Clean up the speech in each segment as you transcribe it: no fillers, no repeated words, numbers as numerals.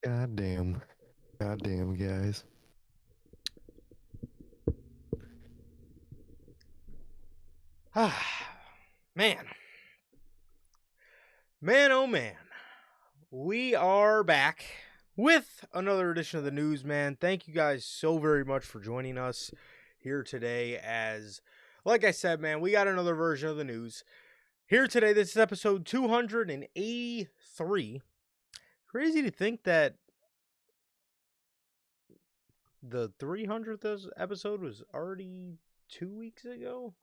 Goddamn. Goddamn, guys. Man, man, oh man, we are back with another edition of the news, man. Thank you guys so very much for joining us here today. Like I said, man, we got another version of the news here today. This is episode 283. Crazy to think that the 300th episode was already 2 weeks ago.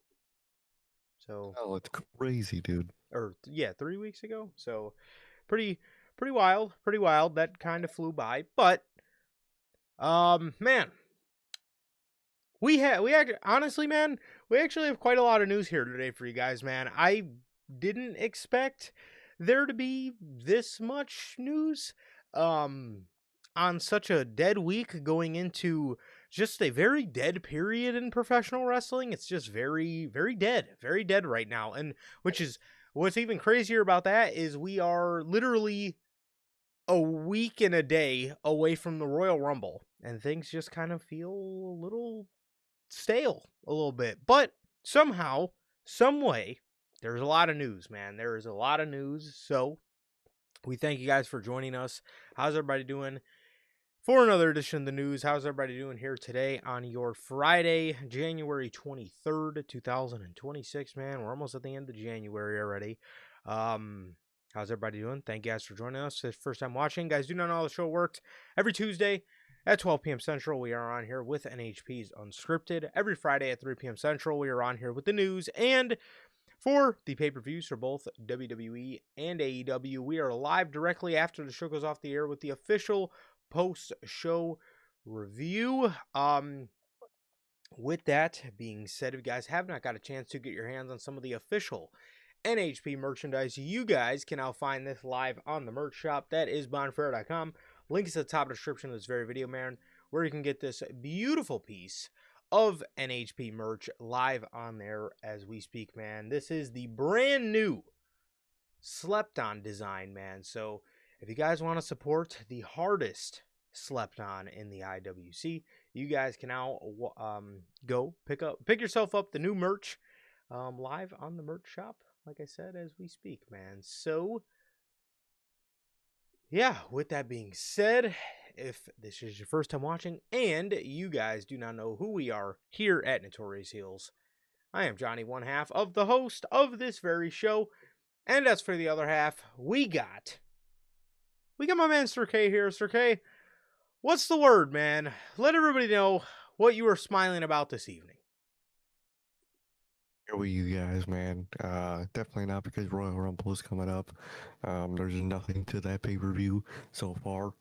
So, Oh, it's crazy, dude. 3 weeks ago. So, pretty pretty wild. That kind of flew by, but man, we actually, honestly, man, we actually have quite a lot of news here today for you guys, man. I didn't expect there to be this much news on such a dead week, going into just a very dead period in professional wrestling. It's just very dead right now. And what's even crazier about that is we are literally a week and a day away from the Royal Rumble, and things just kind of feel a little stale a little bit. But somehow, some way, there's a lot of news, man. There is a lot of news. So we thank you guys for joining us. How's everybody doing for another edition of the news? How's everybody doing here today on your Friday, January 23rd, 2026, man? We're almost at the end of January already. How's everybody doing? Thank you guys for joining us. If it's first time watching, guys, do not know how the show works. Every Tuesday at 12 p.m. Central, we are on here with NHP's Unscripted. Every Friday at 3 p.m. Central, we are on here with the news. And for the pay-per-views for both WWE and AEW, we are live directly after the show goes off the air with the official post-show review. With that being said, if you guys have not got a chance to get your hands on some of the official NHP merchandise, you guys can now find this live on the merch shop. That is bonfair.com. Link is at the top of the description of this very video, man, where you can get this beautiful piece of NHP merch live on there as we speak, man. This is the brand new slept on design, man. So if you guys want to support the hardest slept on in the IWC, you guys can now go pick yourself up the new merch live on the merch shop, like I said, as we speak, man. So yeah, with that being said, if this is your first time watching and you guys do not know who we are here at Notorious Heels, I am Johnny, one half of the host of this very show. And as for the other half, we got my man Sir K here. Sir K, what's the word, man? Let everybody know what you were smiling about this evening. Here with you guys, man. Definitely not because Royal Rumble is coming up. There's nothing to that pay-per-view so far.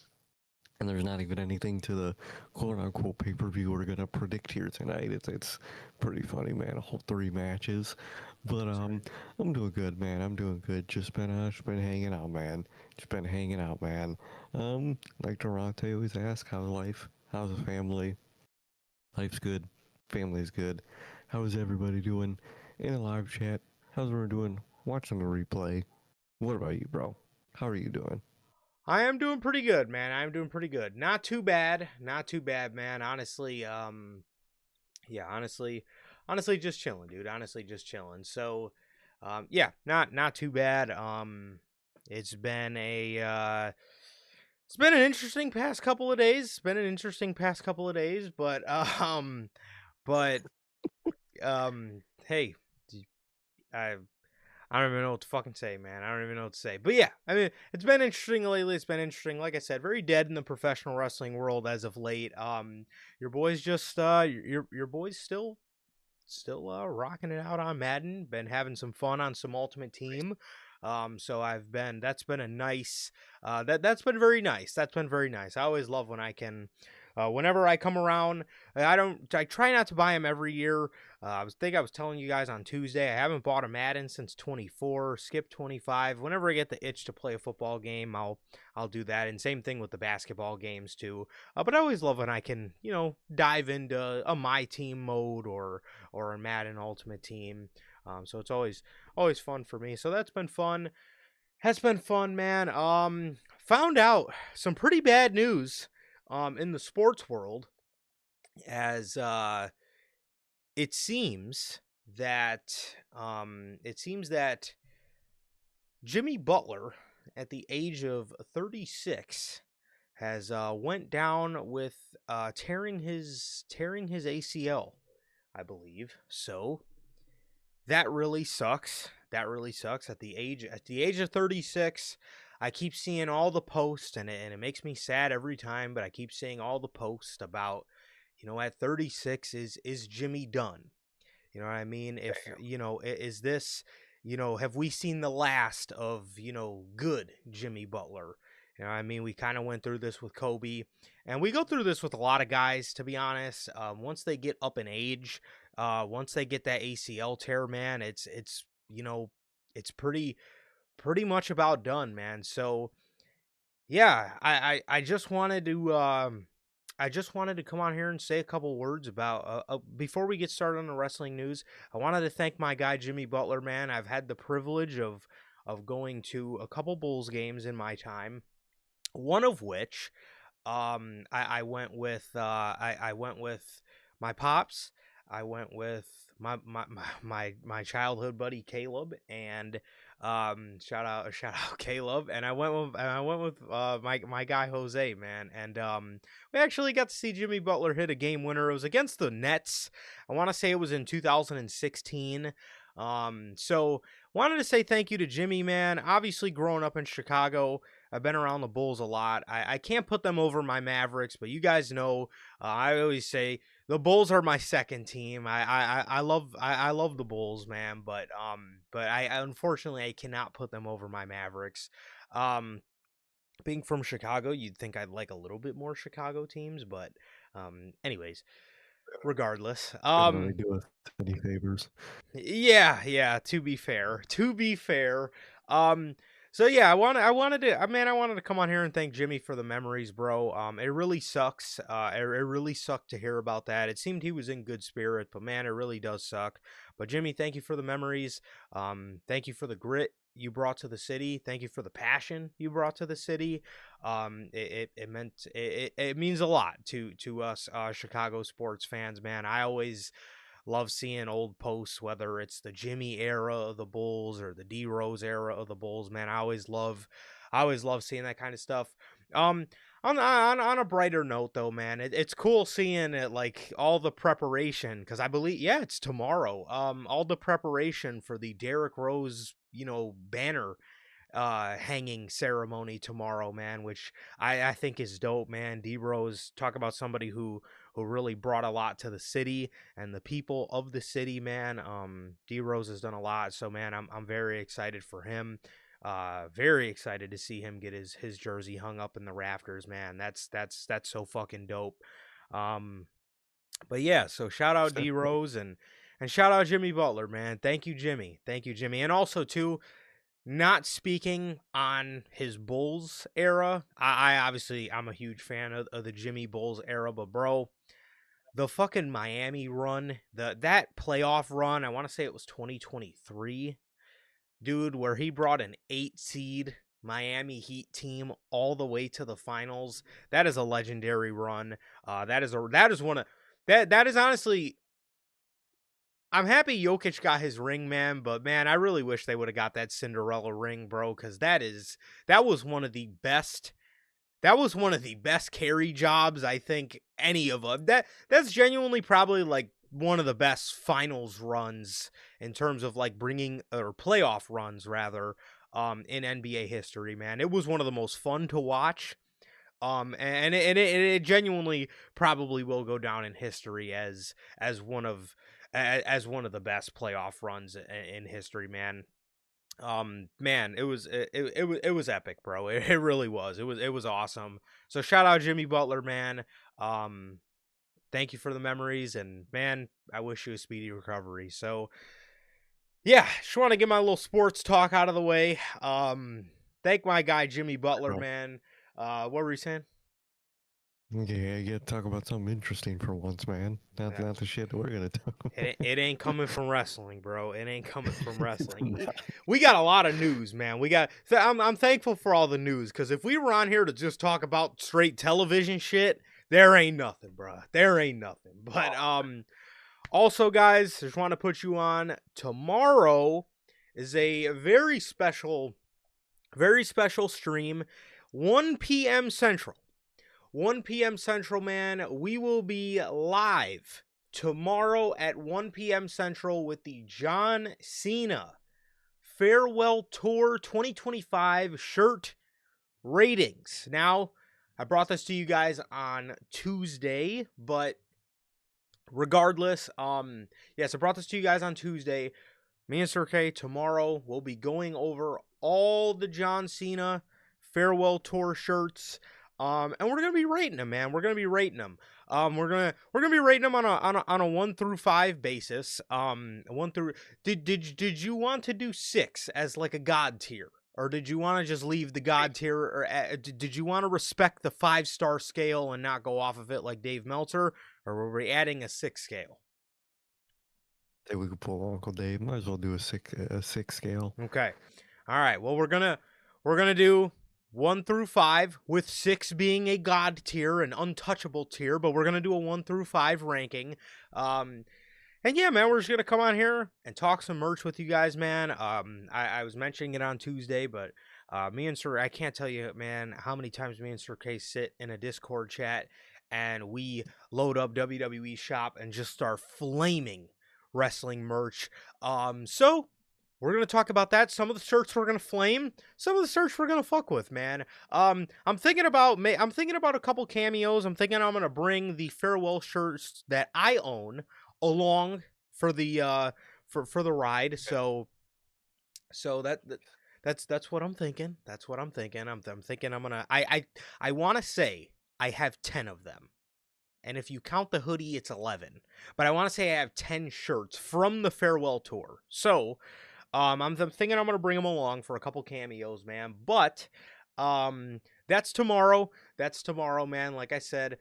And there's not even anything to the quote-unquote pay-per-view we're gonna predict here tonight. It's pretty funny, man. A whole 3 matches. But I'm doing good, man. I'm doing good. Just been hanging out, man. Like Durante always asks, how's life? How's the family? Life's good. Family's good. How is everybody doing in a live chat? How's everyone doing watching the replay? What about you, bro? How are you doing? I am doing pretty good, man. I am doing pretty good. Not too bad, man. Honestly, honestly, just chilling, dude. Honestly, just chilling. So, yeah, not too bad. It's been an interesting past couple of days. But but hey, I I don't even know what to fucking say, man. I don't even know what to say. But yeah, I mean, it's been interesting lately. It's been interesting. Like I said, very dead in the professional wrestling world as of late. Your boys just your boys still rocking it out on Madden. Been having some fun on some Ultimate Team. So that's been a nice that's been very nice. That's been very nice. I always love when I can whenever I come around. I try not to buy them every year. I was telling you guys on Tuesday, I haven't bought a Madden since 24, skip 25. Whenever I get the itch to play a football game, I'll do that. And same thing with the basketball games too. But I always love when I can, dive into a My Team mode or a Madden Ultimate Team. So it's always fun for me. So that's been fun. Has been fun, man. Found out some pretty bad news in the sports world as it seems that Jimmy Butler at the age of 36 has went down with tearing his ACL, I believe. So that really sucks. That really sucks. At the age of 36, I keep seeing all the posts, and it makes me sad every time. But I keep seeing all the posts about, at 36 is Jimmy done? You know what I mean? If is this, have we seen the last of good Jimmy Butler? You know what I mean? We kind of went through this with Kobe, and we go through this with a lot of guys. To be honest, once they get up in age, once they get that ACL tear, man, it's pretty much about done, man. So yeah, I just wanted to come on here and say a couple words about before we get started on the wrestling news. I wanted to thank my guy Jimmy Butler, man. I've had the privilege of going to a couple Bulls games in my time. One of which I went with I went with my pops. I went with my childhood buddy Caleb, and shout out Caleb, and I went with my guy Jose, man, and we actually got to see Jimmy Butler hit a game winner. It was against the Nets. I want to say it was in 2016. So wanted to say thank you to Jimmy, man. Obviously, growing up in Chicago, I've been around the Bulls a lot. I can't put them over my Mavericks, but you guys know I always say the Bulls are my second team. I love the Bulls, man, but I unfortunately I cannot put them over my Mavericks. Being from Chicago, you'd think I'd like a little bit more Chicago teams, but anyways, regardless. Couldn't really do us any favors. Yeah, to be fair. Um so yeah, I wanted to come on here and thank Jimmy for the memories, bro. It really sucks. It really sucked to hear about that. It seemed he was in good spirit, but man, it really does suck. But Jimmy, thank you for the memories. Thank you for the grit you brought to the city. Thank you for the passion you brought to the city. It means a lot to us Chicago sports fans, man. I always love seeing old posts, whether it's the Jimmy era of the Bulls or the D Rose era of the Bulls. Man, I always love seeing that kind of stuff. Um, on a brighter note, though, man, it's cool seeing it, like all the preparation, because I believe, yeah, it's tomorrow. All the preparation for the Derrick Rose, banner hanging ceremony tomorrow, man, which I think is dope, man. D Rose, talk about somebody who really brought a lot to the city and the people of the city, man. D Rose has done a lot, so man, I'm very excited for him. Very excited to see him get his jersey hung up in the rafters, man. That's so fucking dope. Um, but yeah, so shout out D Rose and shout out Jimmy Butler, man. Thank you, Jimmy. Thank you, Jimmy. And also too, not speaking on his Bulls era. I obviously I'm a huge fan of the Jimmy Bulls era, but bro, the fucking Miami run, that playoff run, I want to say it was 2023, dude, where he brought an 8 seed Miami Heat team all the way to the finals. That is a legendary run. That is honestly, I'm happy Jokic got his ring, man, but man, I really wish they would have got that Cinderella ring, bro, cuz that was one of the best carry jobs I think any of them. That's genuinely probably like one of the best finals runs in terms of like bringing, or playoff runs rather, in NBA history, man. It was one of the most fun to watch. And it genuinely probably will go down in history as one of one of the best playoff runs in history, man. Man, it was epic, bro. It really was. It was awesome. So shout out Jimmy Butler, man. Thank you for the memories, and man, I wish you a speedy recovery. So yeah, just want to get my little sports talk out of the way. Thank my guy Jimmy Butler, Bro, man. What were you saying? Yeah, you gotta talk about something interesting for once, man. Not Yeah. not the shit that we're gonna talk about. It ain't coming from wrestling, bro. It ain't coming from It's wrestling. not. We got a lot of news, man. I'm thankful for all the news, because if we were on here to just talk about straight television shit, there ain't nothing, bro. There ain't nothing. But also, guys, just want to put you on. Tomorrow is a very special stream, 1 p.m. Central. 1 p.m. Central, man. We will be live tomorrow at 1 p.m. Central with the John Cena Farewell Tour 2025 shirt ratings. Now, I brought this to you guys on Tuesday, but regardless, yes, I brought this to you guys on Tuesday. Me and Sir K tomorrow will be going over all the John Cena Farewell Tour shirts. And we're gonna be rating them, man. We're gonna be rating them. We're gonna be rating them on a 1 through 5 basis. One through did you want to do 6 as like a god tier, or did you want to just leave the god tier, or did you want to respect the 5-star scale and not go off of it like Dave Meltzer, or were we adding a 6 scale? Say we could pull Uncle Dave. Might as well do a six scale. Okay. All right. Well, we're gonna do 1 through 5, with 6 being a god tier, an untouchable tier, but we're gonna do a 1 through 5 ranking. And yeah, man, we're just gonna come on here and talk some merch with you guys, man. I was mentioning it on Tuesday, but me and Sir, I can't tell you, man, how many times me and Sir K sit in a Discord chat and we load up WWE Shop and just start flaming wrestling merch. So we're gonna talk about that. Some of the shirts we're gonna flame, some of the shirts we're gonna fuck with, man. I'm thinking about a couple cameos. I'm thinking I'm gonna bring the farewell shirts that I own along for the for the ride. So that's what I'm thinking. That's what I'm thinking. I'm thinking I'm gonna I want to say I have 10 of them. And if you count the hoodie, it's 11. But I want to say I have 10 shirts from the farewell tour. So I'm thinking I'm gonna bring them along for a couple cameos, man. But that's tomorrow. That's tomorrow, man. Like I said,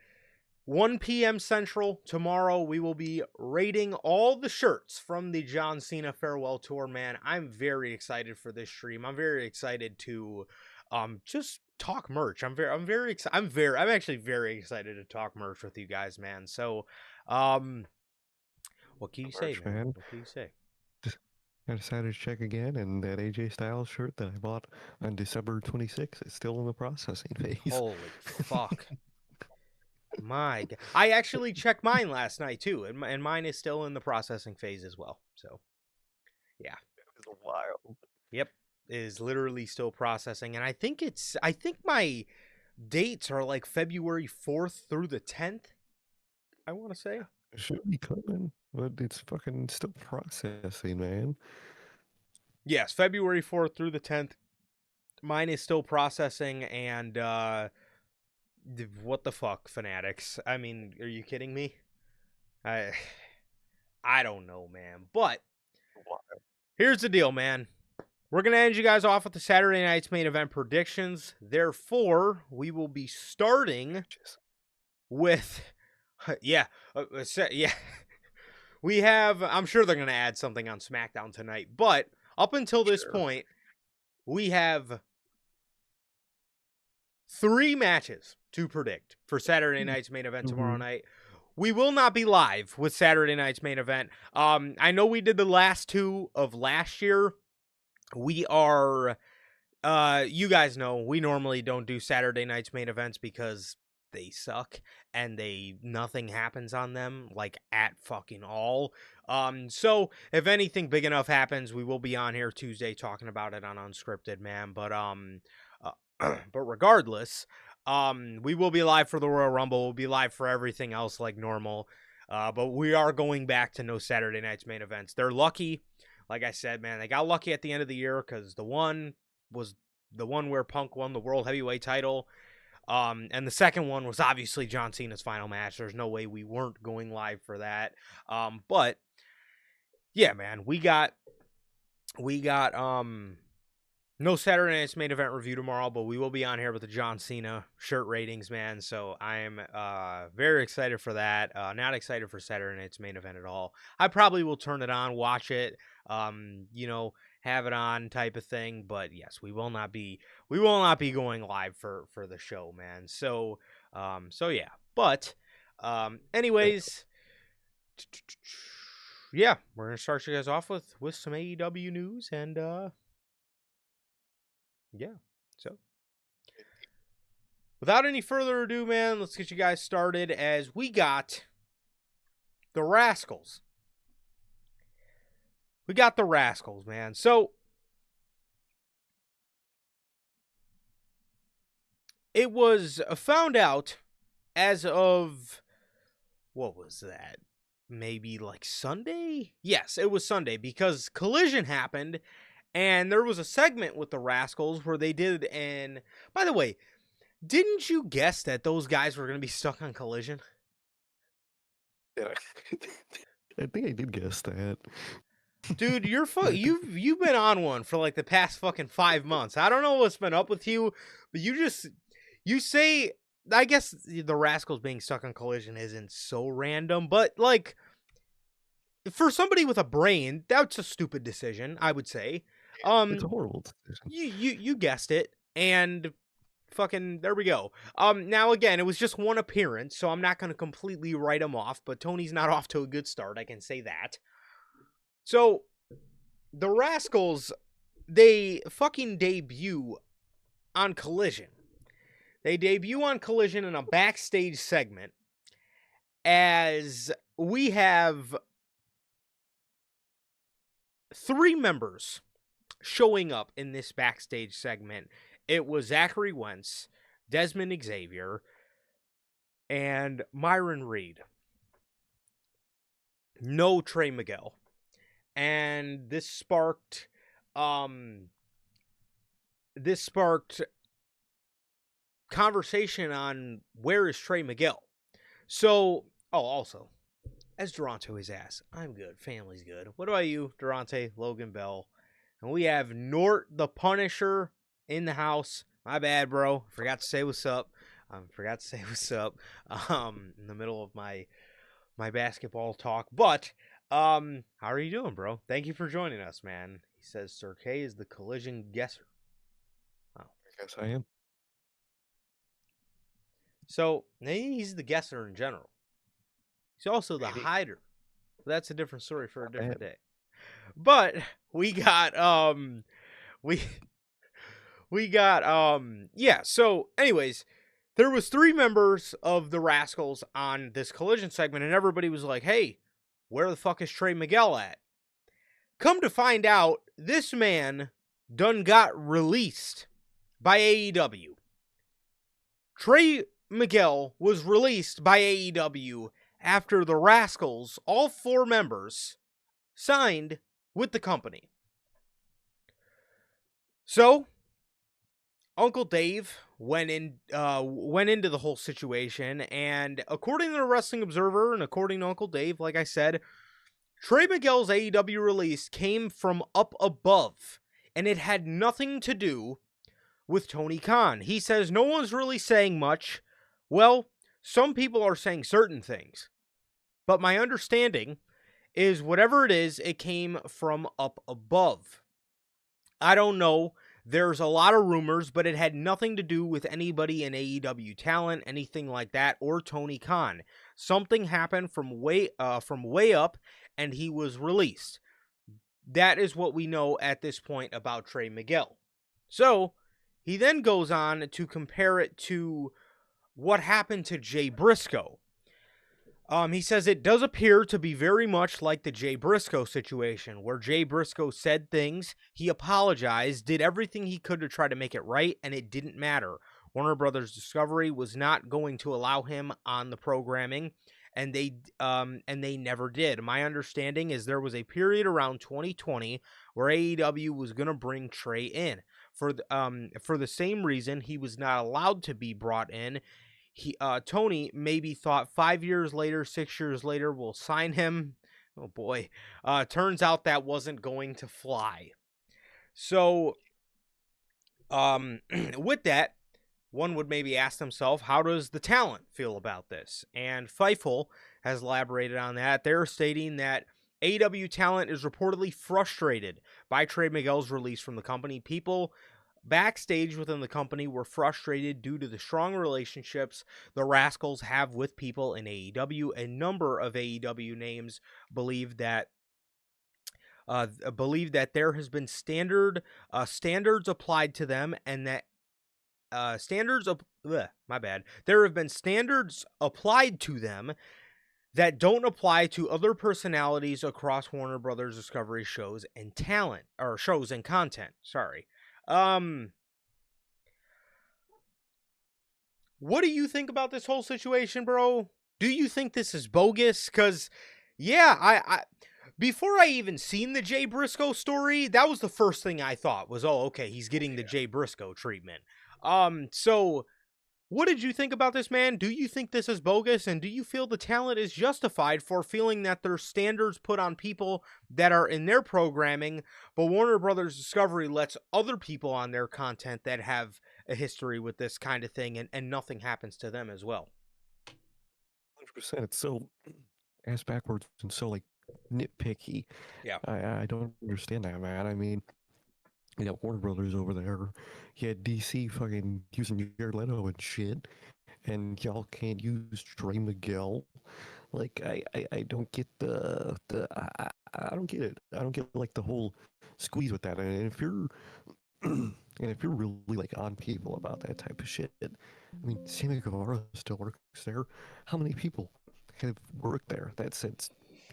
1 p.m. Central tomorrow. We will be rating all the shirts from the John Cena Farewell Tour, man. I'm very excited for this stream. I'm very excited to just talk merch. I'm actually very excited to talk merch with you guys, man. So what can you say, Merch, man? man. What can you say? I decided to check again, and that AJ Styles shirt that I bought on December 26th is still in the processing phase. Holy fuck. My God. I actually checked mine last night too, and mine is still in the processing phase as well. So, yeah. It's wild. Yep. It is literally still processing, and I think my dates are like February 4th through the 10th, I want to say. It should be coming, but it's fucking still processing, man. Yes, February 4th through the 10th. Mine is still processing, and what the fuck, fanatics? I mean, are you kidding me? I don't know, man. But here's the deal, man. We're going to end you guys off with the Saturday night's main event predictions. Therefore, we will be starting with yeah. We have, I'm sure they're going to add something on SmackDown tonight, but up until this point, we have 3 matches to predict for Saturday night's main event tomorrow night. We will not be live with Saturday night's main event. I know we did the last 2 of last year. We are, you guys know, we normally don't do Saturday night's main events because they suck and nothing happens on them, like, at fucking all. So if anything big enough happens, we will be on here Tuesday talking about it on Unscripted, man. But but regardless, we will be live for the Royal Rumble. We'll be live for everything else like normal. But we are going back to no Saturday night's main events. They're lucky. Like I said, man, they got lucky at the end of the year because the one was the one where Punk won the World Heavyweight title. And the second one was obviously John Cena's final match. There's no way we weren't going live for that. But yeah, man, we got No Saturday Night's main event review tomorrow, but we will be on here with the John Cena shirt ratings, man. So I'm very excited for that. Not excited for Saturday Night's main event at all. I probably will turn it on, watch it, have it on type of thing. But yes, we will not be going live for the show, man. So yeah. But anyways, yeah, we're gonna start you guys off with some AEW news and yeah. So, without any further ado, man, let's get you guys started as we got the Rascals. We got the Rascals, man. So, it was found out as of, what was that? Maybe like Sunday? Yes, it was Sunday because Collision happened. And there was a segment with the Rascals where they did an... By the way, didn't you guess that those guys were going to be stuck on Collision? Yeah, I think I did guess that. Dude, you've been on one for like the past fucking 5 months. I don't know what's been up with you, but you say... I guess the Rascals being stuck on Collision isn't so random, but like... For somebody with a brain, that's a stupid decision, I would say. It's a horrible decision. You guessed it, and fucking there we go. Now again, it was just one appearance, so I'm not gonna completely write him off, but Tony's not off to a good start, I can say that. So the Rascals, they fucking debut on Collision. They debut on Collision in a backstage segment as we have 3 members showing up in this backstage segment. It was Zachary Wentz, Desmond Xavier, and Myron Reed. No Trey Miguel. And this sparked conversation on where is Trey Miguel. So, also, as Durante always asks, I'm good, family's good. What about you, Durante, Logan Bell? And we have Nort the Punisher in the house. My bad, bro. Forgot to say what's up. In the middle of my basketball talk. But how are you doing, bro? Thank you for joining us, man. He says Sir K is the Collision guesser. Wow. I guess I am. So he's the guesser in general. He's also the hider. That's a different story for a different day. But we got so anyways, there was 3 members of the Rascals on this Collision segment, and everybody was like, hey, where the fuck is Trey Miguel at? Come to find out, this man done got released by AEW. Trey Miguel was released by AEW after the Rascals, all 4 members, signed with the company. So, Uncle Dave went into the whole situation, and according to the Wrestling Observer and according to Uncle Dave, like I said, Trey Miguel's AEW release came from up above, and it had nothing to do with Tony Khan. He says no one's really saying much. Well, some people are saying certain things, but my understanding is whatever it is, it came from up above. I don't know. There's a lot of rumors, but it had nothing to do with anybody in AEW talent, anything like that, or Tony Khan. Something happened from way up, and he was released. That is what we know at this point about Trey Miguel. So, he then goes on to compare it to what happened to Jay Briscoe. He says it does appear to be very much like the Jay Briscoe situation, where Jay Briscoe said things, he apologized, did everything he could to try to make it right, and it didn't matter. Warner Brothers Discovery was not going to allow him on the programming, and they never did. My understanding is there was a period around 2020 where AEW was going to bring Trey in. For the same reason he was not allowed to be brought in. Tony maybe thought 5 years later, 6 years later, we'll sign him. Oh boy. Turns out that wasn't going to fly. So With that, one would maybe ask themselves, how does the talent feel about this? And Fightful has elaborated on that. They're stating that AEW talent is reportedly frustrated by Trey Miguel's release from the company. People backstage within the company were frustrated due to the strong relationships the Rascals have with people in AEW. A number of AEW names believe that there has been standards applied to them, and that there have been standards applied to them that don't apply to other personalities across Warner Brothers Discovery shows and content. Sorry. What do you think about this whole situation, bro? Do you think this is bogus? Because, yeah, I before I even seen the Jay Briscoe story, that was the first thing I thought was, oh, okay, he's getting the Jay Briscoe treatment. So what did you think about this, man? Do you think this is bogus? And do you feel the talent is justified for feeling that there's standards put on people that are in their programming, but Warner Brothers Discovery lets other people on their content that have a history with this kind of thing, and nothing happens to them as well? 100%. It's so ass backwards and so like nitpicky. Yeah. I don't understand that, man. I mean, you got Warner Brothers over there. You had DC fucking using Jared Leto and shit, and y'all can't use Trey Miguel. Like, I don't get I don't get it. I don't get like the whole squeeze with that. And if you're and if you're really like on people about that type of shit, I mean, Sammy Guevara still works there. How many people have worked there that said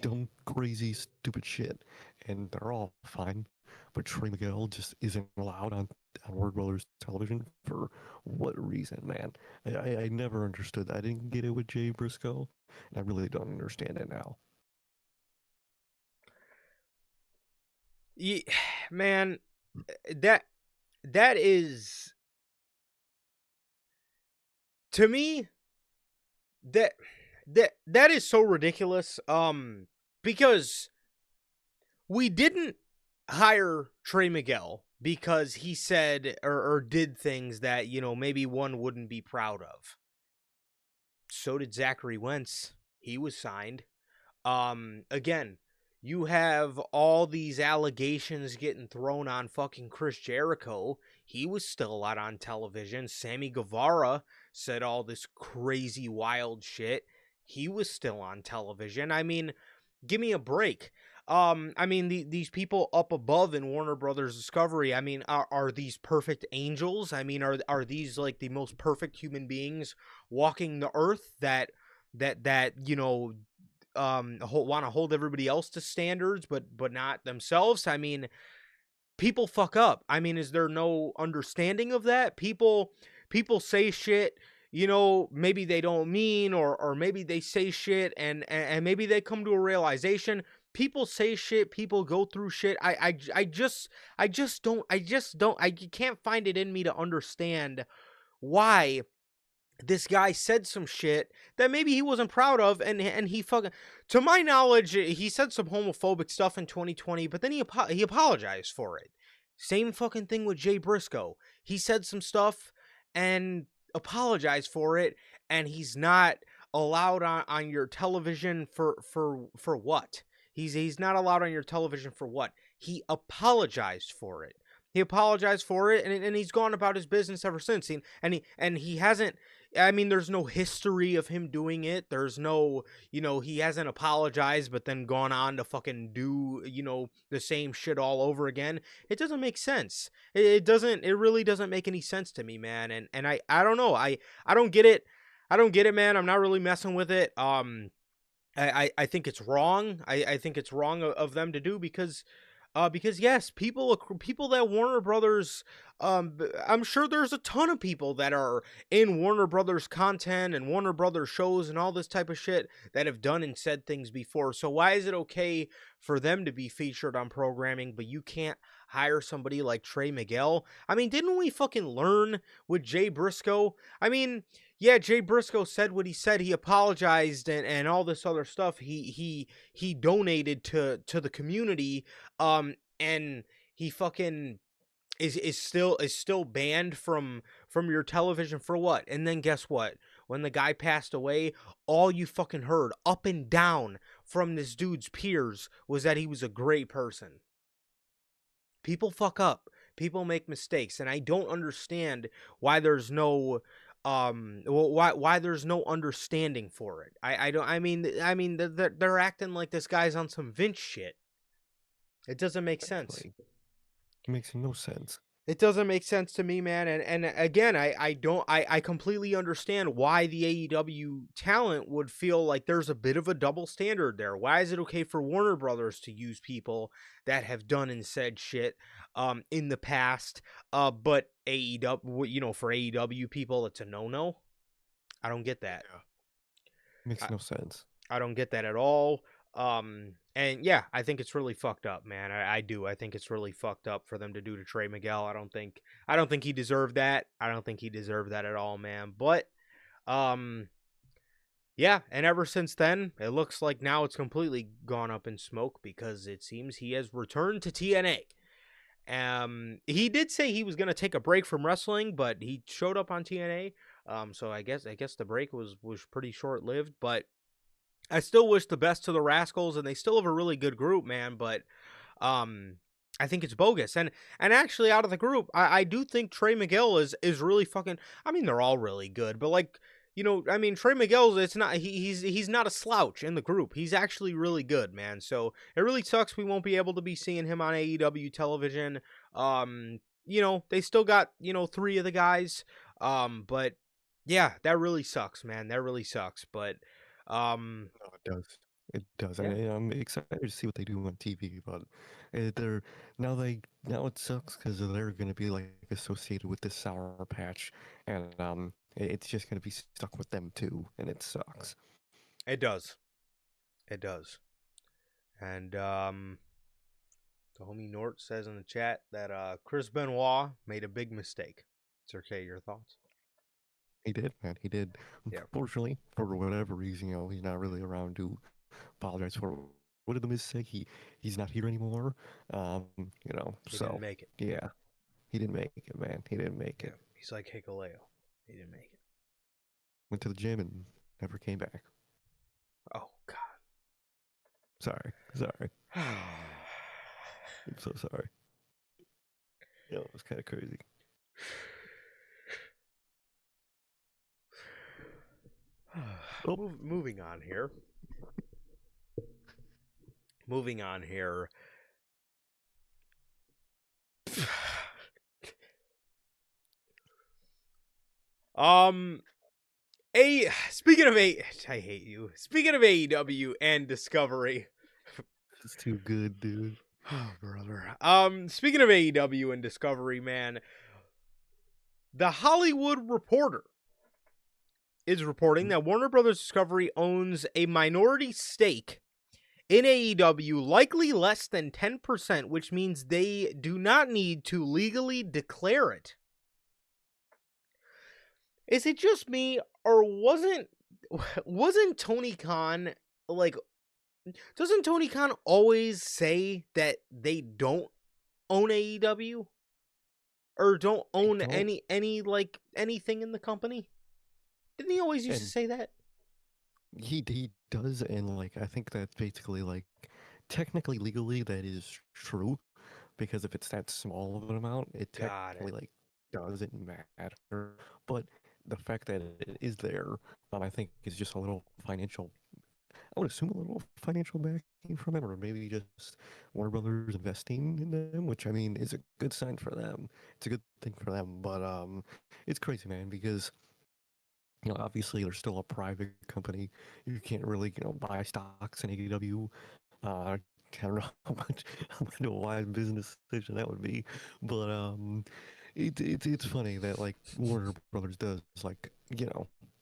dumb, crazy, stupid shit, and they're all fine? But Trey Miguel just isn't allowed on Warner Brothers television for what reason, man? I never understood that. I didn't get it with Jay Briscoe, and I really don't understand it now. Yeah, man, that is, to me, that is so ridiculous. Because we didn't hire Trey Miguel because he said or did things that, maybe one wouldn't be proud of. So did Zachary Wentz. He was signed. Again, you have all these allegations getting thrown on fucking Chris Jericho. He was still out on television. Sammy Guevara said all this crazy, wild shit. He was still on television. I mean, give me a break. I mean, these people up above in Warner Brothers Discovery, I mean, are these perfect angels? I mean, are these like the most perfect human beings walking the earth that want to hold everybody else to standards, but not themselves? I mean, people fuck up. I mean, is there no understanding of that? People say shit, maybe they don't mean, or maybe they say shit and maybe they come to a realization. People say shit, people go through shit. I can't find it in me to understand why this guy said some shit that maybe he wasn't proud of, and he fucking, to my knowledge, he said some homophobic stuff in 2020, but then he apologized for it. Same fucking thing with Jay Briscoe. He said some stuff and apologized for it, and he's not allowed on your television for what? He's not allowed on your television for what? He apologized for it. He apologized for it, and he's gone about his business ever since. And he hasn't. I mean, there's no history of him doing it. There's no, he hasn't apologized, but then gone on to fucking do, the same shit all over again. It doesn't make sense. It really doesn't make any sense to me, man. And I don't know. I don't get it. I don't get it, man. I'm not really messing with it. I think it's wrong. I think it's wrong of them to do because yes, people that Warner Brothers, I'm sure there's a ton of people that are in Warner Brothers content and Warner Brothers shows and all this type of shit that have done and said things before. So why is it okay for them to be featured on programming, but you can't hire somebody like Trey Miguel? I mean, didn't we fucking learn with Jay Briscoe? I mean, yeah, Jay Briscoe said what he said. He apologized and all this other stuff. He donated to the community. And he fucking is still banned from your television for what? And then guess what? When the guy passed away, all you fucking heard up and down from this dude's peers was that he was a great person. People fuck up. People make mistakes, and I don't understand why there's no why there's no understanding for it. I don't I mean they're acting like this guy's on some Vince shit. It doesn't make sense. Like, it makes no sense. It doesn't make sense to me, man. And again, I completely understand why the AEW talent would feel like there's a bit of a double standard there. Why is it okay for Warner Brothers to use people that have done and said shit in the past, but AEW, for AEW people, it's a no-no? I don't get that. Yeah. Makes no sense. I don't get that at all. And yeah, I think it's really fucked up, man. I do. I think it's really fucked up for them to do to Trey Miguel. I don't think he deserved that. I don't think he deserved that at all, man. But, yeah. And ever since then, it looks like now it's completely gone up in smoke because it seems he has returned to TNA. He did say he was going to take a break from wrestling, but he showed up on TNA. So I guess the break was pretty short lived, but I still wish the best to the Rascals, and they still have a really good group, man, but I think it's bogus. And actually, out of the group, I do think Trey Miguel is really fucking... I mean, they're all really good, but, like, Trey Miguel's... It's not... He's not a slouch in the group. He's actually really good, man. So, it really sucks we won't be able to be seeing him on AEW television. They still got, 3 of the guys. But, yeah, that really sucks, man. That really sucks, but... No, it does. It does. Yeah. I'm excited to see what they do on TV, but they're now it sucks because they're gonna be like associated with this Sour Patch, and it's just gonna be stuck with them too, and it sucks. It does. It does. And the homie Nort says in the chat that Chris Benoit made a big mistake. It's okay. Your thoughts? He did, man. He did. Yeah. Unfortunately, for whatever reason, he's not really around to apologize for what did the miss say. He's not here anymore. He so didn't make it. yeah, he didn't make it, man. He didn't make it. He's like Hikaleo. He didn't make it. Went to the gym and never came back. Oh God. Sorry. I'm so sorry. Yeah, it was kind of crazy. Moving on here. Speaking of I hate you. Speaking of AEW and Discovery. It's too good, dude. Oh, brother. Speaking of AEW and Discovery, man, the Hollywood Reporter is reporting that Warner Brothers Discovery owns a minority stake in AEW, likely less than 10%, which means they do not need to legally declare it. Is it just me, or wasn't Tony Khan, like, doesn't Tony Khan always say that they don't own AEW? Or don't own any anything in the company? Didn't he always used to say that? He does, and like I think that basically like technically legally that is true, because if it's that small of an amount, it technically like doesn't matter. But the fact that it is there, I think is just a little financial. I would assume a little financial backing from it, or maybe just Warner Brothers investing in them, which I mean is a good sign for them. It's a good thing for them, but it's crazy, man, because obviously they're still a private company. You can't really, buy stocks in AEW. I don't know how much a wise business decision that would be, but it's funny that like Warner Brothers does like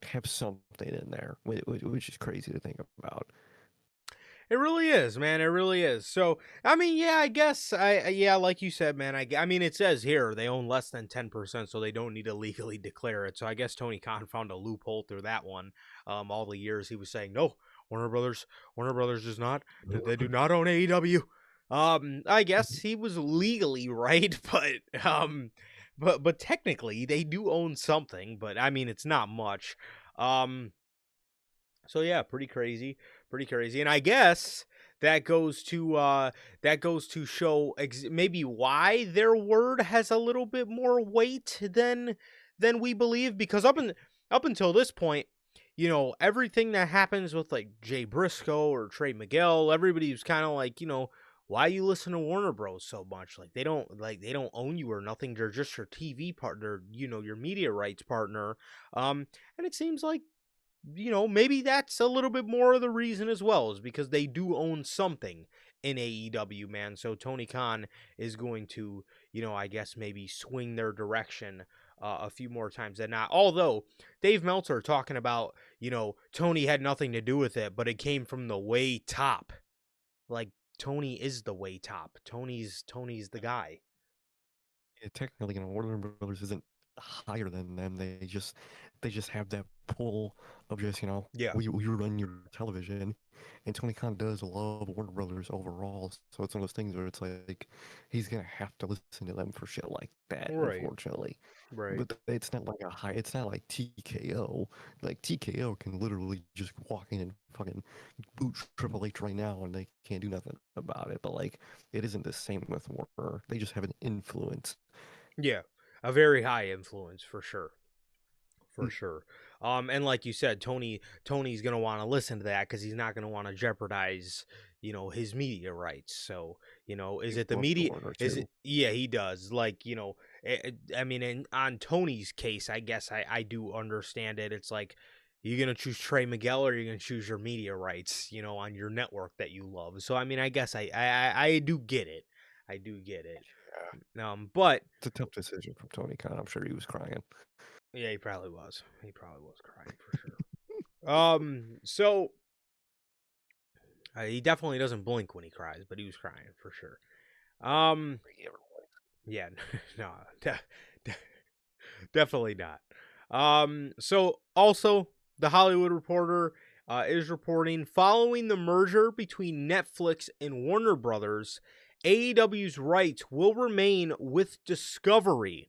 have something in there, which is crazy to think about. It really is, man. It really is. So, I mean, yeah, I guess, like you said, man, I mean, it says here they own less than 10%, so they don't need to legally declare it. So I guess Tony Khan found a loophole through that one. All the years he was saying, no, Warner Brothers does not, they do not own AEW. I guess he was legally right, but technically they do own something, but I mean it's not much. Um, so yeah, pretty crazy, and I guess that goes to show maybe why their word has a little bit more weight than we believe, because up until this point, you know, everything that happens with like Jay Briscoe or Trey Miguel, everybody was kind of like, you know, why you listen to Warner Bros so much? They don't own you or nothing. They're just your TV partner, you know, your media rights partner. And it seems like, you know, maybe that's a little bit more of the reason as well, is because they do own something in AEW, man. So Tony Khan is going to, you know, I guess maybe swing their direction a few more times than not. Although Dave Meltzer talking about, you know, Tony had nothing to do with it, but it came from the way top. Like Tony is the way top. Tony's the guy. Yeah, technically, you know, Warner Brothers isn't higher than them. They just have that pull of just, you know, Yeah. we run your television, and Tony Khan does love Warner Brothers overall. So it's one of those things where it's like he's gonna have to listen to them for shit like that, Right. unfortunately. Right. But it's not like a high. It's not like TKO. Like TKO can literally just walk in and fucking boot Triple H right now, and they can't do nothing about it. But like, it isn't the same with Warner. They just have an influence. Yeah. A very high influence for sure. For Mm, sure. And like you said, Tony's gonna want to listen to that because he's not gonna want to jeopardize, you know, his media rights. So, you know, is he it the loves media? Warner Is it? too. Yeah, he does. Like, you know, I mean, on Tony's case, I guess I do understand it. It's like you're gonna choose Trey Miguel or you're gonna choose your media rights, you know, on your network that you love. So, I mean, I guess I do get it. I do get it. Yeah, But it's a tough decision from Tony Khan. I'm sure he was crying. yeah, he probably was. He probably was crying for sure. So he definitely doesn't blink when he cries, but he was crying for sure. Um, yeah, no, de- definitely not. So also the Hollywood Reporter is reporting following the merger between Netflix and Warner Brothers, AEW's rights will remain with Discovery.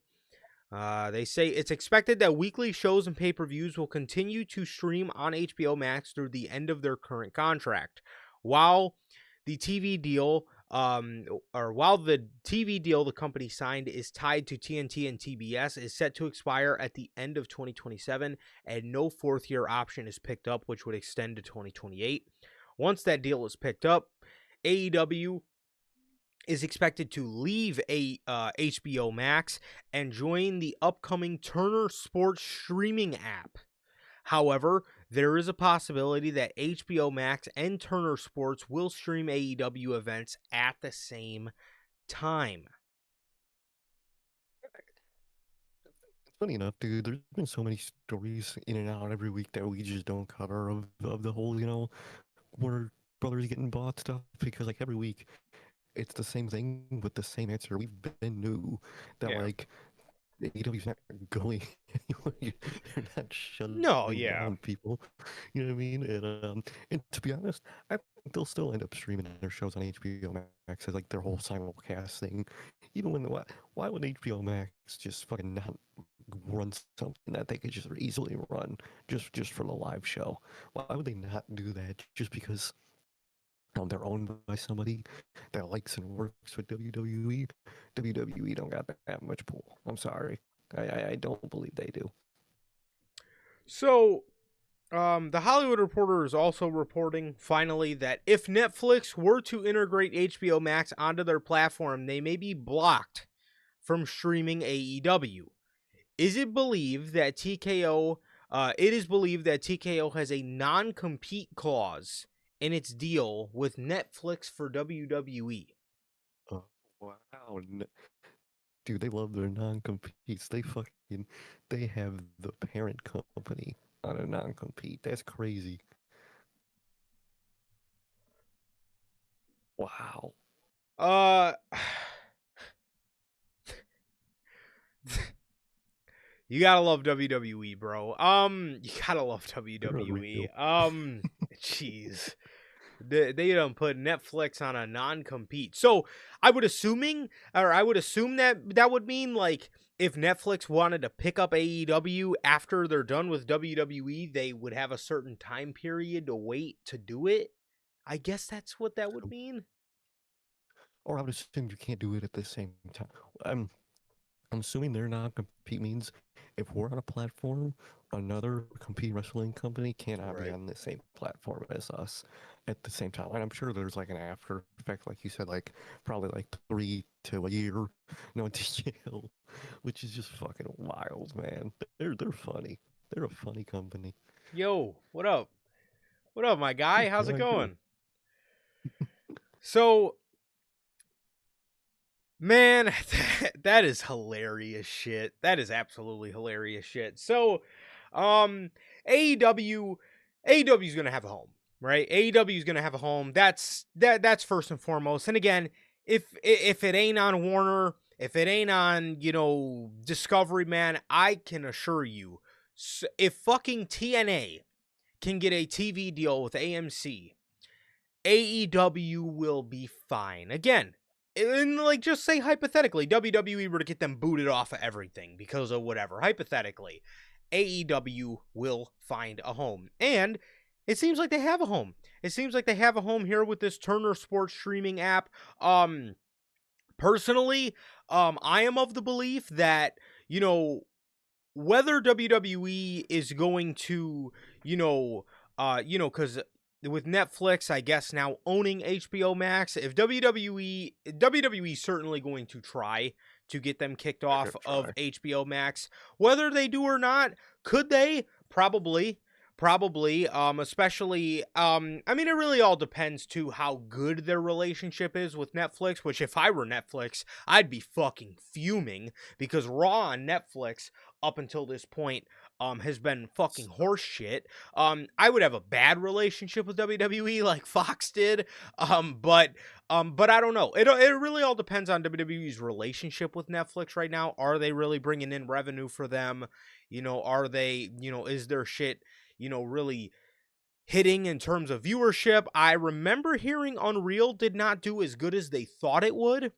They say it's expected that weekly shows and pay-per-views will continue to stream on HBO Max through the end of their current contract, while the TV deal, while the TV deal the company signed is tied to TNT and TBS, is set to expire at the end of 2027, and no fourth-year option is picked up, which would extend to 2028. Once that deal is picked up, AEW is expected to leave HBO Max and join the upcoming Turner Sports streaming app. However, there is a possibility that HBO Max and Turner Sports will stream AEW events at the same time. Funny enough, dude, there's been so many stories in and out every week that we just don't cover of the whole, you know, Warner Brothers getting bought stuff because like every week it's the same thing with the same answer. We've been new that Yeah. like the AEW's not going anywhere. They're not shutting No, yeah. down people. You know what I mean? And to be honest, I think they'll still end up streaming their shows on HBO Max as like their whole simulcast thing. Even when why would HBO Max just fucking not run something that they could just easily run just for the live show? Why would they not do that just because they're owned by somebody that likes and works with WWE? WWE don't got that much pull. I'm sorry. I don't believe they do. So, the Hollywood Reporter is also reporting finally that if Netflix were to integrate HBO Max onto their platform, they may be blocked from streaming AEW. Is it believed that TKO? It is believed that TKO has a non-compete clause in its deal with Netflix for WWE. Oh, wow. Dude, they love their non-competes. They have the parent company on a non-compete. That's crazy. Wow. Uh, you gotta love WWE, bro. You gotta love You really WWE. do. Jeez. They done put Netflix on a non-compete. So I would assume that would mean like if Netflix wanted to pick up AEW after they're done with WWE, they would have a certain time period to wait to do it. I guess that's what that would mean. Or I would assume you can't do it at the same time. I'm assuming their non-compete means if we're on a platform, another competing wrestling company cannot be Right. on the same platform as us at the same time. And I'm sure there's like an after effect, like you said, like probably like 3 to a year, no jail, which is just fucking wild, man. They're funny. They're a funny company. Yo, what up? What up, my guy? How's How it you doing? going? So, man, that is hilarious shit. That is absolutely hilarious shit. So, um, AEW, AEW is gonna have a home, right? AEW is gonna have a home. That's first and foremost. And again, if it ain't on Warner, if it ain't on Discovery, man, I can assure you, if fucking TNA can get a TV deal with AMC, AEW will be fine. Again, and like just say hypothetically, WWE were to get them booted off of everything because of whatever. Hypothetically, AEW will find a home. And it seems like they have a home. It seems like they have a home here with this Turner Sports streaming app. Personally, I am of the belief that, whether WWE is going to, because with Netflix, I guess now owning HBO Max, if WWE is certainly going to try to get them kicked They're off gonna of try. HBO Max. Whether they do or not, could they? Probably. Probably, especially, I mean, it really all depends to how good their relationship is with Netflix, which if I were Netflix, I'd be fucking fuming because Raw on Netflix up until this point has been fucking horse shit. I would have a bad relationship with WWE like Fox did. But I don't know. It really all depends on WWE's relationship with Netflix right now. Are they really bringing in revenue for them? Are they, is their shit, really hitting in terms of viewership? I remember hearing Unreal did not do as good as they thought it would.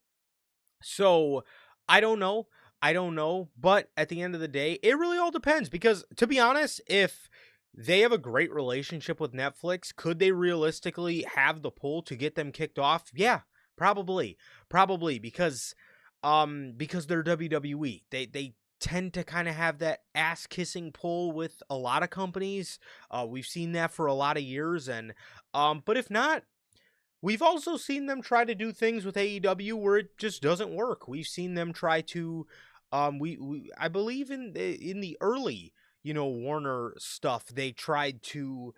So I don't know. I don't know. But at the end of the day, it really all depends because, to be honest, if they have a great relationship with Netflix, could they realistically have the pull to get them kicked off? Yeah, probably. Probably because they're WWE. They tend to kind of have that ass kissing pull with a lot of companies. We've seen that for a lot of years, and but if not, we've also seen them try to do things with AEW where it just doesn't work. We've seen them try to, we I believe in the early, Warner stuff, they tried to,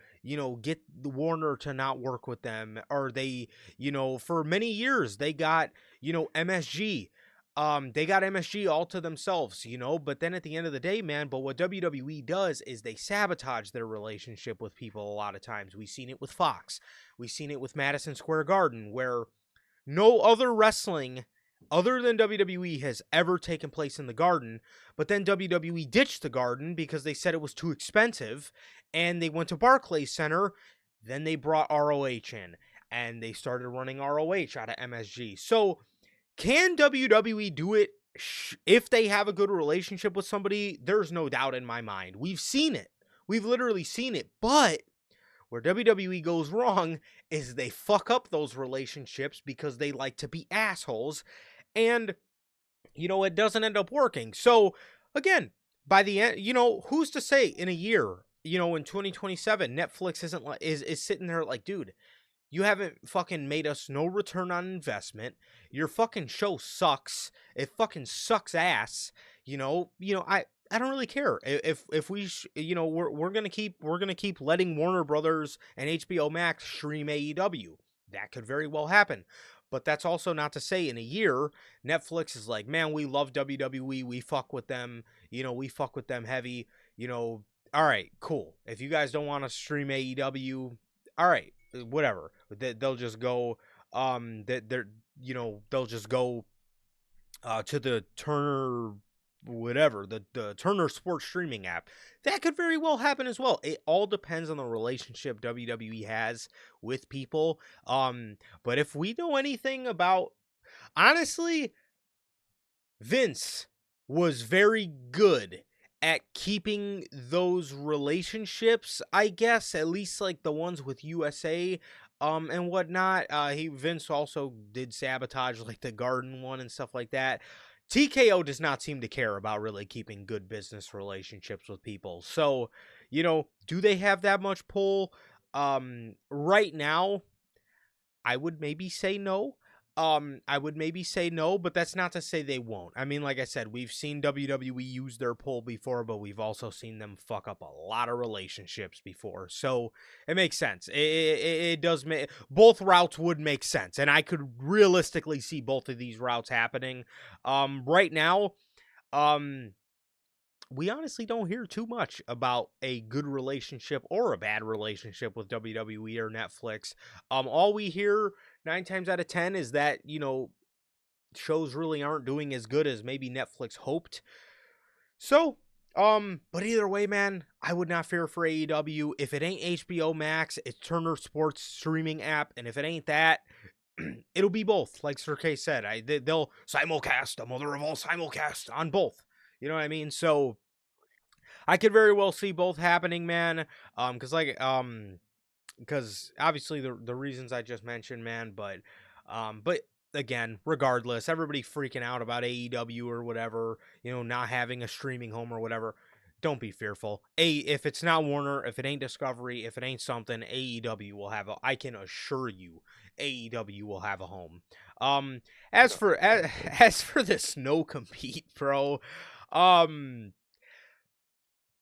get the Warner to not work with them, or they, for many years they got, MSG. They got MSG all to themselves, but then at the end of the day, man, but what WWE does is they sabotage their relationship with people a lot of times. We've seen it with Fox. We've seen it with Madison Square Garden, where no other wrestling other than WWE has ever taken place in the Garden, but then WWE ditched the Garden because they said it was too expensive, and they went to Barclays Center. Then they brought ROH in, and they started running ROH out of MSG. So can WWE do it if they have a good relationship with somebody? There's no doubt in my mind. We've seen it. We've literally seen it. But where WWE goes wrong is they fuck up those relationships because they like to be assholes. And, it doesn't end up working. So, again, by the end, who's to say in a year, in 2027, Netflix is sitting there like, dude, you haven't fucking made us no return on investment. Your fucking show sucks. It fucking sucks ass. I don't really care if we we're gonna keep letting Warner Brothers and HBO Max stream AEW. That could very well happen. But that's also not to say in a year Netflix is like, man, we love WWE. We fuck with them. We fuck with them heavy. All right, cool. If you guys don't want to stream AEW, all right, whatever. They'll just go. They'll just go to the Turner whatever, the Turner Sports streaming app. That could very well happen as well. It all depends on the relationship WWE has with people. But if we know anything about, honestly, Vince was very good at keeping those relationships, I guess, at least like the ones with USA and whatnot. Vince also did sabotage like the Garden one and stuff like that. TKO does not seem to care about really keeping good business relationships with people. So, do they have that much pull? Right now, I would maybe say no. But that's not to say they won't. I mean, like I said, we've seen WWE use their pull before, but we've also seen them fuck up a lot of relationships before. So it makes sense. It does make, both routes would make sense, and I could realistically see both of these routes happening. Right now, we honestly don't hear too much about a good relationship or a bad relationship with WWE or Netflix. All we hear 9 times out of 10 is that, shows really aren't doing as good as maybe Netflix hoped. So, but either way, man, I would not fear for AEW. If it ain't HBO Max, it's Turner Sports streaming app, and if it ain't that, it'll be both. Like Sir K said, they'll simulcast, the mother of all simulcast, on both. You know what I mean? So I could very well see both happening, man. Because obviously the reasons I just mentioned, man. But again, regardless, everybody freaking out about AEW or whatever, not having a streaming home or whatever. Don't be fearful. If it's not Warner, if it ain't Discovery, if it ain't something, AEW will have I can assure you, AEW will have a home. As for this no compete, bro,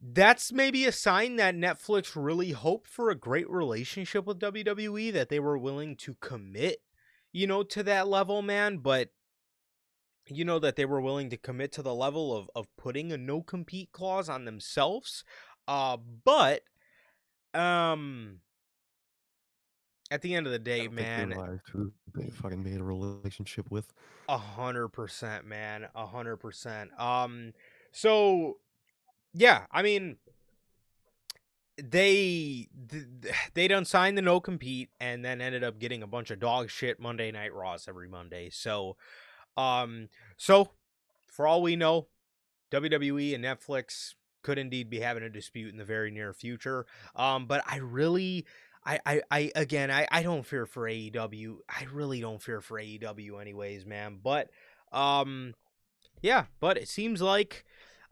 that's maybe a sign that Netflix really hoped for a great relationship with WWE, that they were willing to commit, to that level, man. But, that they were willing to commit to the level of putting a no compete clause on themselves. But, at the end of the I day, don't think they man, realized who they fucking made a relationship with. 100%, man, 100%. So yeah, I mean, they done signed the no compete and then ended up getting a bunch of dog shit Monday Night Raws every Monday. So so for all we know, WWE and Netflix could indeed be having a dispute in the very near future. But I really I don't fear for AEW. I really don't fear for AEW anyways, man. But yeah, but it seems like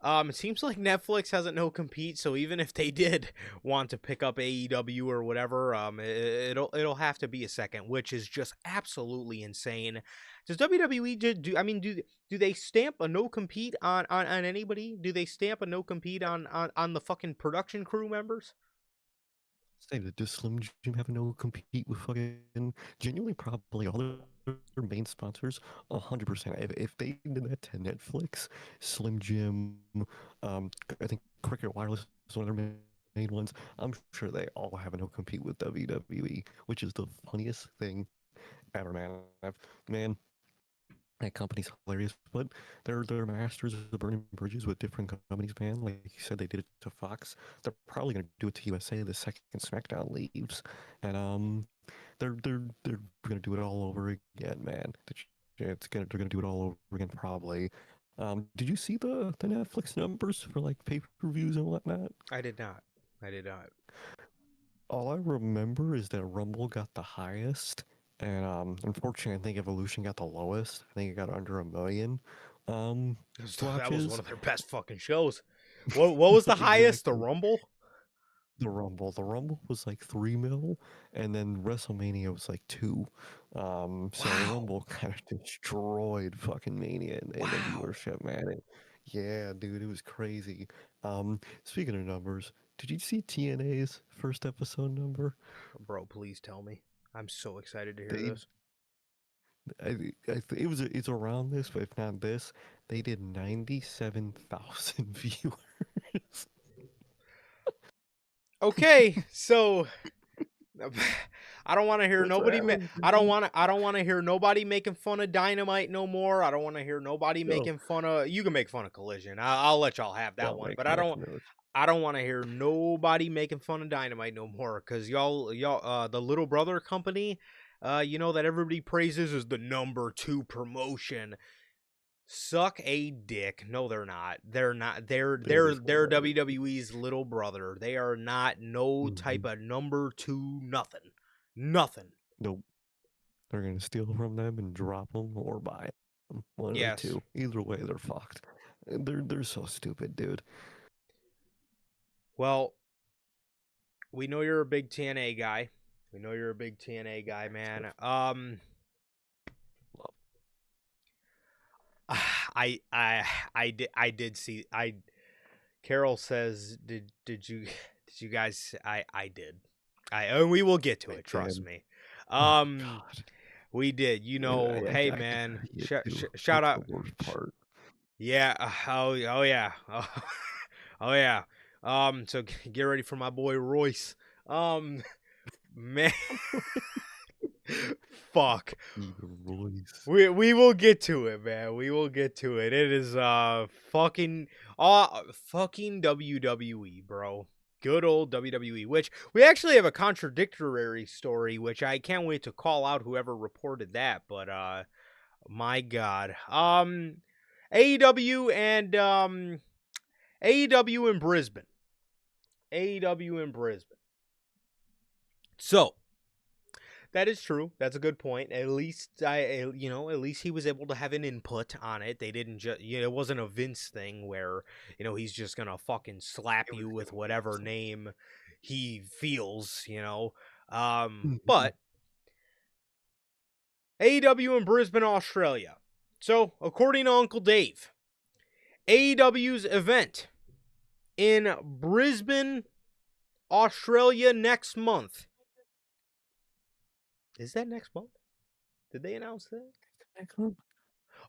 Netflix has a no compete, so even if they did want to pick up AEW or whatever, it'll have to be a second, which is just absolutely insane. Does WWE do they stamp a no compete on anybody? Do they stamp a no compete on the fucking production crew members? Say that does Slim Jim have no compete with fucking genuinely probably all their main sponsors? 100%. If they did that to Netflix, Slim Jim, I think Cricket Wireless is one of their main ones. I'm sure they all have a no compete with WWE, which is the funniest thing ever, man. Man, that company's hilarious, but they're masters of burning bridges with different companies, man. Like you said, they did it to Fox. They're probably gonna do it to USA the second SmackDown leaves, and they're gonna do it all over again, man. They're gonna do it all over again probably. Did you see the Netflix numbers for like pay-per-views and whatnot? I did not. I did not. All I remember is that Rumble got the highest, and unfortunately, I think Evolution got the lowest. I think it got under 1 million. That was Watches. one of their best fucking shows. What was the highest? The Exactly. Rumble? The Rumble was like 3 mil, and then WrestleMania was like 2. So the Wow. Rumble kind of destroyed fucking Mania in the Wow. viewership, man. Yeah, dude, it was crazy. Speaking of numbers, did you see TNA's first episode number? Bro, please tell me. I'm so excited to hear They this. it's around this, but if not this, they did 97,000 viewers. Okay, so I don't want to hear That's what nobody. happens, I don't man. want to. I don't want to hear nobody making fun of Dynamite no more. I don't want to hear nobody No, making fun of. You can make fun of Collision. I'll let y'all have that don't one. make But fun of Camilla. I don't want to hear nobody making fun of Dynamite no more. Cause y'all, the Little Brother company, you know that everybody praises is the #2 promotion. Suck a dick. No, they're not. They're not. They're WWE's little brother. They are not no type of #2 nothing. Nothing. Nope. They're gonna steal from them and drop them or buy them. One of the Yes. two. Either way, they're fucked. They're so stupid, dude. Well, we know you're a big TNA guy. We know you're a big TNA guy, man. I did see. Carol says, did you guys? I did. And we will get to it. Trust me. Oh, God. We did. You know, hey man, shout That's out. the worst part. Yeah. Oh yeah. Oh yeah. So get ready for my boy Royce. Man. Fuck. Royce. We will get to it, man. We will get to it. It is fucking WWE, bro. Good old WWE, which we actually have a contradictory story, which I can't wait to call out whoever reported that, but my god. AEW and AEW in Brisbane. AEW in Brisbane. So, that is true. That's a good point. At least at least he was able to have an input on it. They didn't just, it wasn't a Vince thing where, he's just gonna fucking slap you with whatever name he feels, But AEW in Brisbane, Australia. So, according to Uncle Dave, AEW's event in Brisbane, Australia next month. Is that next month? Did they announce that?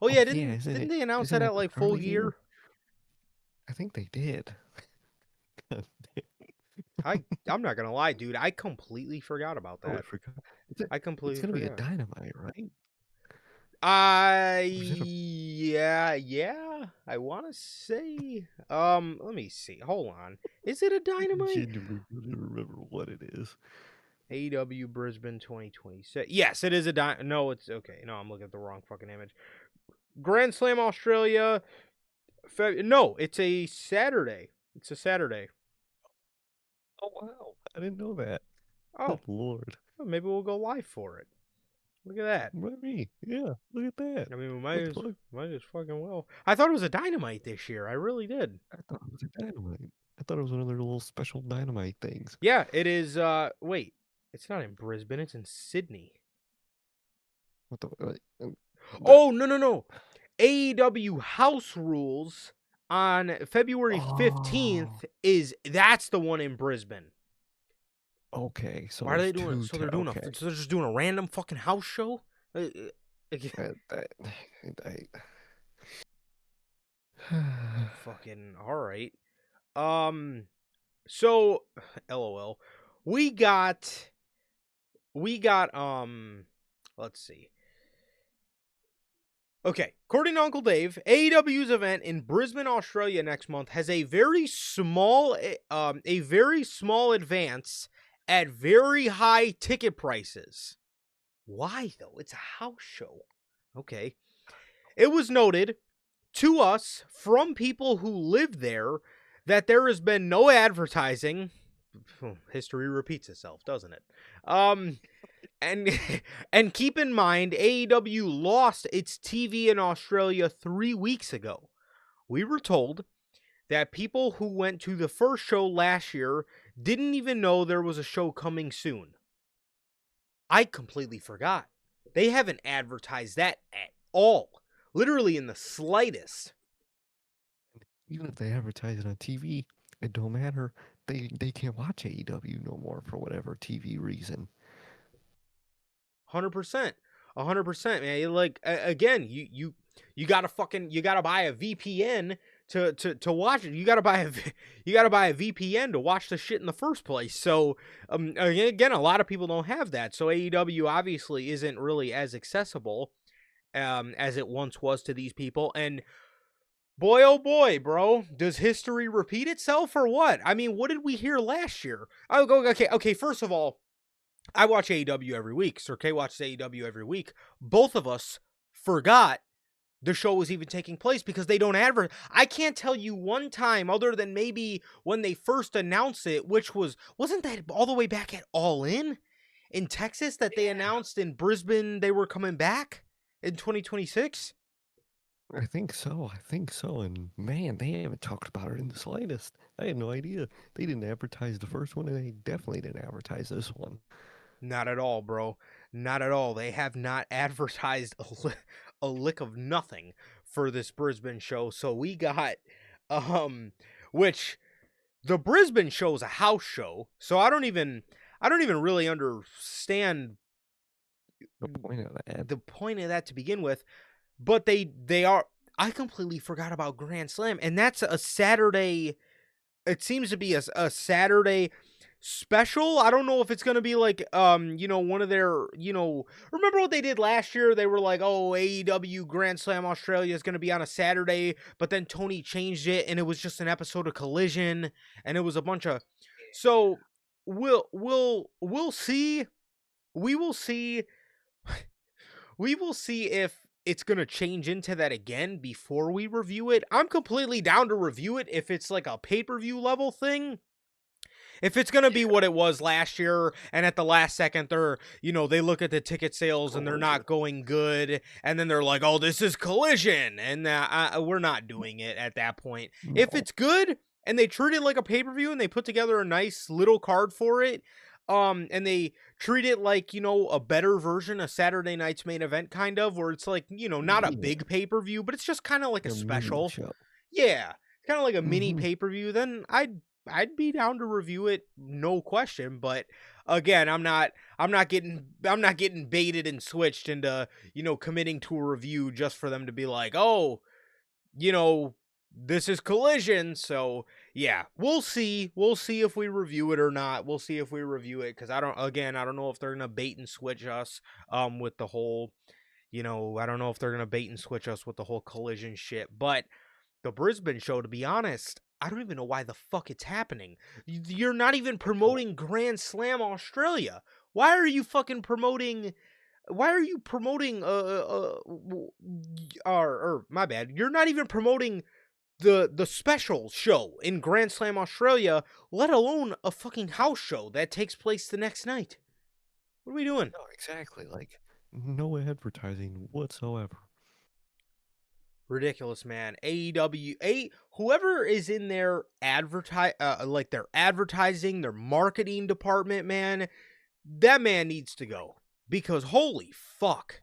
Oh yeah, didn't they announce that at like full gear? I think they did. I'm not gonna lie, dude. I completely forgot about that. I completely It's gonna forgot. be a Dynamite, right? Yeah. I want to say. Let me see. Hold on. Is it a Dynamite? Genuinely don't remember what it is. AEW Brisbane 2026. Yes, it is a Dynamite. No, it's okay. No, I'm looking at the wrong fucking image. Grand Slam Australia. No, it's a Saturday. It's a Saturday. Oh wow! I didn't know that. Oh Lord. Well, maybe we'll go live for it. Look at that. Maybe. Yeah. Look at that. I mean, we might as fucking well. I thought it was a Dynamite this year. I really did. I thought it was a Dynamite. I thought it was one of their little special Dynamite things. Yeah, it is. Wait, it's not in Brisbane. It's in Sydney. What the? Oh no! AEW House Rules on February 15th that's the one in Brisbane. Okay, so why are they doing? So they're doing so they're just doing a random fucking house show. Fucking all right. So LOL. We got let's see. Okay, according to Uncle Dave, AEW's event in Brisbane, Australia next month has a very small advance at very high ticket prices. Why though? It's a house show. Okay. It was noted to us from people who live there that there has been no advertising. History repeats itself, doesn't it? And keep in mind, AEW lost its TV in Australia 3 weeks ago. We were told that people who went to the first show last year didn't even know there was a show coming soon. I completely forgot. They haven't advertised that at all. Literally in the slightest. Even if they advertise it on TV, it don't matter. They can't watch AEW no more for whatever TV reason. 100%. 100%, man. Like, again, you gotta buy a VPN to watch it. You gotta buy a VPN to watch the shit in the first place. So again, a lot of people don't have that. So AEW obviously isn't really as accessible as it once was to these people. And boy, oh boy, bro, does history repeat itself or what? I mean, what did we hear last year? I'll go. Okay. First of all, I watch AEW every week. Sir K watches AEW every week. Both of us forgot the show was even taking place because they don't advertise. I can't tell you one time other than maybe when they first announced it, which wasn't that all the way back at All in Texas that they announced in Brisbane they were coming back in 2026? I think so. And man, they haven't talked about it in the slightest. I had no idea. They didn't advertise the first one, and they definitely didn't advertise this one. Not at all, bro. Not at all. They have not advertised a lick of nothing for this Brisbane show. So we got which the Brisbane show is a house show. So I don't even really understand The point of that. the point of that to begin with. But they are, I completely forgot about Grand Slam, and that's a Saturday. It seems to be a Saturday special. I don't know if it's gonna be like one of their, remember what they did last year? They were like, oh, AEW Grand Slam Australia is gonna be on a Saturday, but then Tony changed it and it was just an episode of Collision, and it was a bunch of, so we'll see. We will see. We will see if it's gonna change into that again before we review it. I'm completely down to review it if it's like a pay-per-view level thing. If it's going to be what it was last year, and at the last second, they look at the ticket sales and they're not going good, and then they're like, oh, this is Collision, and we're not doing it at that point. No. If it's good, and they treat it like a pay-per-view, and they put together a nice little card for it, and they treat it like, a better version of Saturday night's main event, kind of, where it's like, not a big pay-per-view, but it's just kind of like a special. Show. Yeah, kind of like a mini pay-per-view, then I'd be down to review it, no question. But again, I'm not getting baited and switched into, committing to a review just for them to be like, oh, this is Collision. So yeah, we'll see if we review it or not. We'll see if we review it, because I don't know if they're gonna bait and switch us with the whole, I don't know if they're gonna bait and switch us with the whole Collision shit. But the Brisbane show, to be honest, I don't even know why the fuck it's happening. You're not even promoting Grand Slam Australia. Why are you fucking promoting? Why are you promoting? My bad. You're not even promoting the special show in Grand Slam Australia, let alone a fucking house show that takes place the next night. What are we doing? No, exactly. Like, no advertising whatsoever. Ridiculous, man. AEW, whoever is in their their advertising, their marketing department, man, that man needs to go, because holy fuck.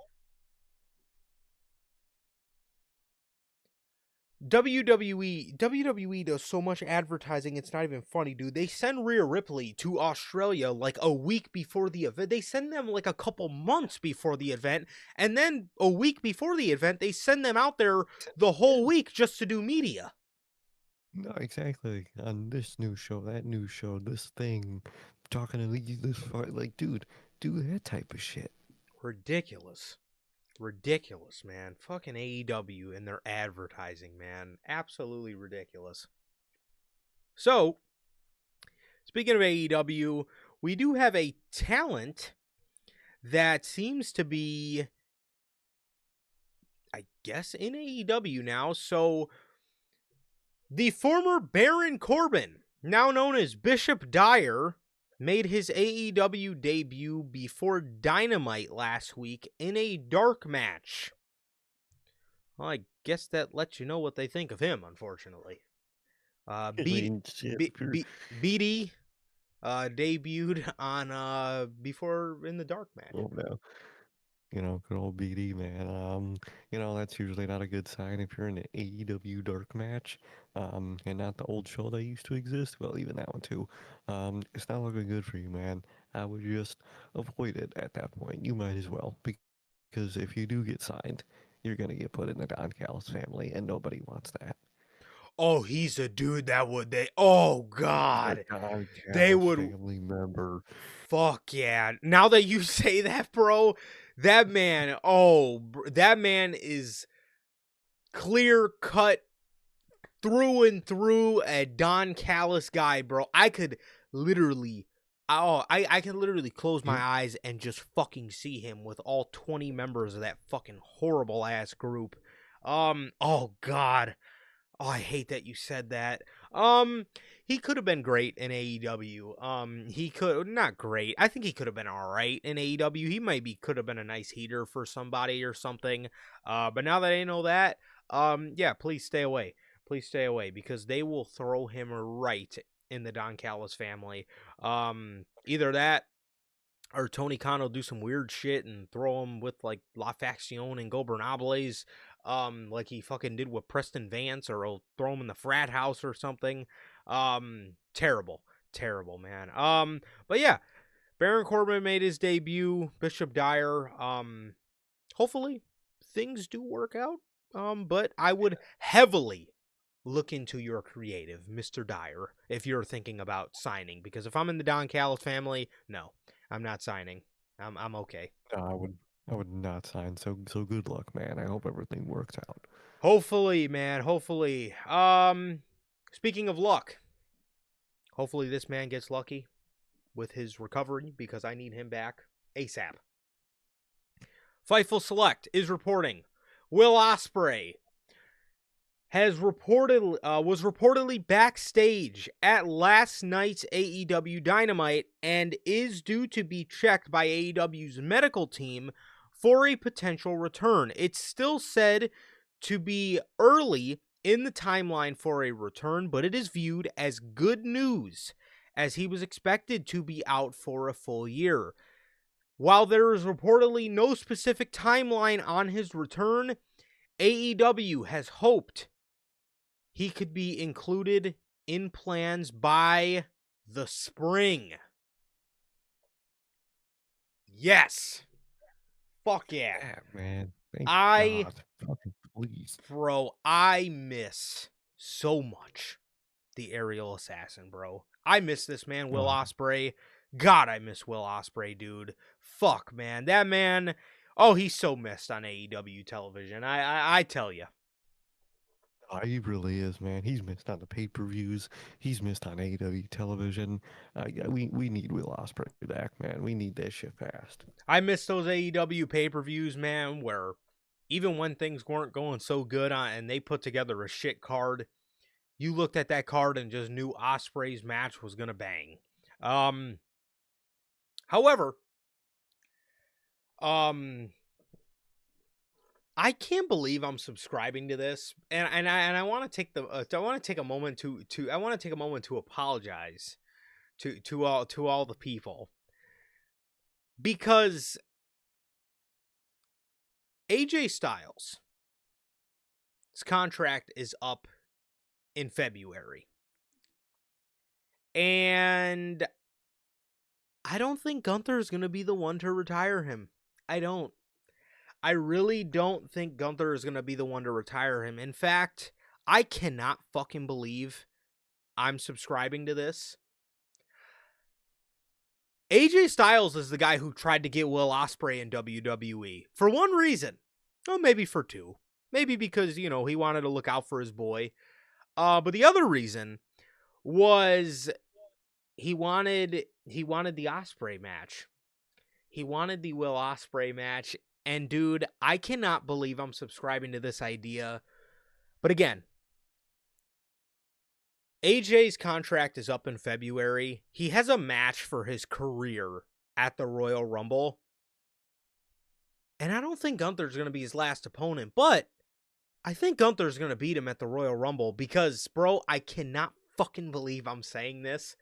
WWE does so much advertising, it's not even funny, dude. They send Rhea Ripley to Australia like a week before the event. They send them like a couple months before the event, and then a week before the event, they send them out there the whole week just to do media. No, exactly. On this new show, that new show, this thing, talking to this fight, like, dude, do that type of shit. Ridiculous, man. Fucking AEW and their advertising, man. Absolutely ridiculous. So, speaking of AEW, we do have a talent that seems to be, I guess, in AEW now. So, the former Baron Corbin, now known as Bishop Dyer, made his AEW debut before Dynamite last week in a dark match. Well, I guess that lets you know what they think of him, unfortunately. BD debuted on before in the dark match. Oh, no. Good old BD, man. That's usually not a good sign if you're in an AEW dark match, and not the old show that used to exist. Well, even that one too. It's not looking good for you, man. I would just avoid it at that point. You might as well, because if you do get signed, you're gonna get put in the Don Callis family, and nobody wants that. Oh, he's a dude that would they. Oh God, Don they Callis would. family member. Fuck yeah! Now that you say that, bro, that man. Oh, that man is clear cut through and through a Don Callis guy, bro. I could literally. I can literally close my eyes and just fucking see him with all 20 members of that fucking horrible ass group. Oh God. Oh, I hate that you said that. He could have been great in AEW. He could not great. I think he could have been all right in AEW. He could have been a nice heater for somebody or something. But now that I know that, yeah, please stay away. Please stay away because they will throw him right in the Don Callis family. Either that or Tony Khan will do some weird shit and throw him with like La Facción and Gobernables, like he fucking did with Preston Vance, or he'll throw him in the frat house or something. Terrible, man. But yeah, Baron Corbin made his debut. Bishop Dyer. Hopefully things do work out. But I would heavily look into your creative, Mr. Dyer, if you're thinking about signing. Because if I'm in the Don Callis family, no, I'm not signing. I'm okay. No, I would not sign. So good luck, man. I hope everything works out. Hopefully, man. Hopefully. Speaking of luck, hopefully this man gets lucky with his recovery because I need him back ASAP. Fightful Select is reporting Will Ospreay was reportedly backstage at last night's AEW Dynamite and is due to be checked by AEW's medical team for a potential return. It's still said to be early in the timeline for a return, but it is viewed as good news as he was expected to be out for a full year. While there is reportedly no specific timeline on his return, AEW has hoped he could be included in plans by the spring. Yes. Fuck yeah. Yeah, man. Thank God. Fucking please. Bro, I miss so much the Aerial Assassin, bro. I miss this man, Will Ospreay. God, I miss Will Ospreay, dude. Fuck, man. That man, oh, he's so missed on AEW television. I tell you. Oh, he really is, man. He's missed on the pay-per-views. He's missed on AEW television. Yeah, we need Will Ospreay back, man. We need that shit fast. I miss those AEW pay-per-views, man, where even when things weren't going so good and they put together a shit card, you looked at that card and just knew Ospreay's match was gonna bang. However, I can't believe I'm subscribing to this, and I want to take a moment to apologize to all the people, because AJ Styles' contract is up in February, and I don't think Gunther is going to be the one to retire him. I really don't think Gunther is going to be the one to retire him. In fact, I cannot fucking believe I'm subscribing to this. AJ Styles is the guy who tried to get Will Ospreay in WWE for one reason. Well, maybe for two. Maybe because, he wanted to look out for his boy. But the other reason was he wanted the Ospreay match. He wanted the Will Ospreay match. And dude, I cannot believe I'm subscribing to this idea. But again, AJ's contract is up in February. He has a match for his career at the Royal Rumble. And I don't think Gunther's going to be his last opponent. But I think Gunther's going to beat him at the Royal Rumble. Because, bro, I cannot fucking believe I'm saying this.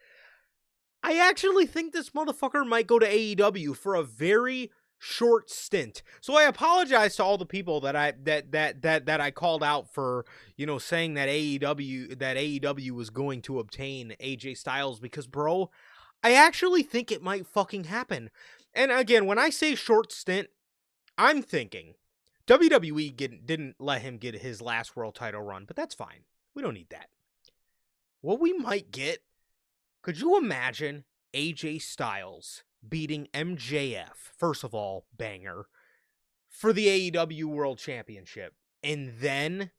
I actually think this motherfucker might go to AEW for a very short stint. So I apologize to all the people that I called out for, saying that AEW was going to obtain AJ Styles, because bro, I actually think it might fucking happen. And again, when I say short stint, I'm thinking WWE didn't let him get his last world title run, but that's fine. We don't need that. What we might get, could you imagine AJ Styles beating MJF, first of all, banger, for the AEW World Championship, and then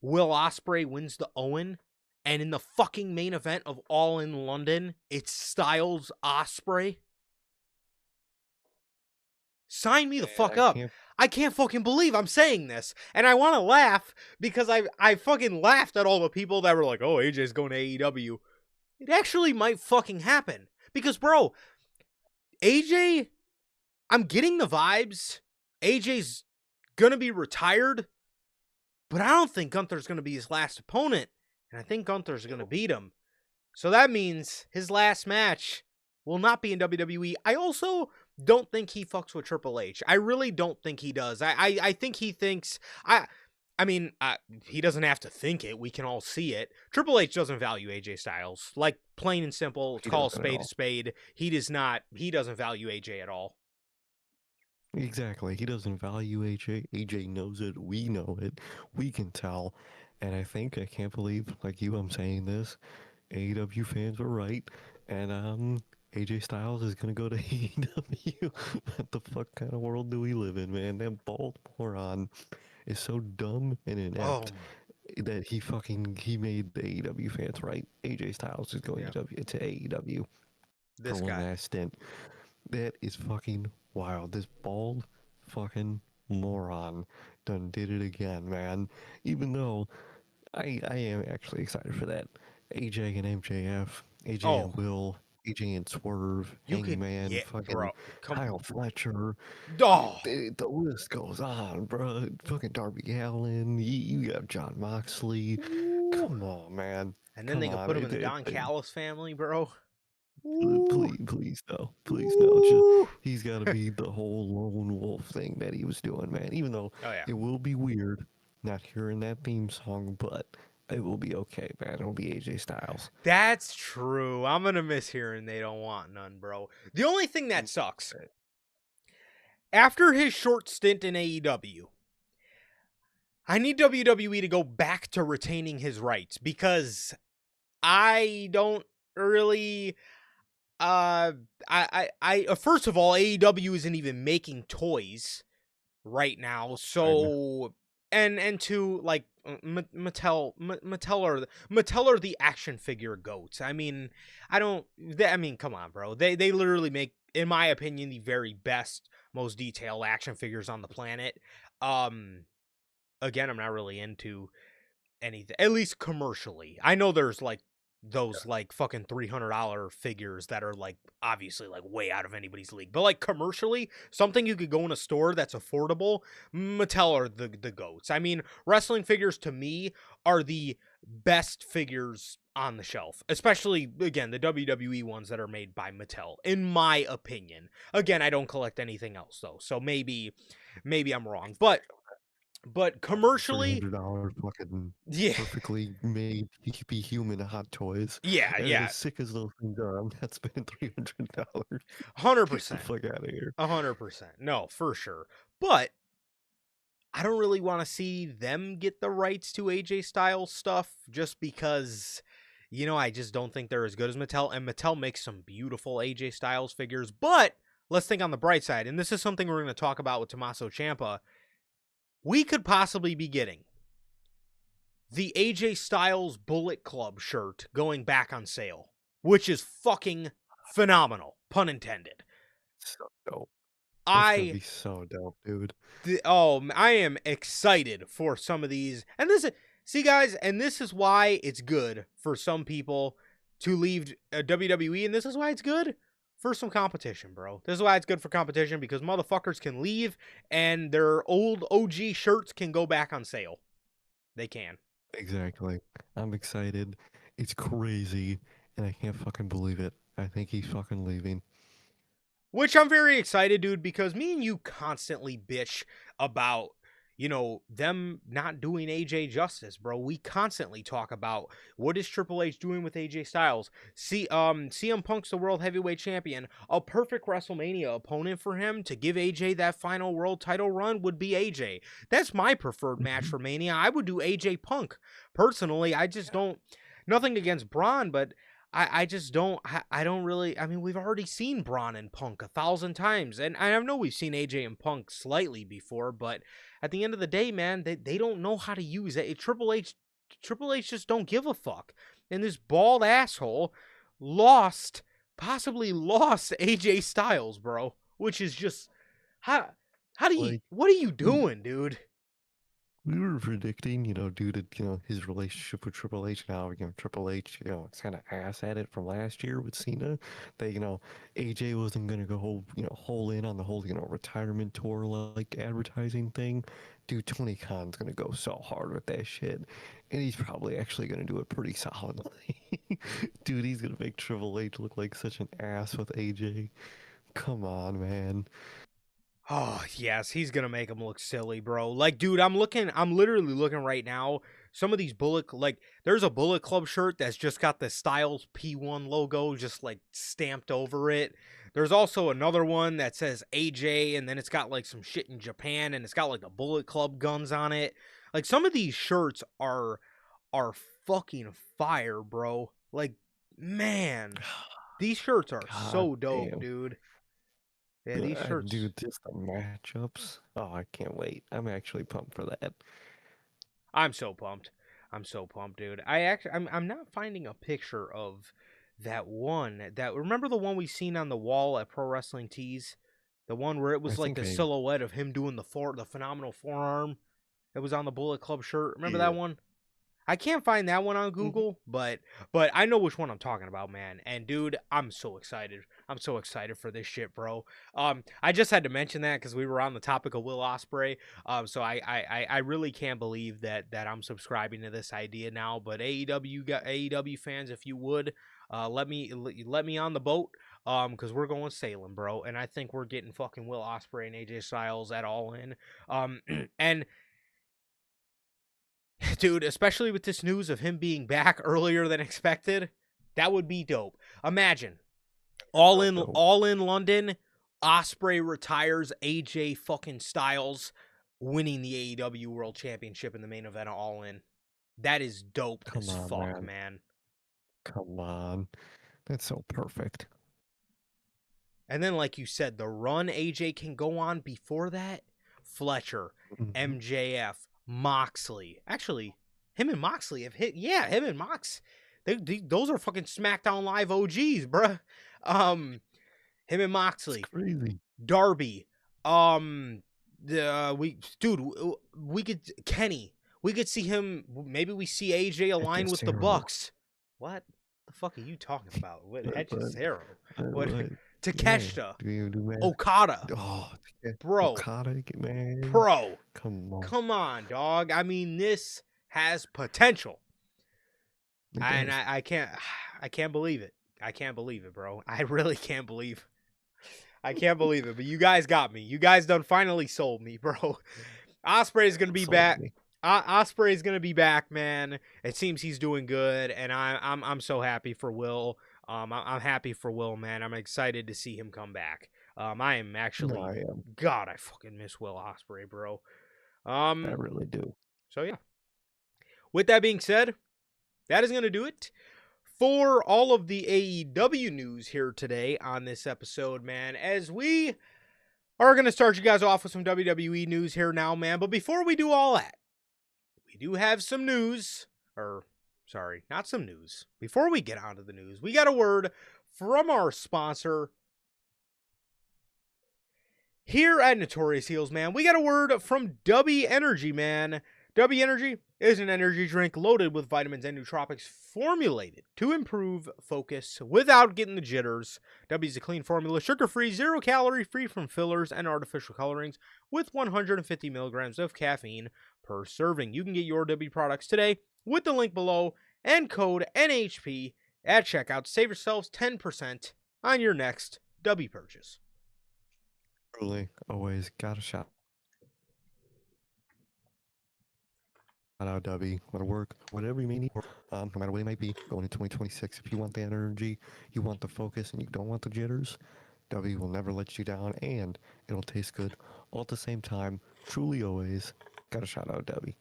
Will Ospreay wins the Owen, and in the fucking main event of All in London, it's Styles Ospreay? Sign me the fuck up. I can't fucking believe I'm saying this. And I want to laugh because I fucking laughed at all the people that were like, oh, AJ's going to AEW. It actually might fucking happen. Because, bro, AJ, I'm getting the vibes. AJ's going to be retired. But I don't think Gunther's going to be his last opponent. And I think Gunther's going to beat him. So that means his last match will not be in WWE. I also don't think he fucks with Triple H. I really don't think he does. I think he thinks... I mean, he doesn't have to think it. We can all see it. Triple H doesn't value AJ Styles. Like, plain and simple, call a spade a spade. He doesn't value AJ at all. Exactly. He doesn't value AJ. AJ knows it. We know it. We can tell. And I can't believe, like you, I'm saying this. AEW fans were right. And, AJ Styles is gonna go to AEW. What the fuck kind of world do we live in, man? That bald moron is so dumb and inept that he made the AEW fans right. AJ Styles is going to AEW This for guy. one last stint. That is fucking wild. This bald fucking moron done did it again, man. Even though I am actually excited for that. AJ and MJF, AJ and Will, AJ and Swerve, Hangman, fucking Kyle Fletcher. The list goes on, bro. Fucking Darby Allin. You got John Moxley. Come on, man. And then they can put him in the Don Callis family, bro. Please no. Just, he's got to be the whole lone wolf thing that he was doing, man. Even though it will be weird not hearing that theme song, but it will be okay, man. It'll be AJ Styles. That's true. I'm going to miss hearing They Don't Want None, bro. The only thing that sucks, after his short stint in AEW, I need WWE to go back to retaining his rights because I don't really... first of all, AEW isn't even making toys right now, so... And to, like, Mattel are the action figure goats. I mean, come on, bro. They literally make, in my opinion, the very best, most detailed action figures on the planet. Again, I'm not really into anything, at least commercially. I know there's, like, those, like, fucking $300 figures that are, like, obviously, like, way out of anybody's league. But, like, commercially, something you could go in a store that's affordable, Mattel are the goats. I mean, wrestling figures, to me, are the best figures on the shelf. Especially, again, the WWE ones that are made by Mattel, in my opinion. Again, I don't collect anything else, though. So maybe I'm wrong. But commercially, $300 fucking perfectly made Be Human hot toys. Yeah. As sick as those things are, I'm not spending $300. 100%. Get the fuck out of here. 100%. No, for sure. But I don't really want to see them get the rights to AJ Styles stuff just because, you know, I just don't think they're as good as Mattel. And Mattel makes some beautiful AJ Styles figures. But let's think on the bright side. And this is something we're going to talk about with Tommaso Ciampa. We could possibly be getting the AJ Styles Bullet Club shirt going back on sale, which is fucking phenomenal, pun intended. So dope. That's gonna be so dope, dude. I am excited for some of these. And this is why it's good for some people to leave WWE, and this is why it's good for some competition, bro. This is why it's good for competition, because motherfuckers can leave and their old OG shirts can go back on sale. They can. Exactly. I'm excited. It's crazy, and I can't fucking believe it. I think he's fucking leaving. Which I'm very excited, dude, because me and you constantly bitch about, them not doing AJ justice, bro. We constantly talk about what is Triple H doing with AJ Styles. CM Punk's the world heavyweight champion. A perfect WrestleMania opponent for him to give AJ that final world title run would be AJ. That's my preferred match for Mania. I would do AJ Punk. Personally, I just don't, nothing against Braun, but I just don't, I don't really, I mean, we've already seen Braun and Punk 1,000 times. And I know we've seen AJ and Punk slightly before, but at the end of the day, man, they don't know how to use it. Triple H just don't give a fuck. And this bald asshole possibly lost AJ Styles, bro. Which is just, how do you, what are you doing, dude? We were predicting, due to, his relationship with Triple H now, Triple H, it's kind of ass at it from last year with Cena, that, AJ wasn't going to go, whole in on the whole, retirement tour, like, advertising thing. Dude, Tony Khan's going to go so hard with that shit, and he's probably actually going to do it pretty solidly. Dude, he's going to make Triple H look like such an ass with AJ. Come on, man. Oh, yes, he's going to make him look silly, bro. Like, dude, I'm literally looking right now. Some of these there's a Bullet Club shirt that's just got the Styles P1 logo just, like, stamped over it. There's also another one that says AJ, and then it's got, like, some shit in Japan, and it's got, like, the Bullet Club guns on it. Like, some of these shirts are fucking fire, bro. Like, man, these shirts are so dope, damn. dude. Yeah, these shirts. Dude, just the matchups. Oh, I can't wait. I'm actually pumped for that. I'm so pumped. Dude. I'm not finding a picture of that one. Remember the one we seen on the wall at Pro Wrestling Tees? The one where it was like the silhouette of him doing the phenomenal forearm. It was on the Bullet Club shirt. Remember that one? I can't find that one on Google, but I know which one I'm talking about, man. And dude, I'm so excited. I'm so excited for this shit, bro. I just had to mention that because we were on the topic of Will Ospreay. So I really can't believe that I'm subscribing to this idea now. But AEW fans, if you would, let me on the boat. Because we're going sailing, bro. And I think we're getting fucking Will Ospreay and AJ Styles at All In. And dude, especially with this news of him being back earlier than expected, that would be dope. Imagine all in London, Ospreay retires AJ fucking Styles winning the AEW World Championship in the main event of All In. That is dope as fuck, man. Come on. That's so perfect. And then, like you said, the run AJ can go on before that, Fletcher, MJF, Moxley. Actually, him and Moxley have hit. Yeah, him and Mox. Those are fucking SmackDown Live OGs, bruh. Him and Moxley. It's crazy. Darby. We could Kenny. We could see him. Maybe we see AJ align with the Bucks. What the fuck are you talking about? What Hechicero? What? Takeshita, Okada, bro, Okada, man, bro, come on, dog. I mean, this has potential, and I can't believe it. I can't believe it, bro. I really can't believe. I can't believe it. But you guys got me. You guys done finally sold me, bro. Ospreay is gonna be back. Ospreay is gonna be back, man. It seems he's doing good, and I'm so happy for Will. I'm happy for Will, man. I'm excited to see him come back. I am actually. I am. God, I fucking miss Will Ospreay, bro. I really do. So yeah. With that being said, that is gonna do it for all of the AEW news here today on this episode, man. As we are gonna start you guys off with some WWE news here now, man. But before we do all that, we do have some news, sorry, not some news. Before we get on to the news, we got a word from our sponsor here at Notorious Heels, man. We got a word from W Energy, man. W Energy is an energy drink loaded with vitamins and nootropics formulated to improve focus without getting the jitters. W is a clean formula, sugar-free, 0-calorie, free from fillers and artificial colorings, with 150 milligrams of caffeine per serving. You can get your W products today with the link below and code NHP at checkout to save yourselves 10% on your next W purchase. Truly, always got a shot. out W, whatever work, whatever you may need, no matter what it might be, going into 2026. If you want the energy, you want the focus, and you don't want the jitters, W will never let you down, and it'll taste good all at the same time. Truly, always, gotta shout out W.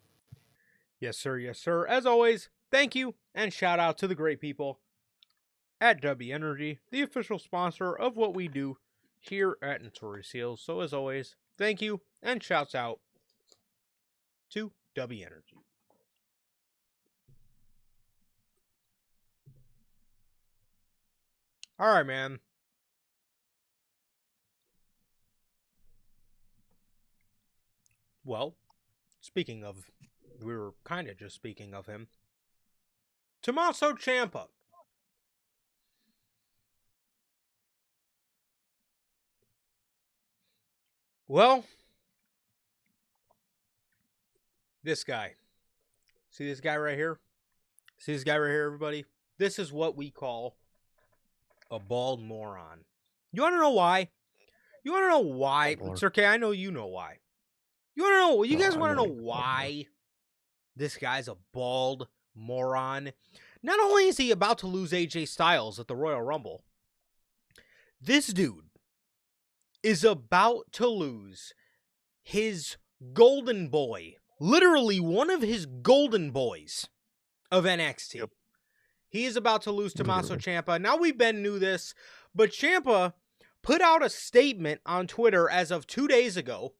Yes, sir. Yes, sir. As always, thank you and shout out to the great people at W Energy, the official sponsor of what we do here at Notorious Heels. So, as always, thank you and shouts out to W Energy. All right, man. Well, speaking of, we were kind of just speaking of him. Tommaso Ciampa. Well, this guy. See this guy right here? See this guy right here, everybody? This is what we call a bald moron. You want to know why? You want to know why? It's okay. I know you know why. You want to know? You guys want to know why this guy's a bald moron? Not only is he about to lose AJ Styles at the Royal Rumble, this dude is about to lose his golden boy, literally one of his golden boys of NXT. Yep. He is about to lose Tommaso Ciampa. Now, we knew this, but Ciampa put out a statement on Twitter as of 2 days ago,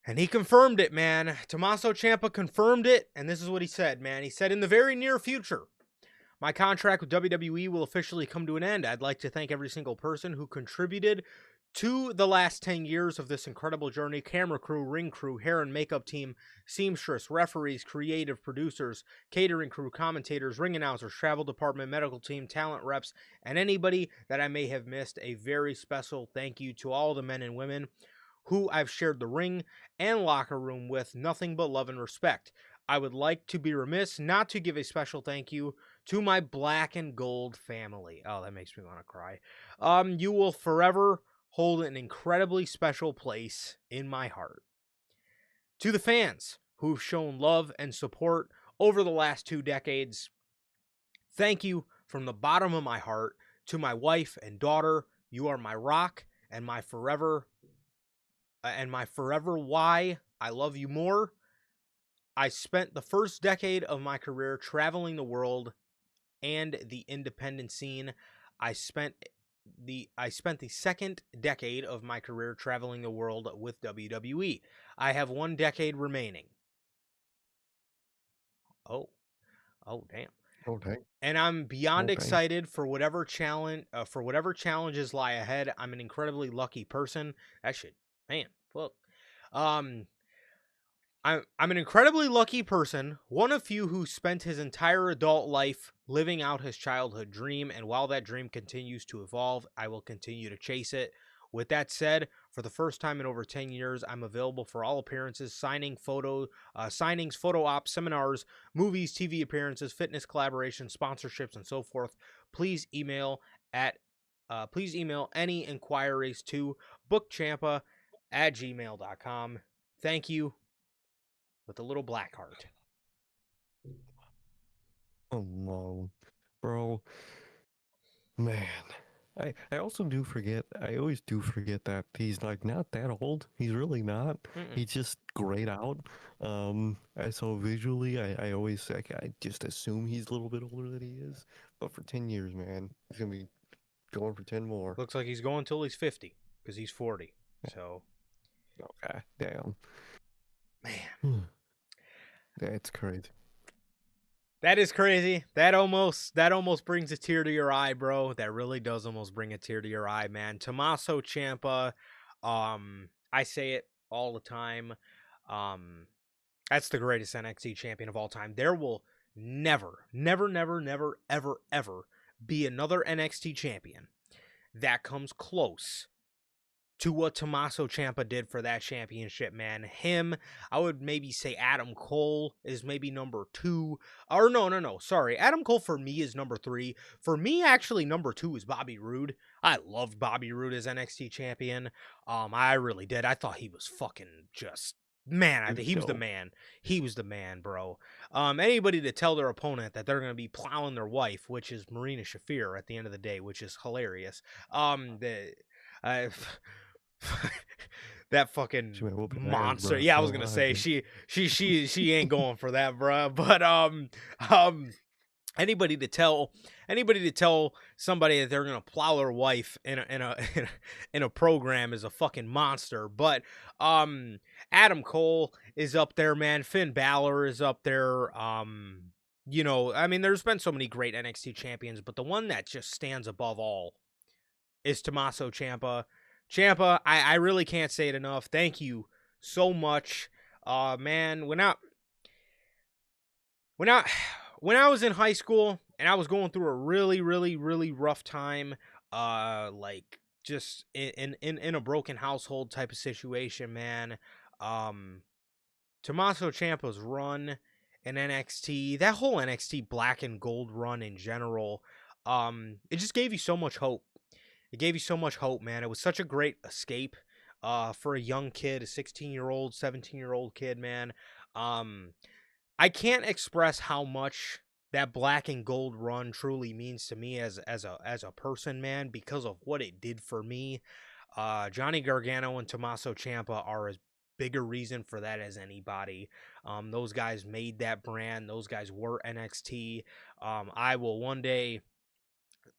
and he confirmed it, man. Tommaso Ciampa confirmed it, and this is what he said, man. He said, in the very near future, my contract with WWE will officially come to an end. I'd like to thank every single person who contributed to the last 10 years of this incredible journey: camera crew, ring crew, hair and makeup team, seamstress, referees, creative producers, catering crew, commentators, ring announcers, travel department, medical team, talent reps, and anybody that I may have missed. A very special thank you to all the men and women who I've shared the ring and locker room with. Nothing but love and respect. I would like to be remiss not to give a special thank you to my black and gold family. Oh, that makes me want to cry. You will forever hold an incredibly special place in my heart. To the fans who've shown love and support over the last 2 decades, thank you from the bottom of my heart. To my wife and daughter, you are my rock and my forever why. I love you more. I spent the first decade of my career traveling the world and the independent scene. I spent the second decade of my career traveling the world with WWE. I have 1 decade remaining. Oh, damn. Okay. And I'm beyond excited for whatever challenges lie ahead. I'm an incredibly lucky person. That shit, man, fuck. I'm an incredibly lucky person, one of few who spent his entire adult life living out his childhood dream, and while that dream continues to evolve, I will continue to chase it. With that said, for the first time in over 10 years, I'm available for all appearances, signings, photo ops, seminars, movies, TV appearances, fitness collaborations, sponsorships, and so forth. Please email any inquiries to bookchampa@gmail.com. Thank you. With a little black heart. Oh no, bro. Man, I also do forget. I always do forget that he's like not that old. He's really not. He's just grayed out. So visually, I always I just assume he's a little bit older than he is. But for 10 years, man, he's gonna be going for 10 more. Looks like he's going till he's 50 because he's 40. So. Okay, damn. Man. That's crazy. That is crazy. That almost brings a tear to your eye, bro. That really does almost bring a tear to your eye, man. Tommaso Ciampa, I say it all the time. That's the greatest NXT champion of all time. There will never, ever be another NXT champion that comes close to what Tommaso Ciampa did for that championship, man. Him, I would maybe say Adam Cole is maybe number 2. Or no. Sorry. Adam Cole for me is number 3. For me, actually, number 2 is Bobby Roode. I loved Bobby Roode as NXT champion. I really did. I thought he was fucking just Man, he was the man. He was the man, bro. Anybody to tell their opponent that they're going to be plowing their wife, which is Marina Shafir at the end of the day, which is hilarious. That fucking monster. Yeah, I was gonna say she ain't going for that, bro. But anybody to tell somebody that they're gonna plow their wife in a program is a fucking monster. But Adam Cole is up there, man. Finn Balor is up there. You know, I mean, there's been so many great NXT champions, but the one that just stands above all is Tommaso Ciampa. Ciampa, I really can't say it enough. Thank you so much. Man, when I was in high school and I was going through a really, really, really rough time, like just in a broken household type of situation, man. Tommaso Ciampa's run in NXT, that whole NXT black and gold run in general, it just gave you so much hope. It gave you so much hope, man. It was such a great escape for a young kid, a 16-year-old, 17-year-old kid, man. I can't express how much that black and gold run truly means to me as a person, man, because of what it did for me. Johnny Gargano and Tommaso Ciampa are as big a reason for that as anybody. Those guys made that brand. Those guys were NXT. I will one day...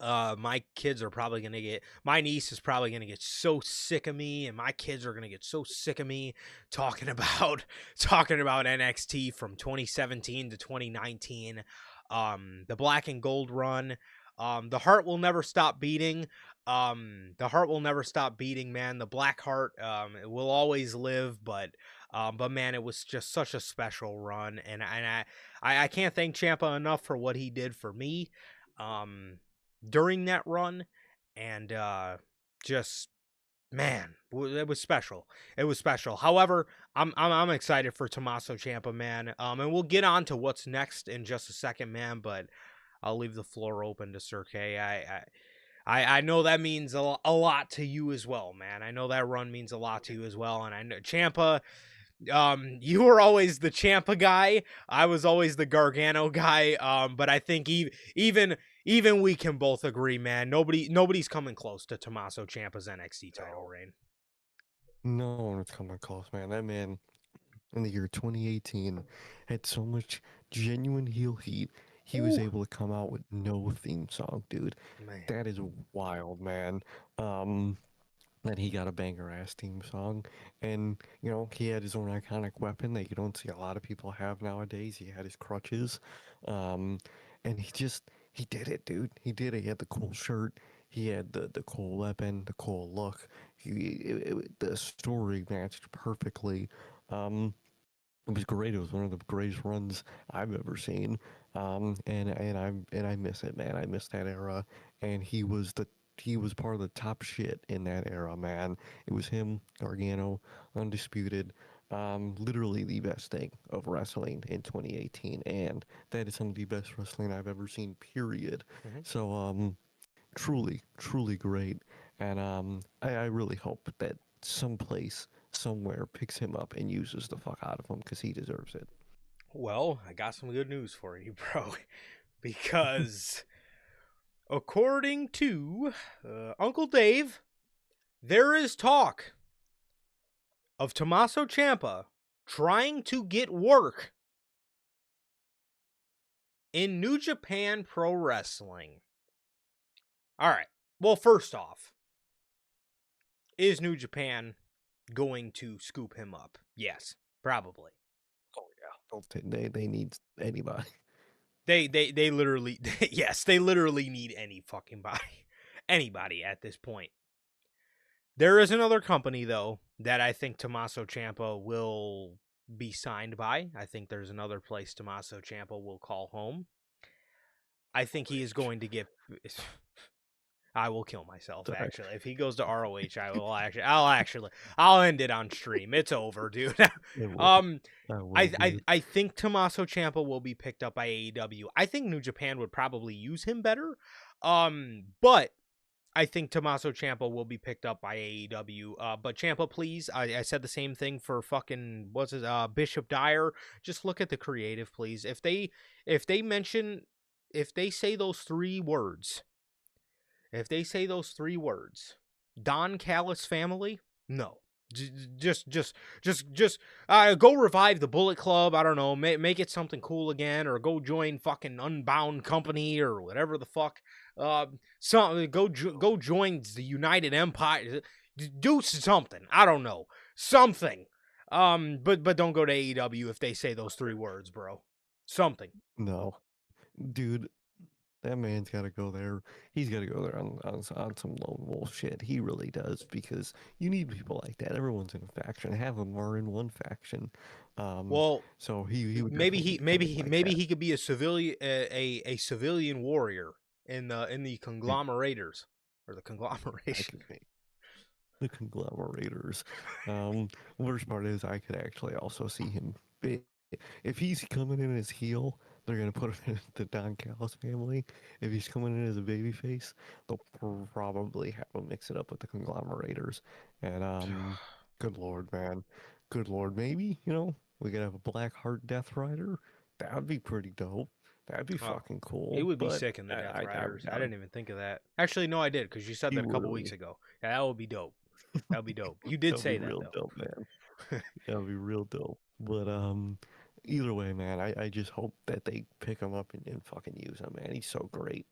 my kids are probably going to get, my niece is probably going to get so sick of me, and my kids are going to get so sick of me talking about NXT from 2017 to 2019. The black and gold run, the heart will never stop beating. The heart will never stop beating, man. The black heart, it will always live, but man, it was just such a special run. And I can't thank Ciampa enough for what he did for me. During that run, and just, man, it was special. It was special. However, I'm excited for Tommaso Ciampa, man. And we'll get on to what's next in just a second, man. But I'll leave the floor open to Sir K. I know that means a lot to you as well, man. I know that run means a lot to you as well, and I know Ciampa. You were always the Ciampa guy. I was always the Gargano guy. But I think even we can both agree, man. Nobody's coming close to Tommaso Ciampa's NXT title reign. No one's coming close, man. That man in the year 2018 had so much genuine heel heat. He was able to come out with no theme song, dude. Man. That is wild, man. That he got a banger ass theme song, and you know he had his own iconic weapon that you don't see a lot of people have nowadays. He had his crutches, and he did it, dude. He did it. He had the cool shirt. He had the cool weapon, the cool look. The story matched perfectly. It was great. It was one of the greatest runs I've ever seen. And I miss it, man. I miss that era. And he was part of the top shit in that era, man. It was him, Gargano, undisputed. Literally the best thing of wrestling in 2018, and that is some of the best wrestling I've ever seen, period. Mm-hmm. So, truly, truly great. And I really hope that someplace, somewhere picks him up and uses the fuck out of him, because he deserves it. Well, I got some good news for you, bro. Because according to Uncle Dave, there is talk of Tommaso Ciampa trying to get work in New Japan Pro Wrestling. All right. Well, first off, is New Japan going to scoop him up? Yes, probably. Oh yeah, they need anybody. They literally yes, they literally need anybody at this point. There is another company though that I think Tommaso Ciampa will be signed by. I think there's another place Tommaso Ciampa will call home. I think he is going to get. I will kill myself, actually. If he goes to ROH, I'll end it on stream. It's over, dude. I think Tommaso Ciampa will be picked up by AEW. I think New Japan would probably use him better. But I think Tommaso Ciampa will be picked up by AEW. But Ciampa, please, I said the same thing for fucking what's his Bishop Dyer. Just look at the creative, please. If they mention if they say those three words, if they say those three words, Don Callis family, no. Just go revive the Bullet Club. I don't know, make it something cool again, or go join fucking Unbound Company or whatever the fuck. Go join the United Empire. Do something. I don't know, something. But don't go to AEW if they say those three words, bro. Something. No, dude, that man's got to go there. He's got to go there on some lone wolf shit. He really does, because you need people like that. Everyone's in a faction. Half of them are in one faction. Well, So he would maybe definitely he be coming maybe he like maybe that. he could be a civilian a civilian warrior in the conglomerators or the I conglomeration. could make the conglomerators. Worst part is I could actually also see him. If he's coming in as heel, they're gonna put him in the Don Callis family. If he's coming in as a babyface, they'll probably have him mix it up with the conglomerators. And good lord, man, good lord, maybe we could have a Black Heart Death Rider. That would be pretty dope. That'd be Oh, fucking he cool. would be But sick in the Death I Riders. would I doubt didn't even think of that. Actually, no, I did because you said he that a couple weeks really. ago. Yeah, that would be dope. That would be dope. You did That'd be say that real dope, though. man. That'd be real dope. But either way, man, I just hope that they pick him up and fucking use him, man. He's so great.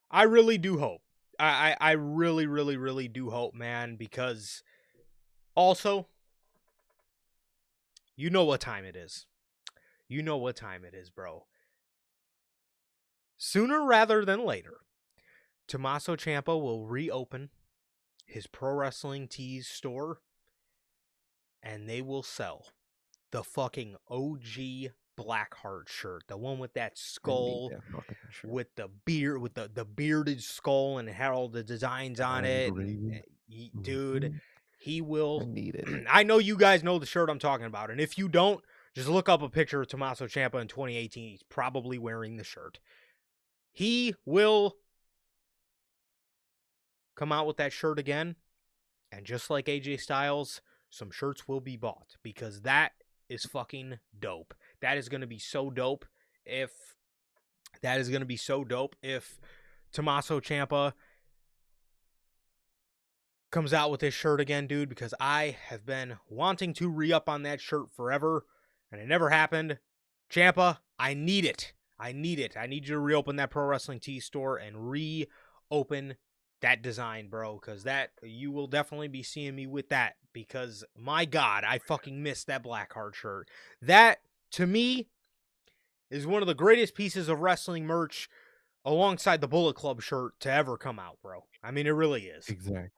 I really do hope. I really, really, really do hope, man, because also, you know what time it is. You know what time it is, bro. Sooner rather than later, Tommaso Ciampa will reopen his Pro Wrestling Tees store and they will sell the fucking OG Blackheart shirt, the one with that I need skull, that fucking shirt. with the beard, with the bearded skull, and it had all the designs on it. And Engraved. dude, Hmm. he I will. need it. I know you guys know the shirt I'm talking about, and if you don't, just look up a picture of Tommaso Ciampa in 2018. He's probably wearing the shirt. He will come out with that shirt again, and just like AJ Styles, some shirts will be bought because that is fucking dope. That is going to be so dope if Tommaso Ciampa comes out with his shirt again, dude, because I have been wanting to re-up on that shirt forever and it never happened. Ciampa, I need it. I need it. I need you to reopen that Pro Wrestling Tees store and reopen that design, bro, because that you will definitely be seeing me with that because my God, I fucking missed that Blackheart shirt. That to me is one of the greatest pieces of wrestling merch alongside the Bullet Club shirt to ever come out, bro. I mean, it really is. Exactly.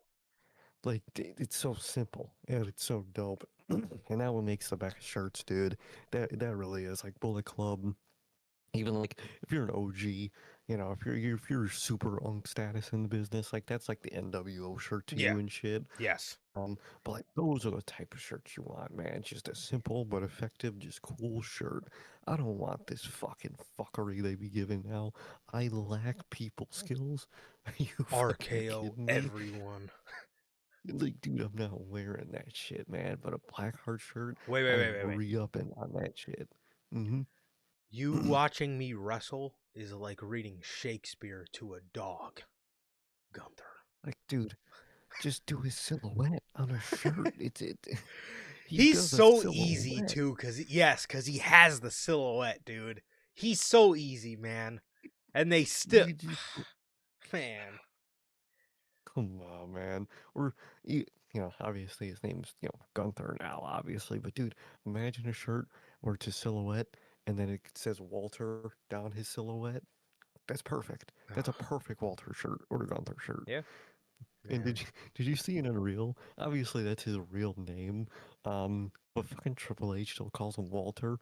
Like it's so simple and it's so dope. And that what makes the best shirts, dude. That really is like Bullet Club. Even like if you're an OG, if you're super unk status in the business, like that's like the NWO shirt to Yeah. you and shit. Yes. But like those are the type of shirts you want, man. Just a simple but effective, just cool shirt. I don't want this fucking fuckery they be giving now. I lack people skills. Are you fucking RKO kidding me? everyone. Like, dude, I'm not wearing that shit, man. But a black heart shirt, Wait, wait, wait, I'm wait, wait. re-upping on that shit. Hmm. You watching me wrestle is like reading Shakespeare to a dog, Gunther. Like, dude, just do his silhouette on a shirt. It. He He's does a so easy silhouette. too, cause he has the silhouette, dude. He's so easy, man. And they still, You just man. come on, man. Or obviously his name's Gunther now, obviously. But dude, imagine a shirt where it's a silhouette and then it says Walter down his silhouette. That's perfect. That's a perfect Walter shirt or Gunther shirt. Yeah, And man. did you see it in real? Obviously that's his real name. But fucking Triple H still calls him Walter.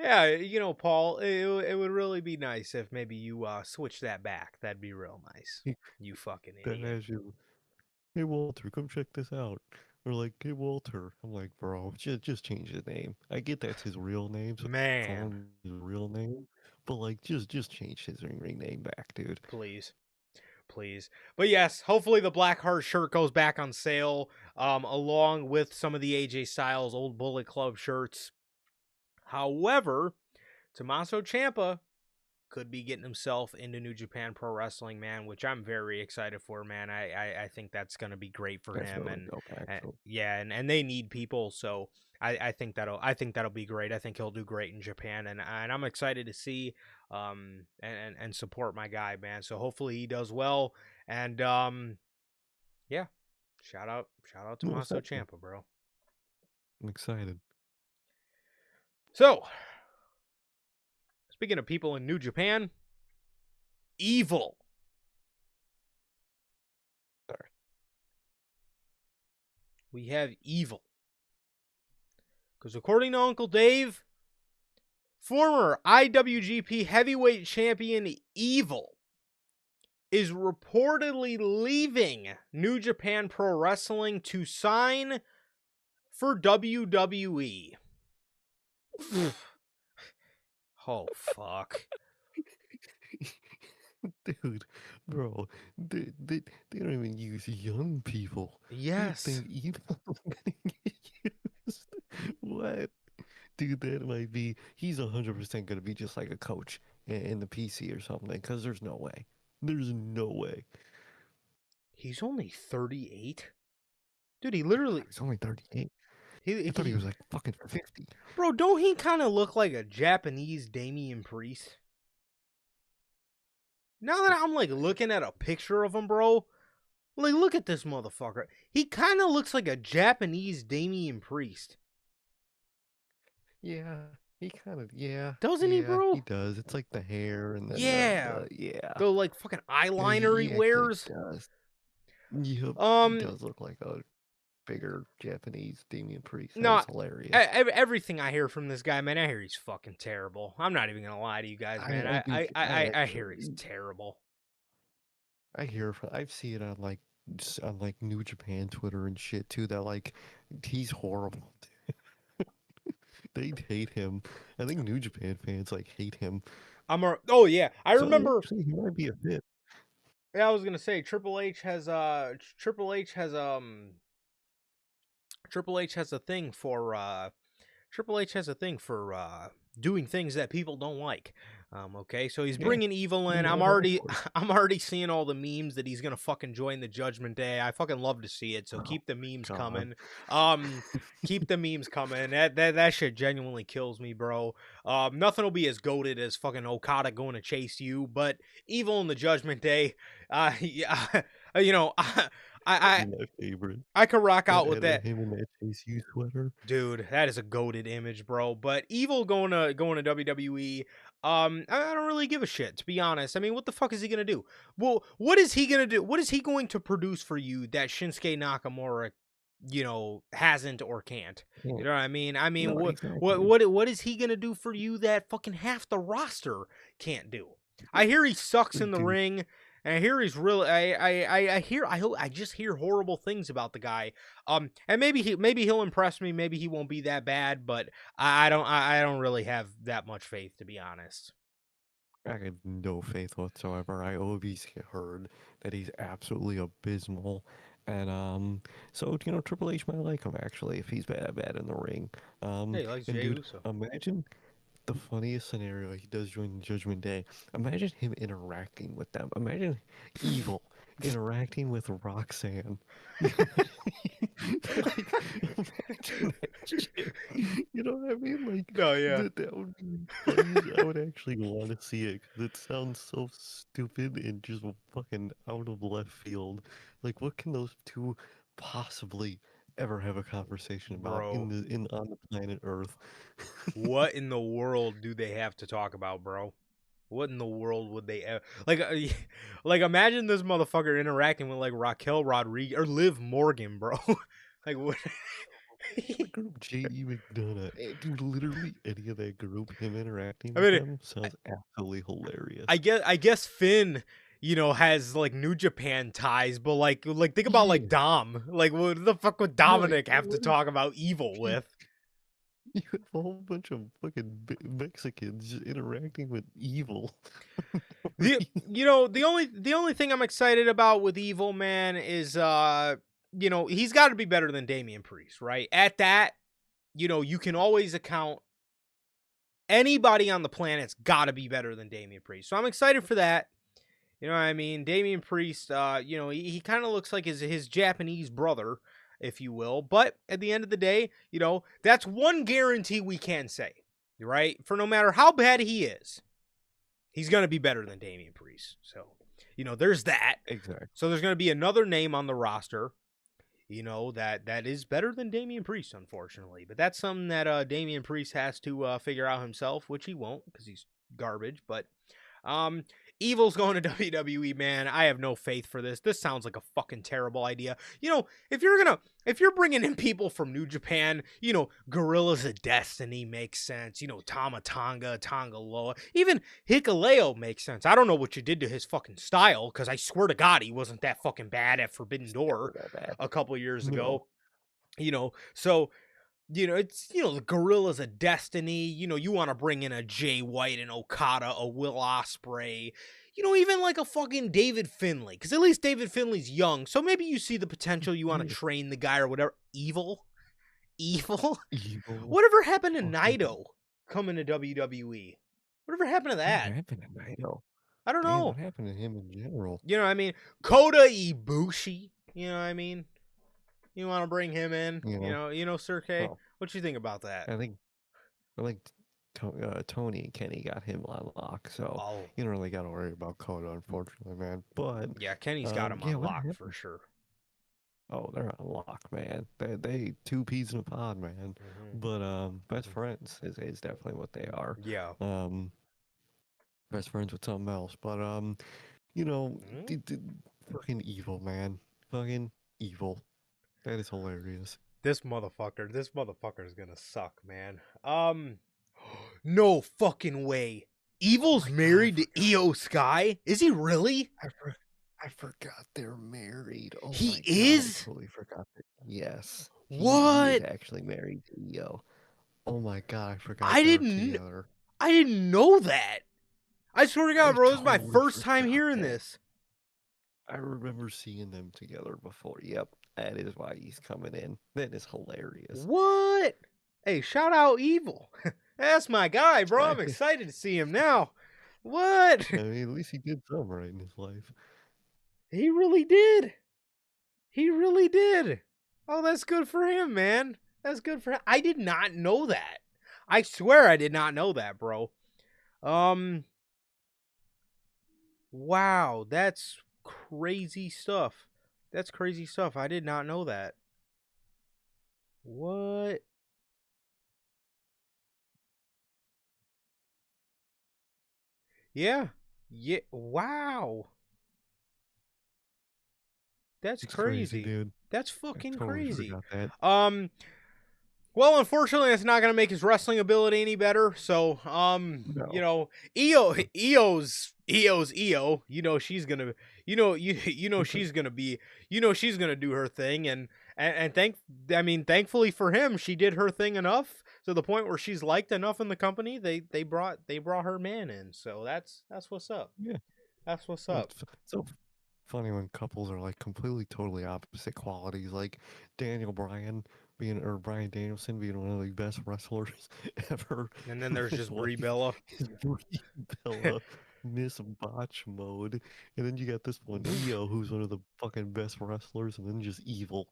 Yeah, Paul, it would really be nice if maybe you switch that back. That'd be real nice. He, You fucking that idiot. has you. Hey Walter, come check this out. Or like, hey Walter. I'm like, bro, just change his name. I get that's his real name, so call Man, him his real name. But like, just change his ring name back, dude. please. Please. But yes, hopefully the Black Heart shirt goes back on sale, along with some of the AJ Styles old Bullet Club shirts. However, Tommaso Ciampa could be getting himself into New Japan Pro Wrestling, man, which I'm very excited for, man. I think that's going to be great for That's him, really and dope, actually. yeah, and they need people, so I think that'll be great. I think he'll do great in Japan, and I'm excited to see and support my guy, man. So hopefully he does well, and yeah, shout out to Most Tommaso definitely. Ciampa, bro. I'm excited. So speaking of people in New Japan, Evil. Sorry. We have Evil. Because according to Uncle Dave, former IWGP Heavyweight Champion Evil is reportedly leaving New Japan Pro Wrestling to sign for WWE. Oh, fuck. Dude, bro, they don't even use young people. You Yes. think evil is gonna get used? What? Dude, that might be. He's 100% gonna be just like a coach in the PC or something. Because there's no way. There's no way. He's only 38? Dude, he I thought literally... he was only 38. He, I thought he he, was like fucking 50. bro, don't he kind of look like a Japanese Damian Priest? Now that I'm like looking at a picture of him, bro, like look at this motherfucker. He kind of looks like a Japanese Damian Priest. Yeah, he kind of. Yeah, Doesn't he, yeah, he bro? does. It's like the hair and then Yeah. yeah. The like fucking eyeliner he He actually wears. does. Yep, he Um, does look like a bigger Japanese Damian Priest. That no, is hilarious. everything I hear from this guy, man, I hear he's fucking terrible. I'm not even gonna lie to you guys, man. I do. I I hear he's actually. terrible. I hear. I've seen it on like on like New Japan Twitter and shit too. That like he's horrible. They hate him. I think New Japan fans like hate him. Oh yeah, I So remember. actually, he might be a fit. Yeah, I was gonna say Triple H has a thing for Triple H has a thing for doing things that people don't like. Okay, so he's Yeah. bringing Evil in. No, of course. I'm already seeing all the memes that he's gonna fucking join the Judgment Day. I fucking love to see it. So Oh, keep the memes God. coming. Keep the memes coming. That shit genuinely kills me, bro. Nothing will be as goated as fucking Okada going to chase you, but Evil in the Judgment Day. Yeah, you know, My favorite. I could rock out with And that. him in that Chase U sweater. Dude, that is a goated image, bro. But Evil going to WWE, I don't really give a shit, to be honest. I mean, what the fuck is he gonna do? Well, what is he gonna do? What is he going to produce for you that Shinsuke Nakamura, hasn't or can't? You know what I mean? I mean, No, what exactly. what is he gonna do for you that fucking half the roster can't do? I hear he sucks in the Dude, ring. And I hear he's really. I just hear horrible things about the guy. And maybe he'll impress me. Maybe he won't be that bad. But I don't really have that much faith, to be honest. I have no faith whatsoever. I always heard that he's absolutely abysmal. And so Triple H might like him actually if he's bad in the ring. Hey, he likes And Jey dude, Uso. imagine the funniest scenario he does join the Judgment Day. Imagine him interacting with them. Imagine Evil interacting with Roxanne. Like, imagine that shit. You know what I mean? Like, No, yeah. that would be funny. I would actually want to see it because it sounds so stupid and just fucking out of left field. Like, what can those two possibly ever have a conversation about Bro, in on the planet Earth? what in the world do they have to talk about, bro? What in the world would they ever like? Like, imagine this motherfucker interacting with like Raquel Rodriguez or Liv Morgan, bro. Like, what? The group J.E. McDonough, dude, literally any of that group, him interacting I with mean, them sounds absolutely hilarious. I guess Finn has like New Japan ties, but like think about like Yeah. Dom. Like what the fuck would No, Dominic have to talk about Evil with? you have a whole bunch of fucking Mexicans just interacting with Evil. The the only thing I'm excited about with Evil, man, is he's got to be better than Damian Priest, right? At that, you can always account anybody on the planet's got to be better than Damian Priest. So I'm excited for that. You know what I mean? Damian Priest, he kind of looks like his Japanese brother, if you will. But at the end of the day, that's one guarantee we can say, right? For no matter how bad he is, he's going to be better than Damian Priest. So, there's that. Exactly. So there's going to be another name on the roster, that is better than Damian Priest, unfortunately. But that's something that Damian Priest has to figure out himself, which he won't because he's garbage. But Evil's going to WWE, man. I have no faith for this. This sounds like a fucking terrible idea. If you're bringing in people from New Japan, Gorillas of Destiny makes sense. Tama Tonga, Tonga Loa, even Hikuleo makes sense. I don't know what you did to his fucking style, because I swear to God he wasn't that fucking bad at Forbidden Door a couple years ago. So it's, the Gorillas of Destiny. You want to bring in a Jay White and Okada, a Will Ospreay, even like a fucking David Finlay, because at least David Finlay's young. So maybe you see the potential. You want to train the guy or whatever. Evil. Whatever happened to Naito coming to WWE? Whatever happened to that? What happened to Naito? I don't know. What happened to him in general? You know what I mean? Kota Ibushi. You know what I mean? You want to bring him in? Sir K. What you think about that? I think Tony and Kenny got him on lock, so you don't really got to worry about Kota, unfortunately, man. But yeah, Kenny's got him on lock for sure. Oh, they're on lock, man. They two peas in a pod, man. Mm-hmm. But best friends is definitely what they are. Yeah. Best friends with something else, but fucking Evil, man. Fucking Evil. That is hilarious. This motherfucker is gonna suck, man. No fucking way. Evil's married to Io Sky? Is he really? I forgot they're married. Oh, he is? I totally forgot that. Yes. What? He is actually married to Io. Oh my god, I forgot I they didn't were together. I didn't know that. I swear to God, bro, this is my first time hearing this. I remember seeing them together before. Yep, that is why he's coming in. That is hilarious. What? Hey, shout out Evil. That's my guy, bro. I'm excited to see him now. What? I mean, at least he did something right in his life. He really did. He really did. Oh, that's good for him, man. That's good for him. I did not know that. I swear I did not know that, bro. Wow, that's crazy stuff. That's crazy stuff. I did not know that. What? Yeah. Yeah. Wow. That's crazy, dude. That's fucking crazy. That. Well, unfortunately, it's not gonna make his wrestling ability any better. So, No. Io's Io. She's gonna, she's gonna be, she's gonna do her thing, and thankfully for him, she did her thing enough to the point where she's liked enough in the company. They brought her man in. So that's what's up. Yeah, that's what's up. It's so funny when couples are like completely, totally opposite qualities, like Brian Danielson being one of the best wrestlers ever, and then there's just Brie Bella, Miss Botch mode, and then you got this one Io, who's one of the fucking best wrestlers, and then just Evil.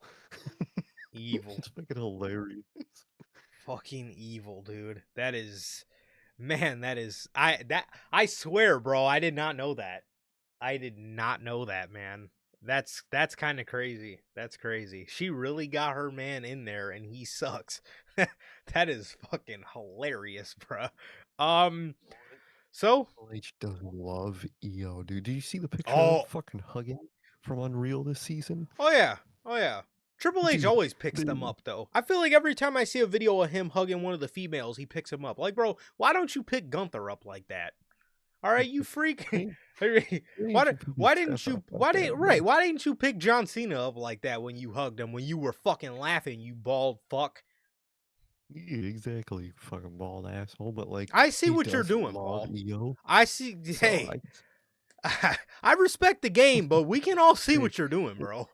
It's fucking hilarious. Fucking Evil, dude. That is, man. I swear, bro. I did not know that. I did not know that, man. That's kind of crazy. That's crazy. She really got her man in there, and he sucks. That is fucking hilarious, bro. So H doesn't love Io, dude. Did you see the picture of him fucking hugging from Unreal this season? Oh yeah. Triple H always picks them up, though. I feel like every time I see a video of him hugging one of the females, he picks him up. Like, bro, why don't you pick Gunther up like that? All right, you freak. Why why didn't you people why step didn't you up like that, bro? why didn't you pick John Cena up like that when you hugged him when you were fucking laughing, you bald fuck? Yeah, exactly, you fucking bald asshole. But like, I see he what you're does doing, love Paul. EO, I see. so Hey, I respect the game, but we can all see hey, what you're doing, bro.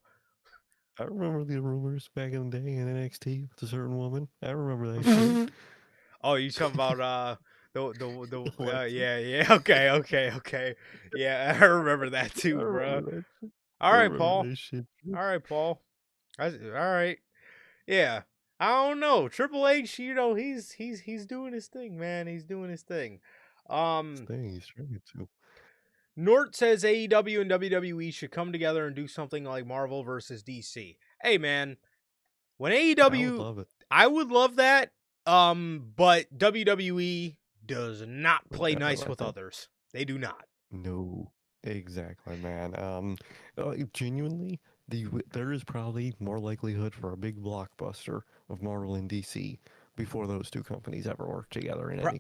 I remember the rumors back in the day in NXT with a certain woman. I remember that shit. Oh, you talking about the Alexa. yeah okay yeah I remember that I too, bro. remember that. All I right, remember Paul. that shit. All right, Paul. All right. Yeah. I don't know. Triple H, he's doing his thing, man. He's doing his thing. This thing he's trying to. Nort says AEW and WWE should come together and do something like Marvel versus DC. Hey, man, when I would AEW, love it. I would love that. But WWE does not Would play never nice let with that. others. They do not. No, exactly, man. Genuinely, there is probably more likelihood for a big blockbuster of Marvel and DC before those two companies ever work together in any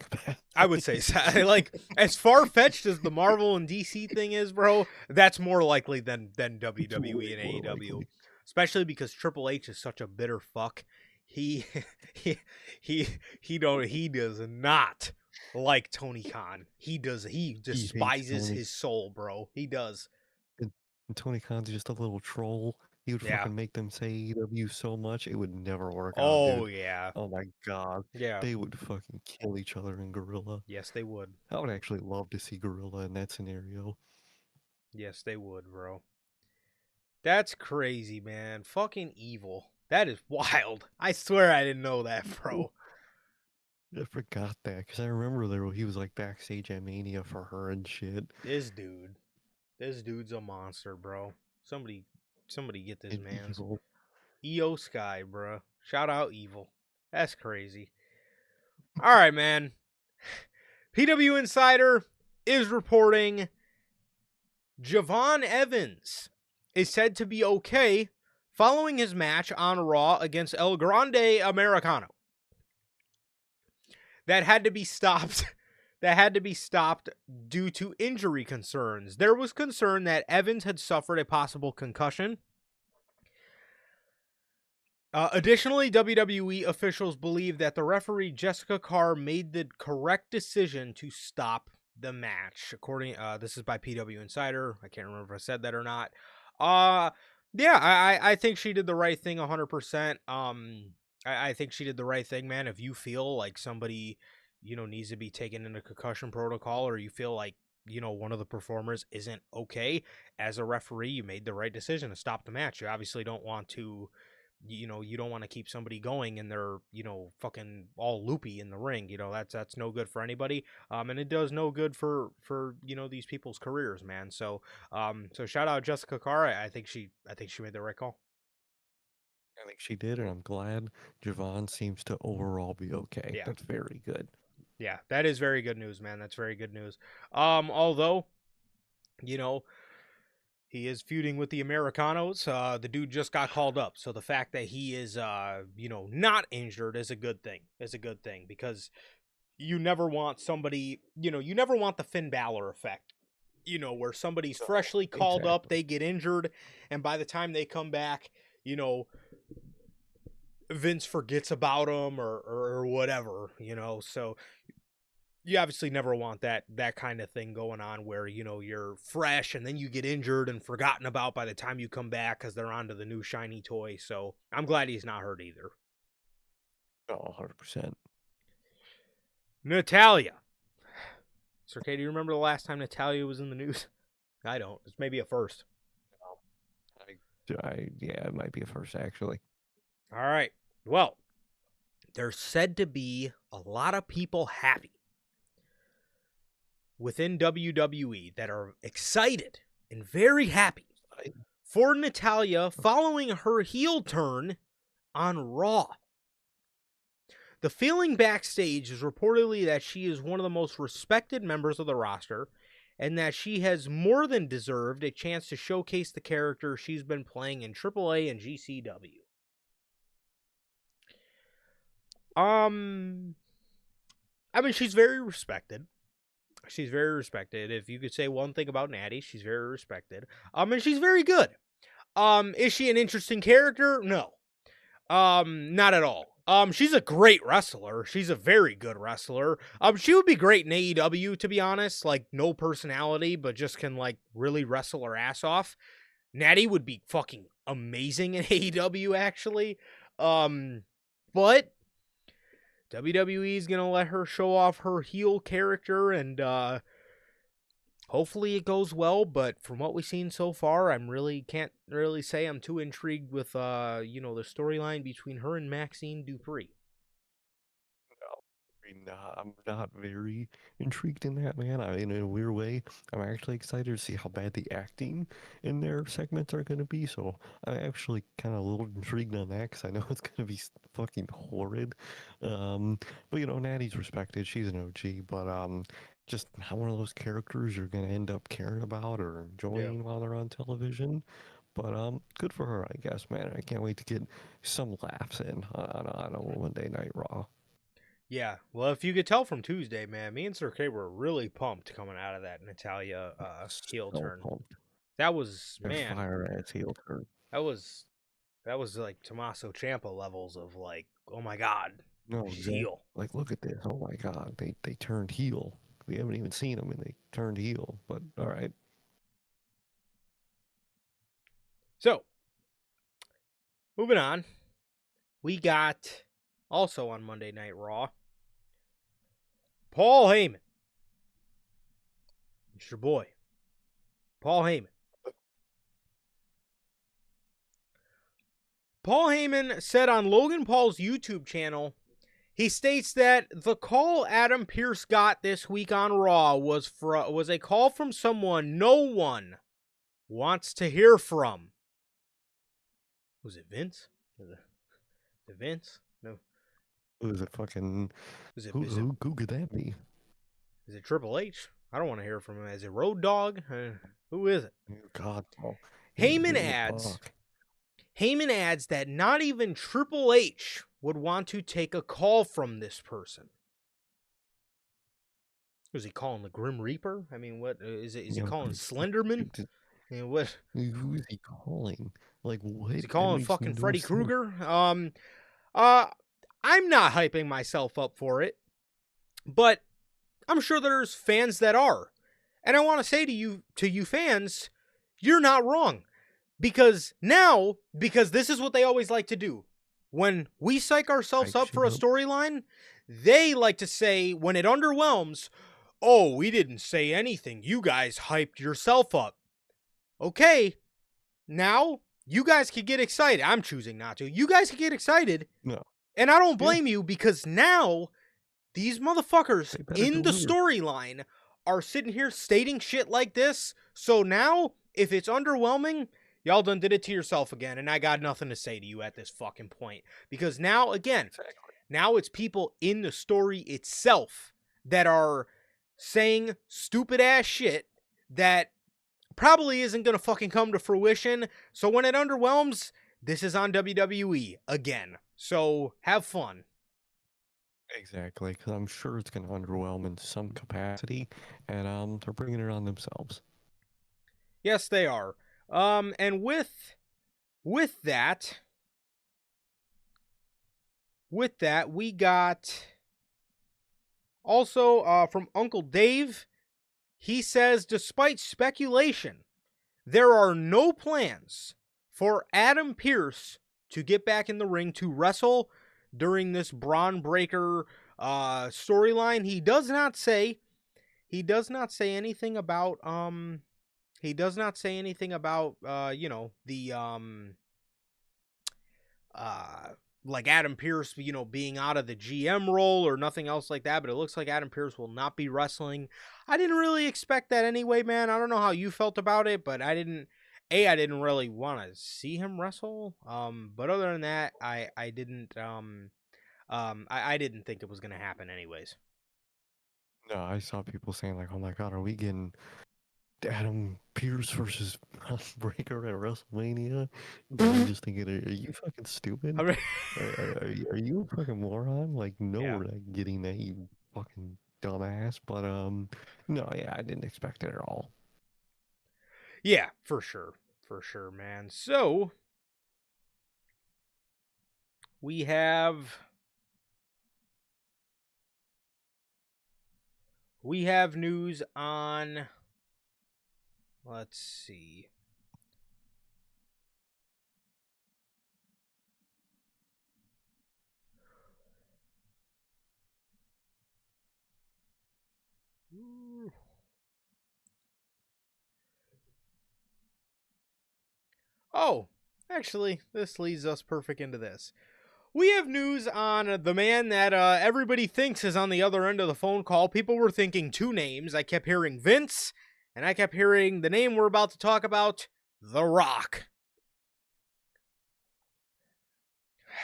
I would capacity. say so. Like as far fetched as the Marvel and DC thing is, bro, that's more likely than It's way WWE and more AEW, likely. especially because Triple H is such a bitter fuck. He he he does not like Tony Khan. He He hates despises Tony. his soul, bro. He does. And Tony Khan's just a little troll. He would Yeah. fucking make them say AEW so much it would never work out, Oh dude. yeah. Oh my god. Yeah. They would fucking kill each other in Gorilla. Yes, they would. I would actually love to see Gorilla in that scenario. Yes, they would, bro. That's crazy, man. Fucking evil. That is wild. I swear I didn't know that, bro. I forgot that because I remember he was like backstage at Mania for her and shit. This dude. This dude's a monster, bro. Somebody get this And man's evil. EO Sky, bro. Shout out evil. That's crazy. All right, man. PW Insider is reporting Javon Evans is said to be okay following his match on Raw against El Grande Americano. That had to be stopped. That had to be stopped due to injury concerns. There was concern that Evans had suffered a possible concussion. Additionally, WWE officials believe that the referee Jessica Carr made the correct decision to stop the match. According, this is by PW Insider. I can't remember if I said that or not. Yeah, I think she did the right thing 100%. I think she did the right thing, man. If you feel like somebody, needs to be taken into concussion protocol, or you feel like, one of the performers isn't okay, as a referee, you made the right decision to stop the match. You obviously don't want to, you don't want to keep somebody going and they're, fucking all loopy in the ring. That's no good for anybody. And it does no good for these people's careers, man. So shout out Jessica Carr. I think she made the right call. I think she did, and I'm glad Javon seems to overall be okay. Yeah. That's very good. Yeah, that is very good news, man. That's very good news. Although, he is feuding with the Americanos. The dude just got called up, so the fact that he is, not injured is a good thing. Is a good thing because you never want somebody, you never want the Finn Balor effect. Where somebody's No, freshly called up, exactly. they get injured, and by the time they come back, Vince forgets about them or whatever. So you obviously never want that kind of thing going on where you're fresh and then you get injured and forgotten about by the time you come back because they're onto the new shiny toy. So I'm glad he's not hurt either. Oh, 100%. Natalia. Sir K, do you remember the last time Natalia was in the news? I don't. It's maybe a first. Yeah, it might be a first actually. All right. Well, there's said to be a lot of people happy within WWE that are excited and very happy for Natalia following her heel turn on Raw. The feeling backstage is reportedly that she is one of the most respected members of the roster and that she has more than deserved a chance to showcase the character she's been playing in AAA and GCW. I mean, she's very respected. She's very respected. If you could say one thing about Natty, she's very respected. And she's very good. Is she an interesting character? No. Not at all. She's a great wrestler. She's a very good wrestler. She would be great in AEW, to be honest. Like, no personality, but just can, like, really wrestle her ass off. Natty would be fucking amazing in AEW, actually. But WWE is gonna let her show off her heel character, and hopefully it goes well. But from what we've seen so far, can't really say I'm too intrigued with the storyline between her and Maxine Dupree. I'm not very intrigued in that, man. In a weird way, I'm actually excited to see how bad the acting in their segments are going to be. So I'm actually kind of a little intrigued on that because I know it's going to be fucking horrid. But Natty's respected. She's an OG, but just not one of those characters you're going to end up caring about or enjoying while they're on television. But good for her, I guess, man. I can't wait to get some laughs in on a Monday Night Raw. Yeah, well, if you could tell from Tuesday, man, me and Sir K were really pumped coming out of that Natalia heel turn. Pumped. That was, man, fire ass heel turn. That was like Tommaso Ciampa levels of like, oh my god, no, she's heel. Like, look at this. Oh my god, they turned heel. We haven't even seen them, and they turned heel. But all right. So, moving on, we got also on Monday Night Raw, Paul Heyman. It's your boy, Paul Heyman. Paul Heyman said on Logan Paul's YouTube channel, he states that the call Adam Pearce got this week on Raw was a call from someone no one wants to hear from. Was it Vince? Was it Vince? No. Was it fucking... Who could that be? Is it Triple H? I don't want to hear from him. Is it Road Dogg? Who is it? God, no. Heyman adds that not even Triple H would want to take a call from this person. Was he calling the Grim Reaper? I mean, what is it? Is he calling Slenderman? I mean, what? Who is he calling? Like, what? Is he calling fucking Freddy Krueger? I'm not hyping myself up for it, but I'm sure there's fans that are. And I want to say to you fans, you're not wrong. Because this is what they always like to do. When we psych ourselves up for a storyline, they like to say, when it underwhelms, oh, we didn't say anything. You guys hyped yourself up. Okay, now you guys can get excited. I'm choosing not to. You guys can get excited. No. And I don't blame you, because now these motherfuckers in the storyline are sitting here stating shit like this. So now, if it's underwhelming, y'all done did it to yourself again, and I got nothing to say to you at this fucking point. Because now, again, now it's people in the story itself that are saying stupid-ass shit that probably isn't going to fucking come to fruition. So when it underwhelms, this is on WWE again. So have fun. Exactly, because I'm sure it's going to underwhelm in some capacity, and they're bringing it on themselves. Yes, they are. And with that, we got also from Uncle Dave. He says, despite speculation, there are no plans for Adam Pearce to get back in the ring to wrestle during this Braun Breaker storyline. He does not say anything about like Adam Pearce, being out of the GM role or nothing else like that, but it looks like Adam Pearce will not be wrestling. I didn't really expect that anyway, man. I don't know how you felt about it, but I didn't really want to see him wrestle. But other than that, I didn't think it was going to happen anyways. No, I saw people saying like, oh my god, are we getting Adam Pearce versus Breaker at WrestleMania? I'm just thinking, are you fucking stupid? Are you a fucking moron? Like, no, we're not getting that, you fucking dumbass. But no, yeah, I didn't expect it at all. Yeah, for sure, man. So we have news on. Let's see. Oh, actually, this leads us perfect into this. We have news on the man that everybody thinks is on the other end of the phone call. People were thinking two names. I kept hearing Vince, and I kept hearing the name we're about to talk about, The Rock.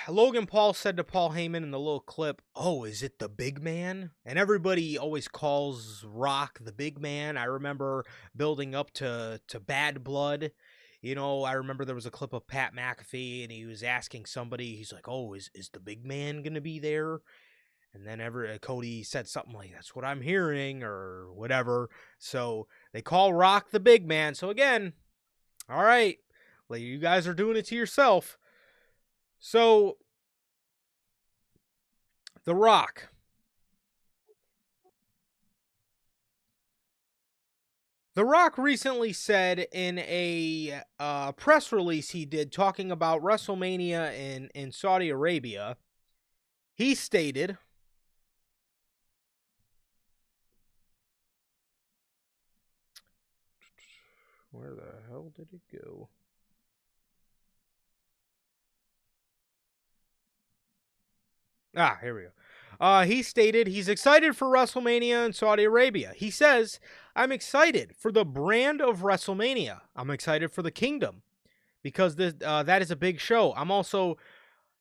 Logan Paul said to Paul Heyman in the little clip, "Oh, is it the big man?" And everybody always calls Rock the big man. I remember building up to Bad Blood. You know, I remember there was a clip of Pat McAfee, and he was asking somebody, he's like, "Oh, is the big man going to be there?" And then Cody said something like, "That's what I'm hearing," or whatever. So they call Rock the big man. So again, all right, well, you guys are doing it to yourself. So, The Rock. The Rock recently said in a press release he did talking about WrestleMania in Saudi Arabia, he stated, where the hell did it go? Here we go. He stated he's excited for WrestleMania in Saudi Arabia. He says, "I'm excited for the brand of WrestleMania. I'm excited for the kingdom because that is a big show. I'm also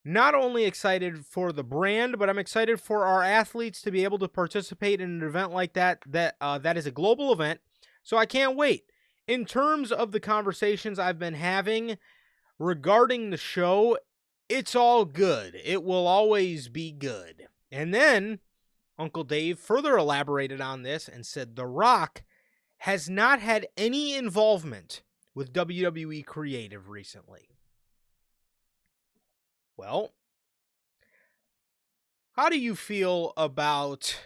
not only excited for the brand, but I'm excited for our athletes to be able to participate in an event like that that is a global event. So I can't wait." In terms of the conversations I've been having regarding the show, it's all good. It will always be good. And then Uncle Dave further elaborated on this and said The Rock has not had any involvement with WWE creative recently. Well, how do you feel about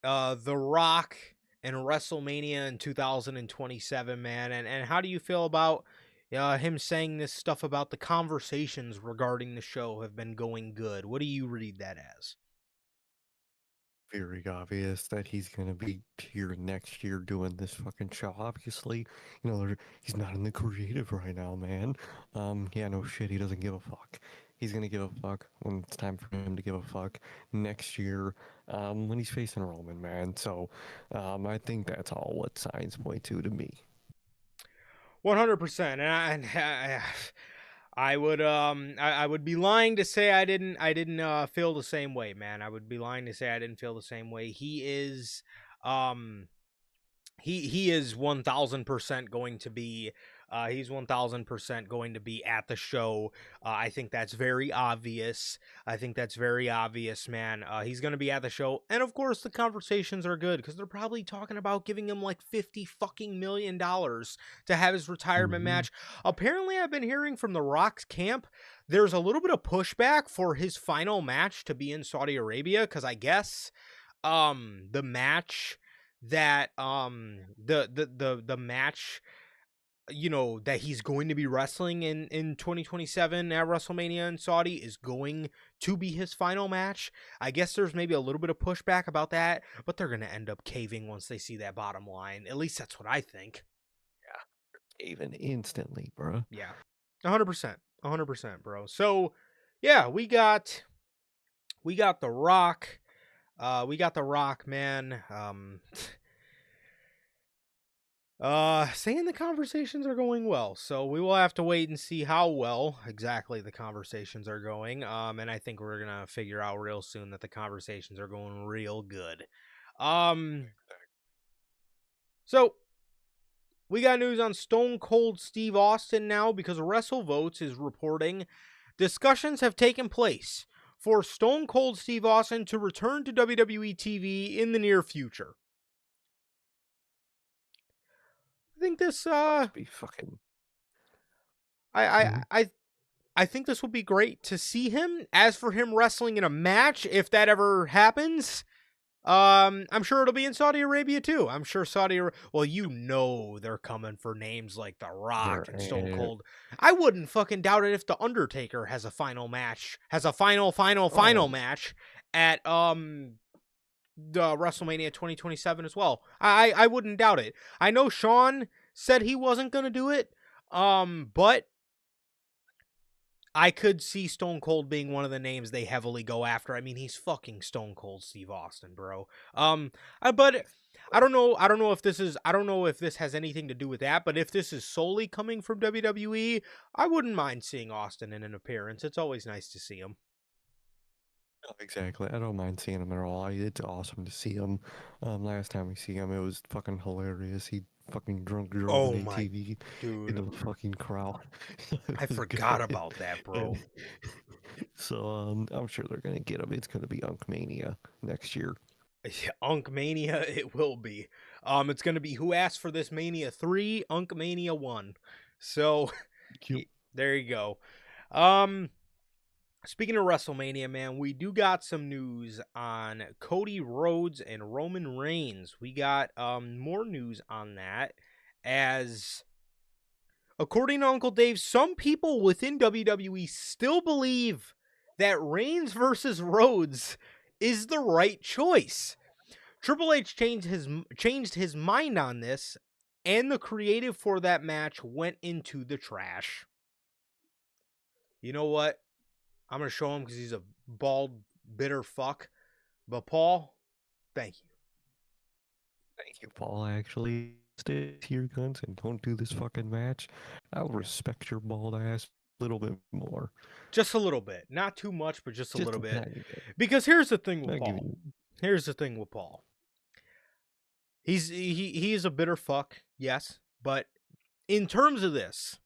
The Rock and WrestleMania in 2027, man? And how do you feel about him saying this stuff about the conversations regarding the show have been going good? What do you read that as? Very obvious that he's gonna be here next year doing this fucking show. Obviously, he's not in the creative right now, man. Yeah, no shit, he doesn't give a fuck. He's gonna give a fuck when it's time for him to give a fuck next year, when he's facing Roman, man. So, I think that's all what signs point to me. 100%. And I would be lying to say I didn't feel the same way, man. I would be lying to say I didn't feel the same way. He is he is 1000% going to be he's 1000% going to be at the show. I think that's very obvious. Man. He's going to be at the show, and of course the conversations are good because they're probably talking about giving him like $50 million to have his retirement match. Apparently, I've been hearing from the Rock's camp there's a little bit of pushback for his final match to be in Saudi Arabia because I guess the match that the match that he's going to be wrestling in 2027 at WrestleMania in Saudi is going to be his final match. I guess there's maybe a little bit of pushback about that, but they're going to end up caving once they see that bottom line. At least that's what I think. Yeah, even instantly, bro. Yeah. 100%. 100%, bro. So, yeah, we got The Rock. We got The Rock, man. Saying the conversations are going well, so we will have to wait and see how well exactly the conversations are going. And I think we're gonna figure out real soon that the conversations are going real good. So we got news on Stone Cold Steve Austin now because WrestleVotes is reporting discussions have taken place for Stone Cold Steve Austin to return to WWE TV in the near future. I think this Be fucking. I think this would be great to see him. As for him wrestling in a match, if that ever happens, I'm sure it'll be in Saudi Arabia too. I'm sure well, you know they're coming for names like The Rock and Stone Cold. I wouldn't fucking doubt it if The Undertaker has a final match, final match at the WrestleMania 2027 as well. I wouldn't doubt it. I know Sean said he wasn't gonna do it, but I could see Stone Cold being one of the names they heavily go after. I mean, he's fucking Stone Cold Steve Austin, bro. But I don't know if this has anything to do with that, but if this is solely coming from WWE, I wouldn't mind seeing Austin in an appearance. It's always nice to see him. Oh, exactly. I don't mind seeing him at all. It's awesome to see him. Last time we see him, it was fucking hilarious. He fucking drunk drove an ATV into the fucking crowd. I forgot about that, bro. So I'm sure they're gonna get him. It's gonna be Unkmania next year. Unkmania, it will be. It's gonna be Who Asked for This Mania 3, Unkmania 1. So there you go. Speaking of WrestleMania, man, we do got some news on Cody Rhodes and Roman Reigns. We got more news on that, as according to Uncle Dave, some people within WWE still believe that Reigns versus Rhodes is the right choice. Triple H changed his mind on this, and the creative for that match went into the trash. You know what? I'm going to show him because he's a bald, bitter fuck. But Paul, thank you. Thank you, Paul. Actually, stick to your guns and don't do this fucking match. I'll respect your bald ass a little bit more. Just a little bit. Not too much, but just a little bit. Because here's the thing with Paul. He is a bitter fuck, yes. But in terms of this,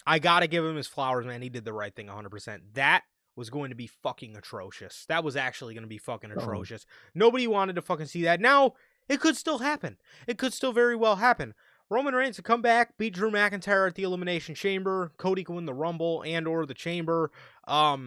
I gotta give him his flowers, man. He did the right thing 100%. That was going to be fucking atrocious. That was actually going to be fucking atrocious. Nobody wanted to fucking see that. Now, it could still happen. It could still very well happen. Roman Reigns to come back, beat Drew McIntyre at the Elimination Chamber. Cody can win the Rumble and or the Chamber. Or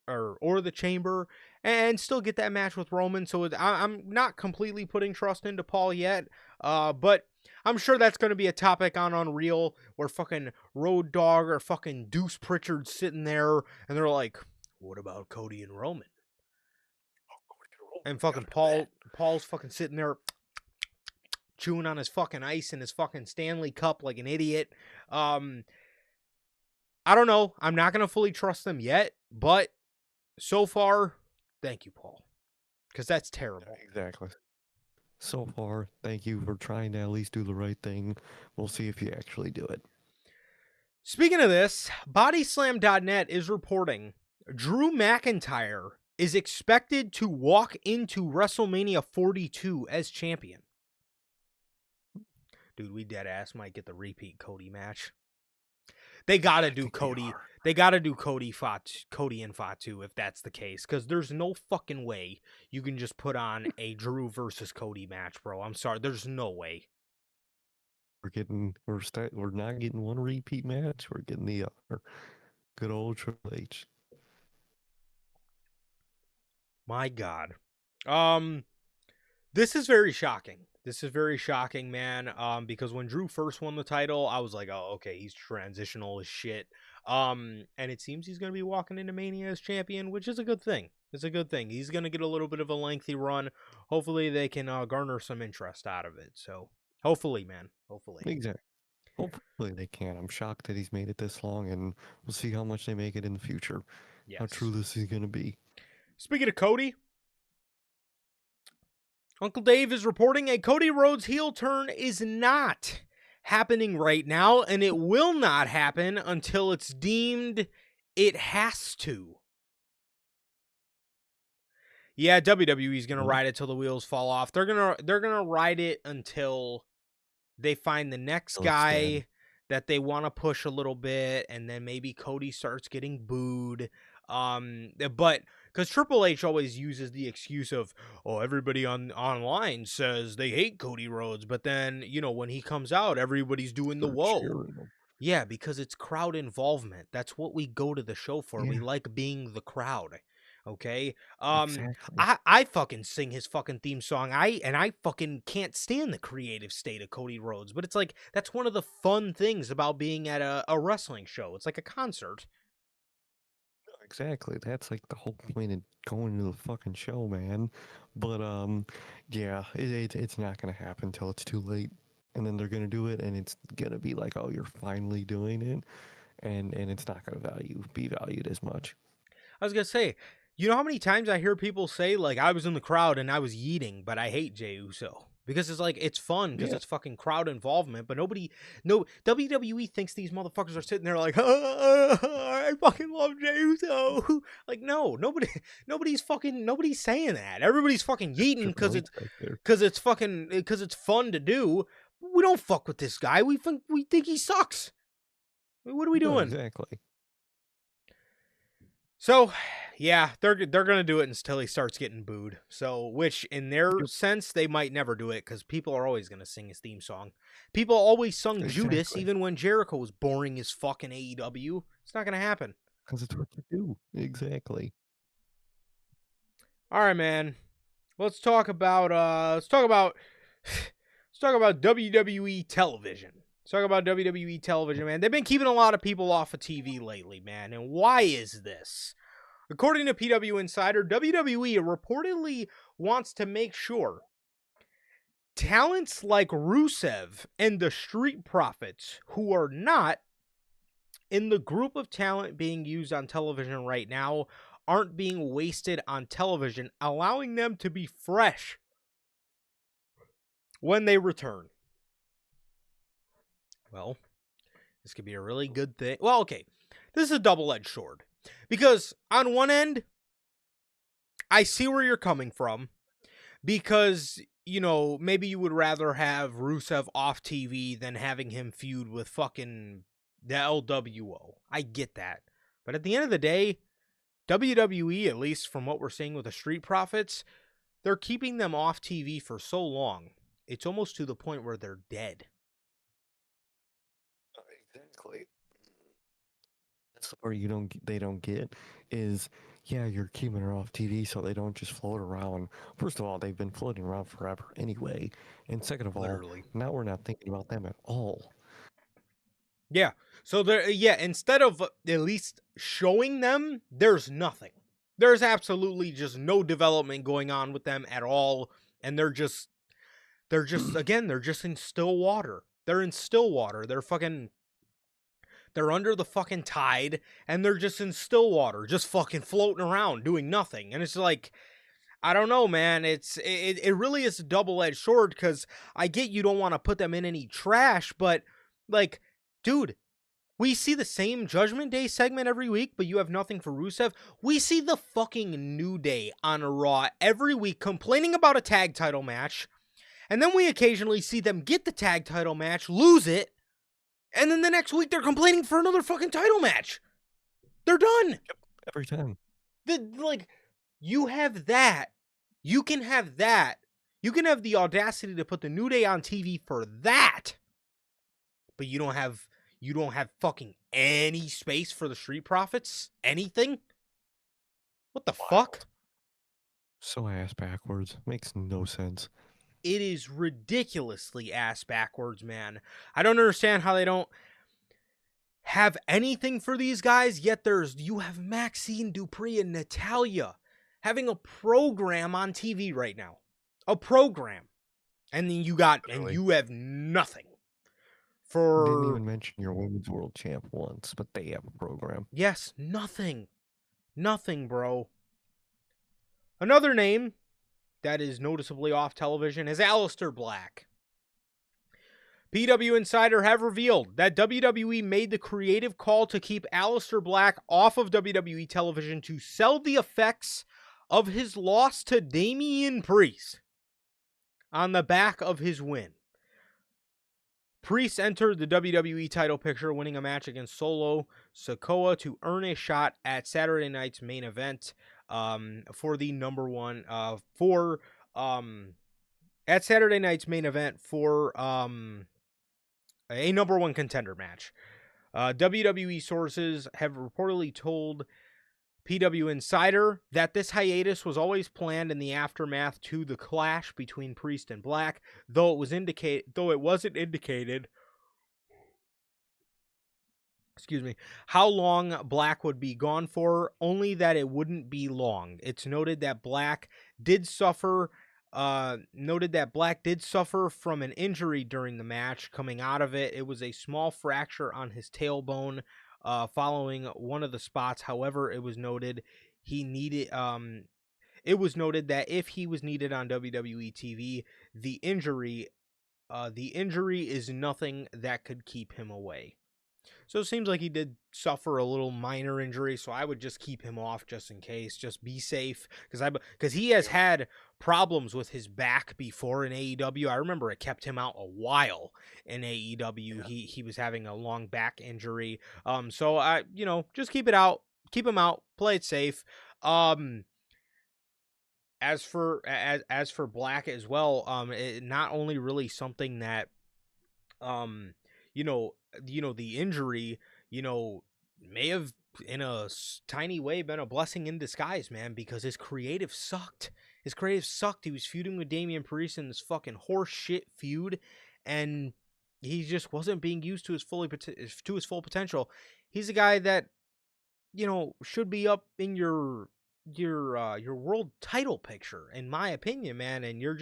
the Chamber. And still get that match with Roman. So I'm not completely putting trust into Paul yet. But I'm sure that's going to be a topic on Unreal where fucking Road Dogg or fucking Deuce Pritchard sitting there and they're like, what about Cody and Roman? And fucking Paul's fucking sitting there chewing on his fucking ice and his fucking Stanley Cup like an idiot. I don't know. I'm not going to fully trust them yet, but so far, thank you, Paul. Because that's terrible. Exactly. So far, thank you for trying to at least do the right thing. We'll see if you actually do it. Speaking of this, Bodyslam.net is reporting Drew McIntyre is expected to walk into WrestleMania 42 as champion. Dude, we dead ass might get the repeat Cody match. They gotta do Cody. They gotta do Cody and Fatu if that's the case, because there's no fucking way you can just put on a Drew versus Cody match, bro. I'm sorry, there's no way. We're not getting one repeat match. We're getting the other. Good old Triple H. My God. This is very shocking. This is very shocking, man. Because when Drew first won the title, I was like, oh, okay, he's transitional as shit. And it seems he's going to be walking into Mania as champion, which is a good thing. It's a good thing. He's going to get a little bit of a lengthy run. Hopefully they can garner some interest out of it. So hopefully, man. Hopefully. Exactly. Hopefully they can. I'm shocked that he's made it this long, and we'll see how much they make it in the future. Yes. How true this is going to be. Speaking of Cody, Uncle Dave is reporting a Cody Rhodes heel turn is not happening right now, and it will not happen until it's deemed it has to. Yeah, WWE's gonna ride it till the wheels fall off. They're gonna ride it until they find the next guy that they want to push a little bit, and then maybe Cody starts getting booed. But because Triple H always uses the excuse of, oh, everybody online says they hate Cody Rhodes, but then, you know, when he comes out, everybody's doing the They're whoa. cheering them. Yeah, because it's crowd involvement. That's what we go to the show for. We Yeah, like being the crowd. Okay? exactly. I fucking sing his fucking theme song. I fucking can't stand the creative state of Cody Rhodes, but it's like that's one of the fun things about being at a wrestling show. It's like a concert. Exactly. That's like the whole point of going to the fucking show, man. But yeah, it's not gonna happen until it's too late, and then they're gonna do it, and it's gonna be like, oh, you're finally doing it, and it's not gonna be valued as much. I was gonna say, you know how many times I hear people say like I was in the crowd and I was yeeting, but I hate Jey Uso because it's like it's fun because Yeah, it's fucking crowd involvement. But no WWE thinks these motherfuckers are sitting there like, I fucking love Jey Uso. Like nobody's saying that. Everybody's fucking yeeting Triple H back there. because it's fun to do. We don't fuck with this guy. We think he sucks. What are we No, doing? exactly. So, yeah, they're gonna do it until he starts getting booed. So, which in their Yep. sense, they might never do it because people are always gonna sing his theme song. People always sung Judas Exactly. even when Jericho was boring as fucking AEW. It's not gonna happen. Because it's what you do. Exactly. All right, man. Let's talk about let's talk about WWE television. Let's talk about WWE television, man. They've been keeping a lot of people off of TV lately, man. And why is this? According to PW Insider, WWE reportedly wants to make sure talents like Rusev and the Street Profits, who are not in the group of talent being used on television right now, aren't being wasted on television, allowing them to be fresh when they return. Well, this could be a really good thing. Well, okay, this is a double-edged sword. Because on one end, I see where you're coming from. Because, you know, maybe you would rather have Rusev off TV than having him feud with fucking the LWO. I get that. But at the end of the day, WWE, at least from what we're seeing with the Street Profits, they're keeping them off TV for so long. It's almost to the point where they're dead. Exactly. That's the part they don't get is, yeah, you're keeping her off TV so they don't just float around. First of all, they've been floating around forever anyway, and second of all, Literally. now we're not thinking about them at all. Yeah. So instead of at least showing them, there's nothing. There's absolutely just no development going on with them at all, and they're just again, they're just in still water. They're in still water. They're under the fucking tide, and they're just in still water, just fucking floating around, doing nothing. And it's like, I don't know, man. It really is a double-edged sword, because I get you don't want to put them in any trash, but, like, dude, we see the same Judgment Day segment every week, but you have nothing for Rusev. We see the fucking New Day on Raw every week complaining about a tag title match, and then we occasionally see them get the tag title match, lose it, and then the next week they're complaining for another fucking title match. They're done. Yep, every time. You have that. You can have that. You can have the audacity to put the New Day on TV for that. But you don't have fucking any space for the Street Profits? Anything? What the fuck? So ass backwards. Makes no sense. It is ridiculously ass backwards, man. I don't understand how they don't have anything for these guys, yet you have Maxine Dupree and Natalya having a program on TV right now. A program. And then you have nothing. Didn't even mention your women's world champ once, but they have a program. Yes, nothing. Nothing, bro. Another name that is noticeably off television is Aleister Black. PW Insider have revealed that WWE made the creative call to keep Aleister Black off of WWE television to sell the effects of his loss to Damian Priest on the back of his win. Priest entered the WWE title picture, winning a match against Solo Sikoa to earn a shot at Saturday night's main event for the number one at Saturday night's main event for a number one contender match. WWE sources have reportedly told PW Insider that this hiatus was always planned in the aftermath to the clash between Priest and Black, though it wasn't indicated how long Black would be gone for, only that it wouldn't be long. It's noted that Black did suffer from an injury during the match. Coming out of it, it was a small fracture on his tailbone following one of the spots. However, it was noted that if he was needed on WWE TV, the injury is nothing that could keep him away. So it seems like he did suffer a little minor injury, so I would just keep him off just in case. Just be safe, because he has had problems with his back before in AEW. I remember it kept him out a while in AEW. Yeah. He was having a long back injury. So I, just keep him out, play it safe. As for Black as well, not only really something that, the injury, may have in a tiny way been a blessing in disguise, man, because his creative sucked. He was feuding with Damian Priest in this fucking horse shit feud, and he just wasn't being used to his full potential. He's a guy that, should be up in your world title picture, in my opinion, man, and you're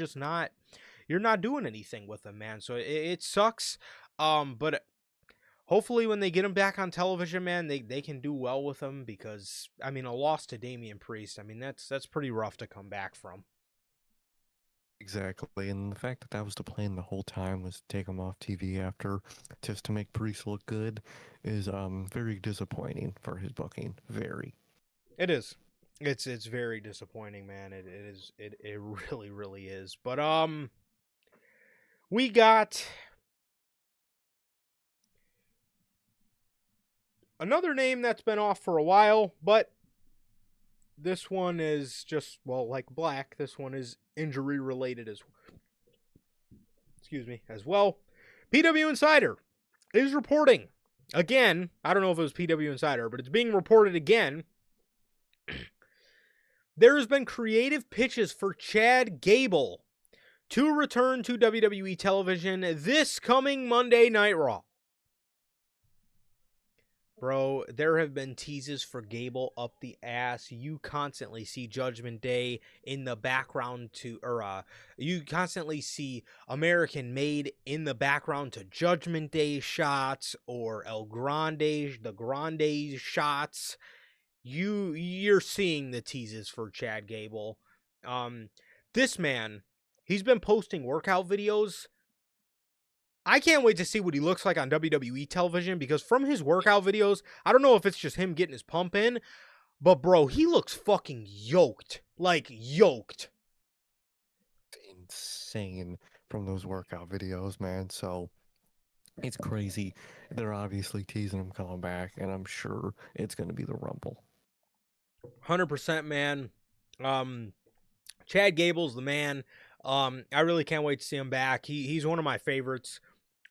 not doing anything with him, man. So it sucks. But hopefully when they get him back on television, man, they can do well with him, because, a loss to Damian Priest, that's pretty rough to come back from. Exactly, and the fact that was the plan the whole time, was to take him off TV after, just to make Priest look good, is very disappointing for his booking. Very. It is. It's very disappointing, man. It is. It really, really is. But we got another name that's been off for a while, but this one is just, like Black, this one is injury related as well. PW Insider is reporting again. I don't know if it was PW Insider, but it's being reported again. There has been creative pitches for Chad Gable to return to WWE television this coming Monday Night Raw. Bro, there have been teases for Gable up the ass. You constantly see Judgment Day in the background you constantly see American Made in the background to Judgment Day shots, or the Grande shots. You're seeing the teases for Chad Gable. This man, he's been posting workout videos. I can't wait to see what he looks like on WWE television, because from his workout videos, I don't know if it's just him getting his pump in, but bro, he looks fucking yoked. Like, yoked. Insane from those workout videos, man. So it's crazy. They're obviously teasing him coming back, and I'm sure it's going to be the Rumble. 100%, man. Chad Gable's the man. I really can't wait to see him back. He's one of my favorites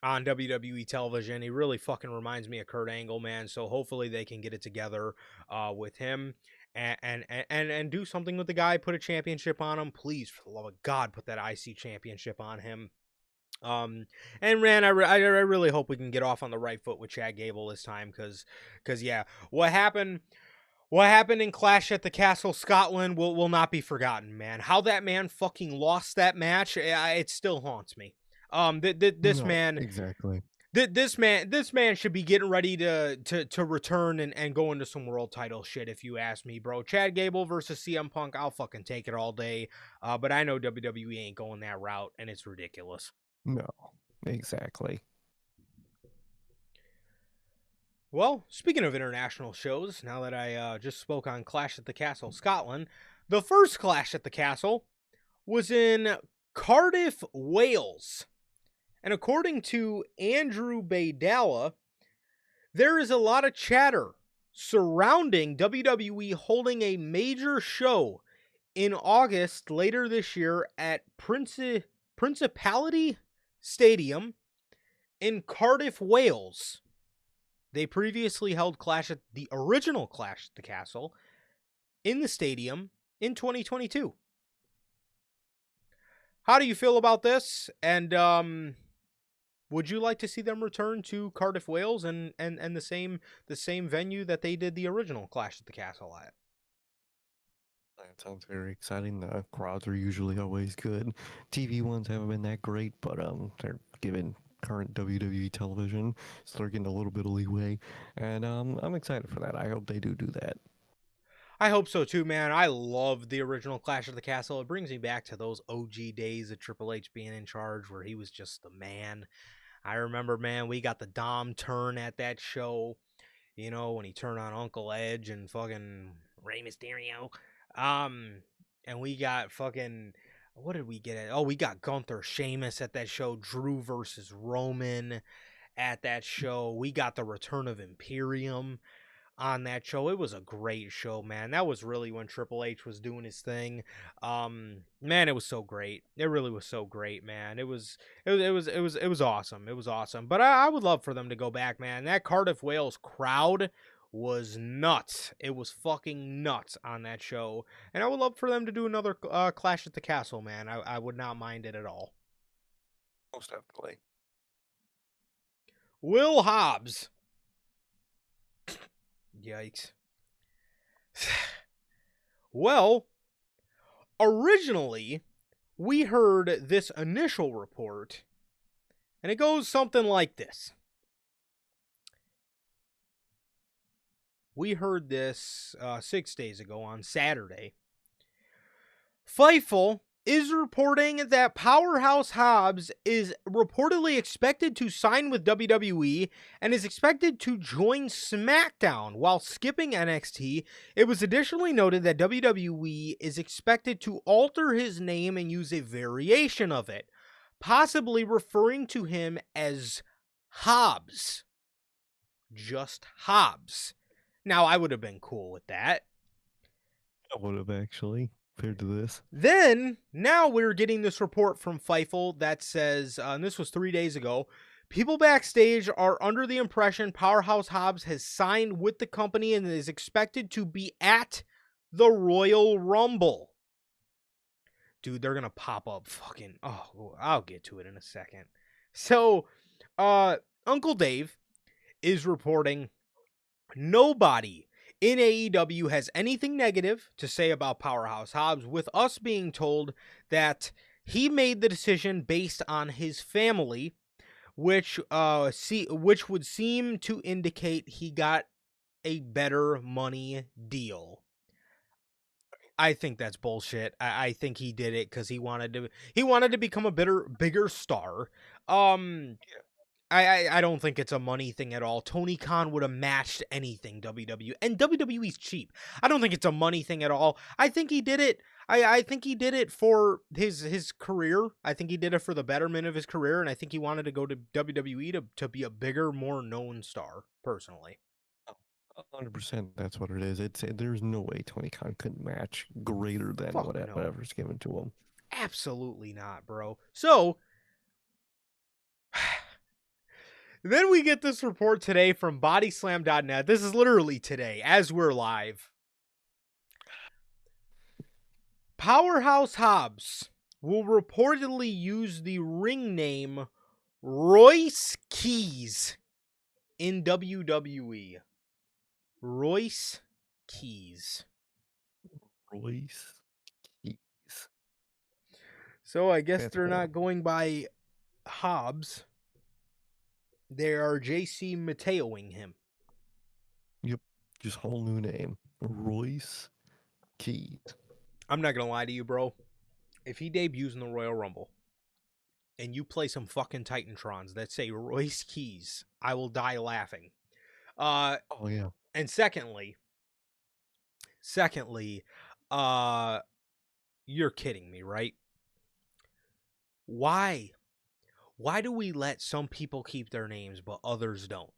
on WWE television. He really fucking reminds me of Kurt Angle, man. So hopefully they can get it together with him and do something with the guy. Put a championship on him, please, for the love of God. Put that IC championship on him. And man, I really hope we can get off on the right foot with Chad Gable this time, because yeah, what happened in Clash at the Castle Scotland will not be forgotten, man. How that man fucking lost that match, it still haunts me. This man should be getting ready to return and go into some world title shit, if you ask me, bro. Chad Gable versus CM Punk, I'll fucking take it all day. But I know WWE ain't going that route, and it's ridiculous. No, exactly. Well, speaking of international shows, now that I just spoke on Clash at the Castle Scotland, the first Clash at the Castle was in Cardiff, Wales. And according to Andrew Baydala, there is a lot of chatter surrounding WWE holding a major show in August later this year at Principality Stadium in Cardiff, Wales. They previously held the original Clash at the Castle in the stadium in 2022. How do you feel about this? And would you like to see them return to Cardiff, Wales, and the same venue that they did the original Clash at the Castle at? That sounds very exciting. The crowds are usually always good. TV ones haven't been that great, but they're given current WWE television, so they're getting a little bit of leeway, and I'm excited for that. I hope they do that. I hope so too, man. I love the original Clash of the Castle. It brings me back to those OG days of Triple H being in charge, where he was just the man. I remember, man, we got the Dom turn at that show. You know, when he turned on Uncle Edge and fucking Rey Mysterio. And we got fucking, what did we get at? Oh, we got Gunther, Sheamus at that show. Drew versus Roman at that show. We got the return of Imperium on that show. It was a great show, man. That was really when Triple H was doing his thing. Man, it was so great. It really was so great, man. It was awesome. It was awesome. But I would love for them to go back, man. That Cardiff, Wales crowd was nuts. It was fucking nuts on that show. And I would love for them to do another Clash at the Castle, man. I would not mind it at all. Most definitely. Will Hobbs. Yikes. Well, originally, we heard this initial report, and it goes something like this. We heard this 6 days ago on Saturday. Fightful is reporting that Powerhouse Hobbs is reportedly expected to sign with WWE and is expected to join SmackDown while skipping NXT. It was additionally noted that WWE is expected to alter his name and use a variation of it, possibly referring to him as Hobbs. Just Hobbs. Now, I would have been cool with that. I would have actually. To this. Then, now we're getting this report from Fightful that says, and this was 3 days ago, people backstage are under the impression Powerhouse Hobbs has signed with the company and is expected to be at the Royal Rumble. Dude, they're going to pop up fucking, oh, I'll get to it in a second. So, Uncle Dave is reporting nobody in AEW has anything negative to say about Powerhouse Hobbs, with us being told that he made the decision based on his family, which would seem to indicate he got a better money deal. I think that's bullshit. I think he did it because he wanted to become a bigger star. I don't think it's a money thing at all. Tony Khan would have matched anything WWE, and WWE's cheap. I don't think it's a money thing at all. I think he did it. I think he did it for his career. I think he did it for the betterment of his career, and I think he wanted to go to WWE to be a bigger, more known star. Personally, 100%. That's what it is. There's no way Tony Khan couldn't match greater than whatever's given to him. Absolutely not, bro. So. Then we get this report today from bodyslam.net. This is literally today, as we're live. Powerhouse Hobbs will reportedly use the ring name Royce Keys in WWE. Royce Keys. Royce Keys. So I guess they're not going by Hobbs. They are JC Mateoing him. Yep. Just whole new name. Royce Keys. I'm not going to lie to you, bro. If he debuts in the Royal Rumble and you play some fucking Titantrons that say Royce Keys, I will die laughing. Oh, yeah. And secondly, you're kidding me, right? Why why do we let some people keep their names but others don't?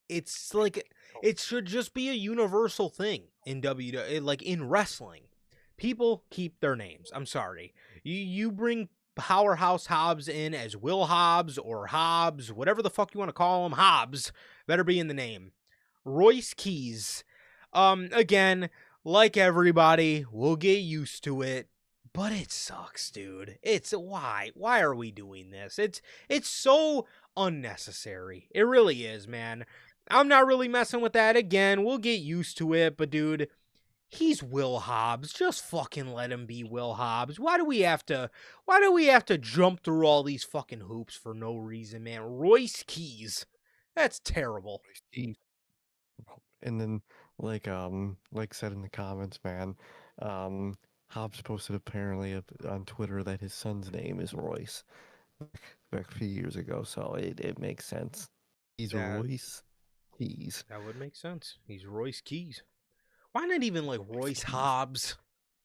It's like it should just be a universal thing in WWE, like in wrestling. People keep their names. I'm sorry. You bring Powerhouse Hobbs in as Will Hobbs or Hobbs, whatever the fuck you want to call him. Hobbs better be in the name. Royce Keys. Again, like everybody, we'll get used to it. But it sucks, dude. It's why? Why are we doing this? It's so unnecessary. It really is, man. I'm not really messing with that. Again, we'll get used to it, but dude, he's Will Hobbs. Just fucking let him be Will Hobbs. Why do we have to jump through all these fucking hoops for no reason, man? Royce Keys. That's terrible. And then, like said in the comments, man, Hobbs posted apparently on Twitter that his son's name is Royce back a few years ago, so it makes sense. He's Yeah, Royce Keys. that would make sense. He's Royce Keys. Why not even like Royce Keys. Hobbs?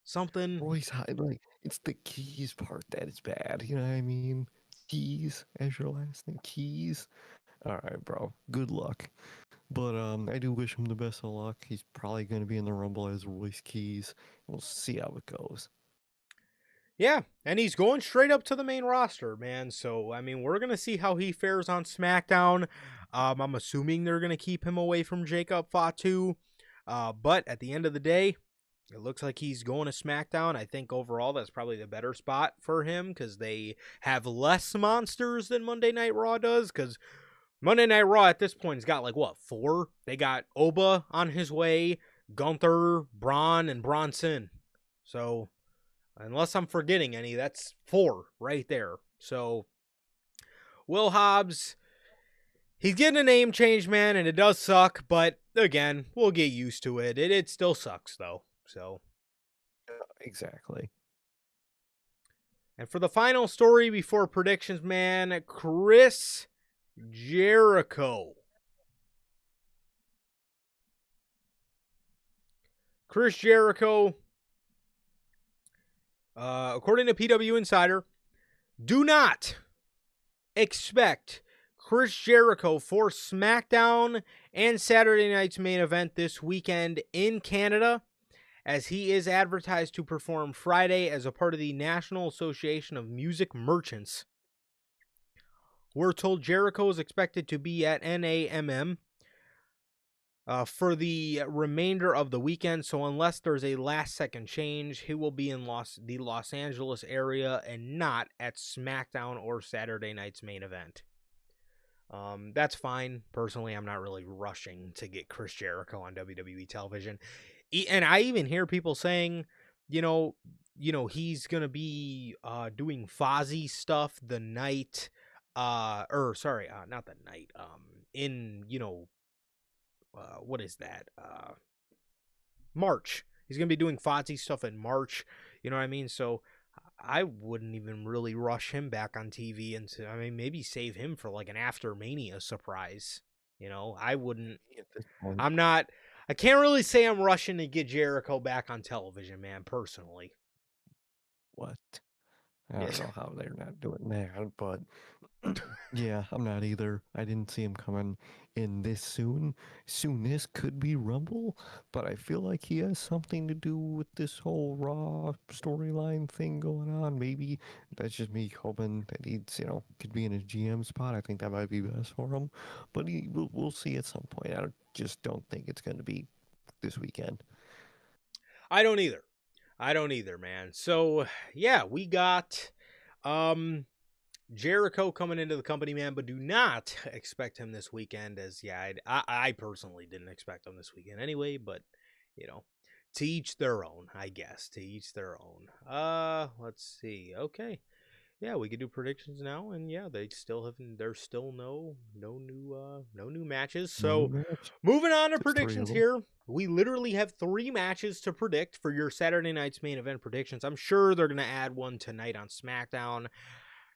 Something. Royce, like, it's the Keys part that is bad. You know what I mean? Keys as your last name. Keys. All right, bro. Good luck. But I do wish him the best of luck. He's probably going to be in the Rumble as Royce Keys. We'll see how it goes. Yeah, and he's going straight up to the main roster, man. So, I mean, we're going to see how he fares on SmackDown. I'm assuming they're going to keep him away from Jacob Fatu. But at the end of the day, it looks like he's going to SmackDown. I think overall that's probably the better spot for him because they have less monsters than Monday Night Raw does. Because Monday Night Raw at this point has got like, what, 4? They got Oba on his way, Gunther, Braun, and Bronson. So, unless I'm forgetting any, that's 4 right there. So, Will Hobbs, he's getting a name change, man, and it does suck, but again, we'll get used to it. It still sucks, though. So, Exactly. and for the final story before predictions, man, Chris Jericho. Chris Jericho, according to PW Insider, do not expect Chris Jericho for SmackDown and Saturday night's main event this weekend in Canada, as he is advertised to perform Friday as a part of the National Association of Music Merchants. We're told Jericho is expected to be at NAMM for the remainder of the weekend, so unless there's a last-second change, he will be in the Los Angeles area and not at SmackDown or Saturday night's main event. That's fine. Personally, I'm not really rushing to get Chris Jericho on WWE television. And I even hear people saying, you know, he's going to be doing Fozzy stuff the night, not the night, what is that? March. He's going to be doing Fozzy stuff in March. You know what I mean? So I wouldn't even really rush him back on TV maybe save him for like an after Mania surprise. I wouldn't. I can't really say I'm rushing to get Jericho back on television, man, personally. What? I don't know how they're not doing that, but yeah, I'm not either. I didn't see him coming in this soon. This could be Rumble, but I feel like he has something to do with this whole Raw storyline thing going on. Maybe that's just me hoping that he's, could be in his GM spot. I think that might be best for him, but we'll see at some point. I just don't think it's going to be this weekend. I don't either, man. So, yeah, we got Jericho coming into the company, man, but do not expect him this weekend I personally didn't expect him this weekend anyway, but, to each their own, I guess. To each their own. Let's see. Okay. Yeah, we could do predictions now, and yeah, there's still no new matches. So, moving on to predictions here. We literally have 3 matches to predict for your Saturday night's main event predictions. I'm sure they're going to add one tonight on SmackDown.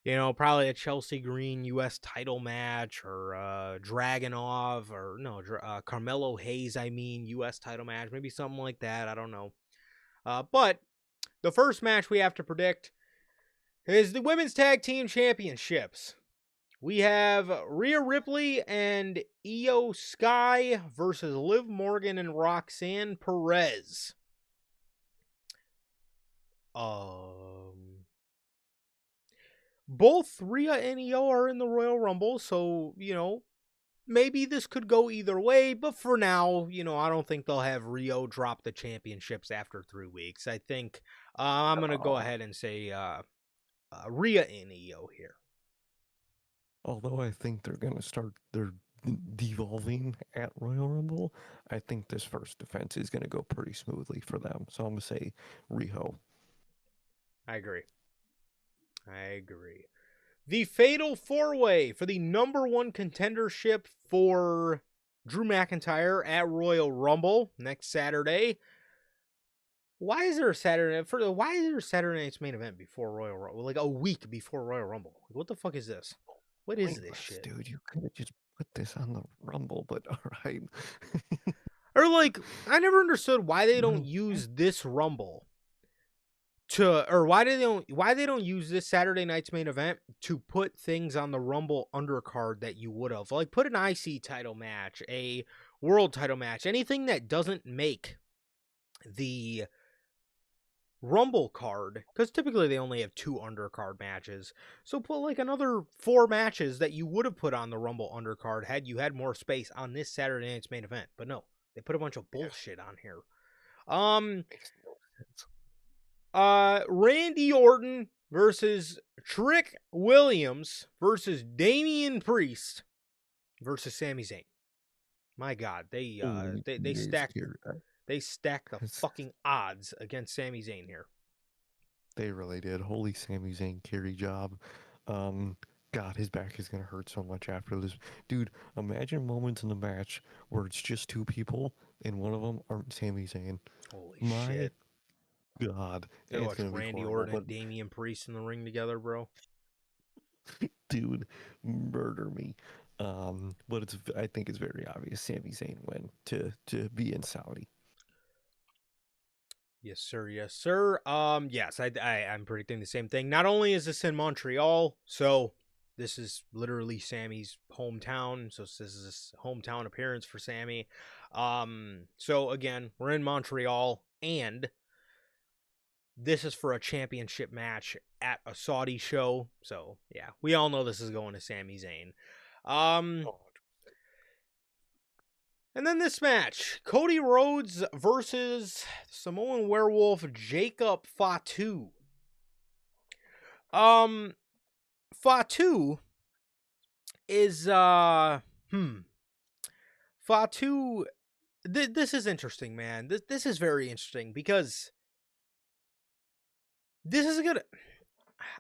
Probably a Chelsea Green U.S. title match, or Dragunov, or Carmelo Hayes, U.S. title match. Maybe something like that. I don't know. But the first match we have to predict is the Women's Tag Team Championships. We have Rhea Ripley and Io Sky versus Liv Morgan and Roxanne Perez. Both Rhea and Io are in the Royal Rumble, so, maybe this could go either way, but for now, I don't think they'll have Rio drop the championships after 3 weeks. I think I'm going to go ahead and say Rhea and Io here. Although I think they're going to start their devolving at Royal Rumble, I think this first defense is going to go pretty smoothly for them. So I'm going to say Riho. I agree. The Fatal 4-Way for the #1 contendership for Drew McIntyre at Royal Rumble next Saturday. Why is there a Saturday night's main event before Royal Rumble? Like a week before Royal Rumble. What the fuck is this? What is this shit? Dude, you could have just put this on the Rumble, but all right. Or like, I never understood why they don't use this Rumble why they don't use this Saturday night's main event to put things on the Rumble undercard that you would have. Like put an IC title match, a world title match, anything that doesn't make the Rumble card, because typically they only have 2 undercard matches. So put like another 4 matches that you would have put on the Rumble undercard had you had more space on this Saturday night's main event. But no, they put a bunch of bullshit on here. Makes no sense. Randy Orton versus Trick Williams versus Damian Priest versus Sami Zayn. My God, they stacked the fucking odds against Sami Zayn here. They really did. Holy Sami Zayn carry job. God, his back is gonna hurt so much after this. Dude, imagine moments in the match where it's just 2 people and one of them aren't Sami Zayn. Holy shit. God. They watch Randy Orton and Damian Priest in the ring together, bro. Dude, murder me. But I think it's very obvious Sami Zayn win to be in Saudi. Yes, sir. Yes, I'm predicting the same thing. Not only is this in Montreal, so this is literally Sammy's hometown. So this is his hometown appearance for Sammy. So again, we're in Montreal, and this is for a championship match at a Saudi show. So yeah, we all know this is going to Sami Zayn. And then this match, Cody Rhodes versus Samoan Werewolf Jacob Fatu. Fatu is Fatu. This is interesting, man. This is very interesting because this is gonna.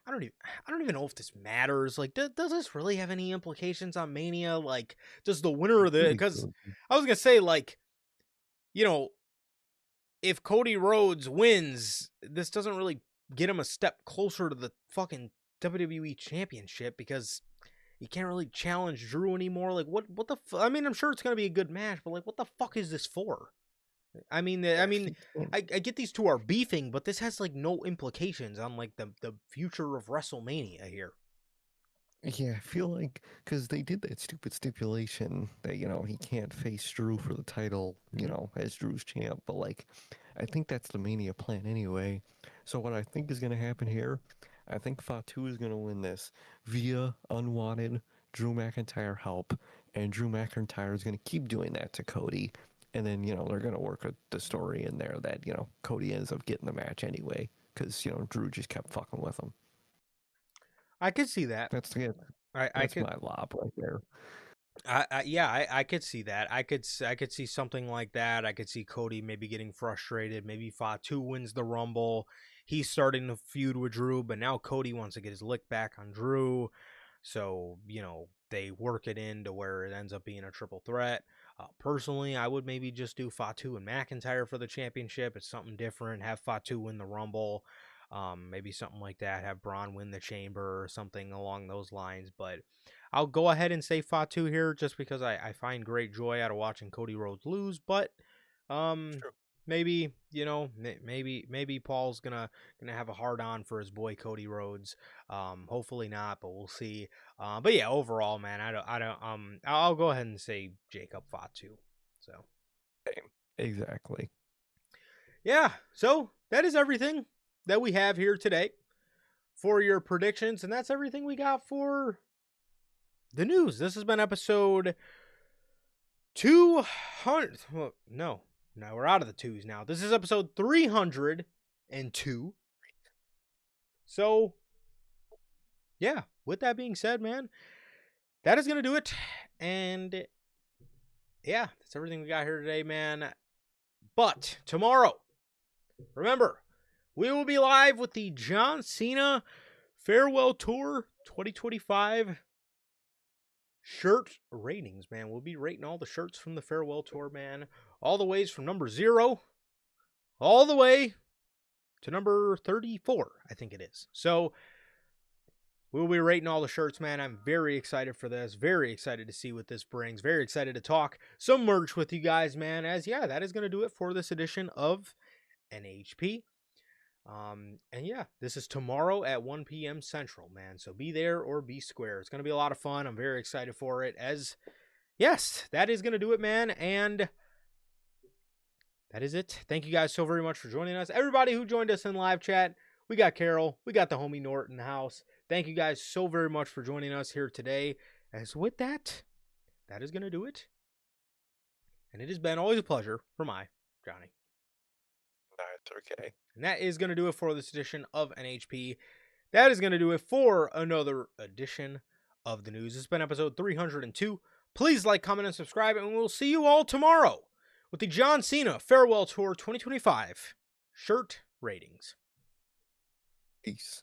I don't even know if this matters. Like, does this really have any implications on Mania? Like, does the winner of the? Because I was gonna say, like, if Cody Rhodes wins, this doesn't really get him a step closer to the fucking WWE Championship because you can't really challenge Drew anymore. Like, what the? I mean, I'm sure it's gonna be a good match, but like, what the fuck is this for? I mean, I get these 2 are beefing, but this has like no implications on like the future of WrestleMania here. Yeah, I feel like because they did that stupid stipulation that he can't face Drew for the title, as Drew's champ. But like, I think that's the Mania plan anyway. So what I think is gonna happen here, I think Fatu is gonna win this via unwanted Drew McIntyre help, and Drew McIntyre is gonna keep doing that to Cody. And then, they're going to work the story in there that, Cody ends up getting the match anyway because, Drew just kept fucking with him. I could see that. That's my lob right there. I could see that. I could see something like that. I could see Cody maybe getting frustrated. Maybe Fatu wins the Rumble. He's starting to feud with Drew, but now Cody wants to get his lick back on Drew. So, they work it into where it ends up being a triple threat. Personally, I would maybe just do Fatu and McIntyre for the championship. It's something different. Have Fatu win the Rumble. Maybe something like that. Have Braun win the Chamber or something along those lines. But I'll go ahead and say Fatu here just because I find great joy out of watching Cody Rhodes lose. But, Sure. maybe, you know, maybe Paul's gonna have a hard on for his boy Cody Rhodes. Hopefully not, but we'll see. But yeah, overall, man, I'll go ahead and say Jacob Fatu. So Exactly. yeah, so that is everything that we have here today for your predictions, and that's everything we got for the news. This has been episode 200. Well, no, we're out of the twos now. This is episode 302. So, yeah, with that being said, man, that is going to do it. And yeah, that's everything we got here today, man. But tomorrow, remember, we will be live with the John Cena Farewell Tour 2025 shirt ratings, man. We'll be rating all the shirts from the Farewell Tour, man. All the ways from number 0 all the way to number 34, I think it is. So we'll be rating all the shirts, man. I'm very excited for this. Very excited to see what this brings. Very excited to talk some merch with you guys, man. As yeah, that is going to do it for this edition of NHP. And yeah, this is tomorrow at 1 p.m. Central, man. So be there or be square. It's going to be a lot of fun. I'm very excited for it. As yes, that is going to do it, man. And that is it. Thank you guys so very much for joining us. Everybody who joined us in live chat, we got Carol, we got the homie Nort in the house. Thank you guys so very much for joining us here today. As with that, that is going to do it. And it has been always a pleasure for my Johnny. That's okay. And that is going to do it for this edition of NHP. That is going to do it for another edition of the news. It's been episode 302. Please like, comment, and subscribe, and we'll see you all tomorrow with the John Cena Farewell Tour 2025 shirt ratings. Peace.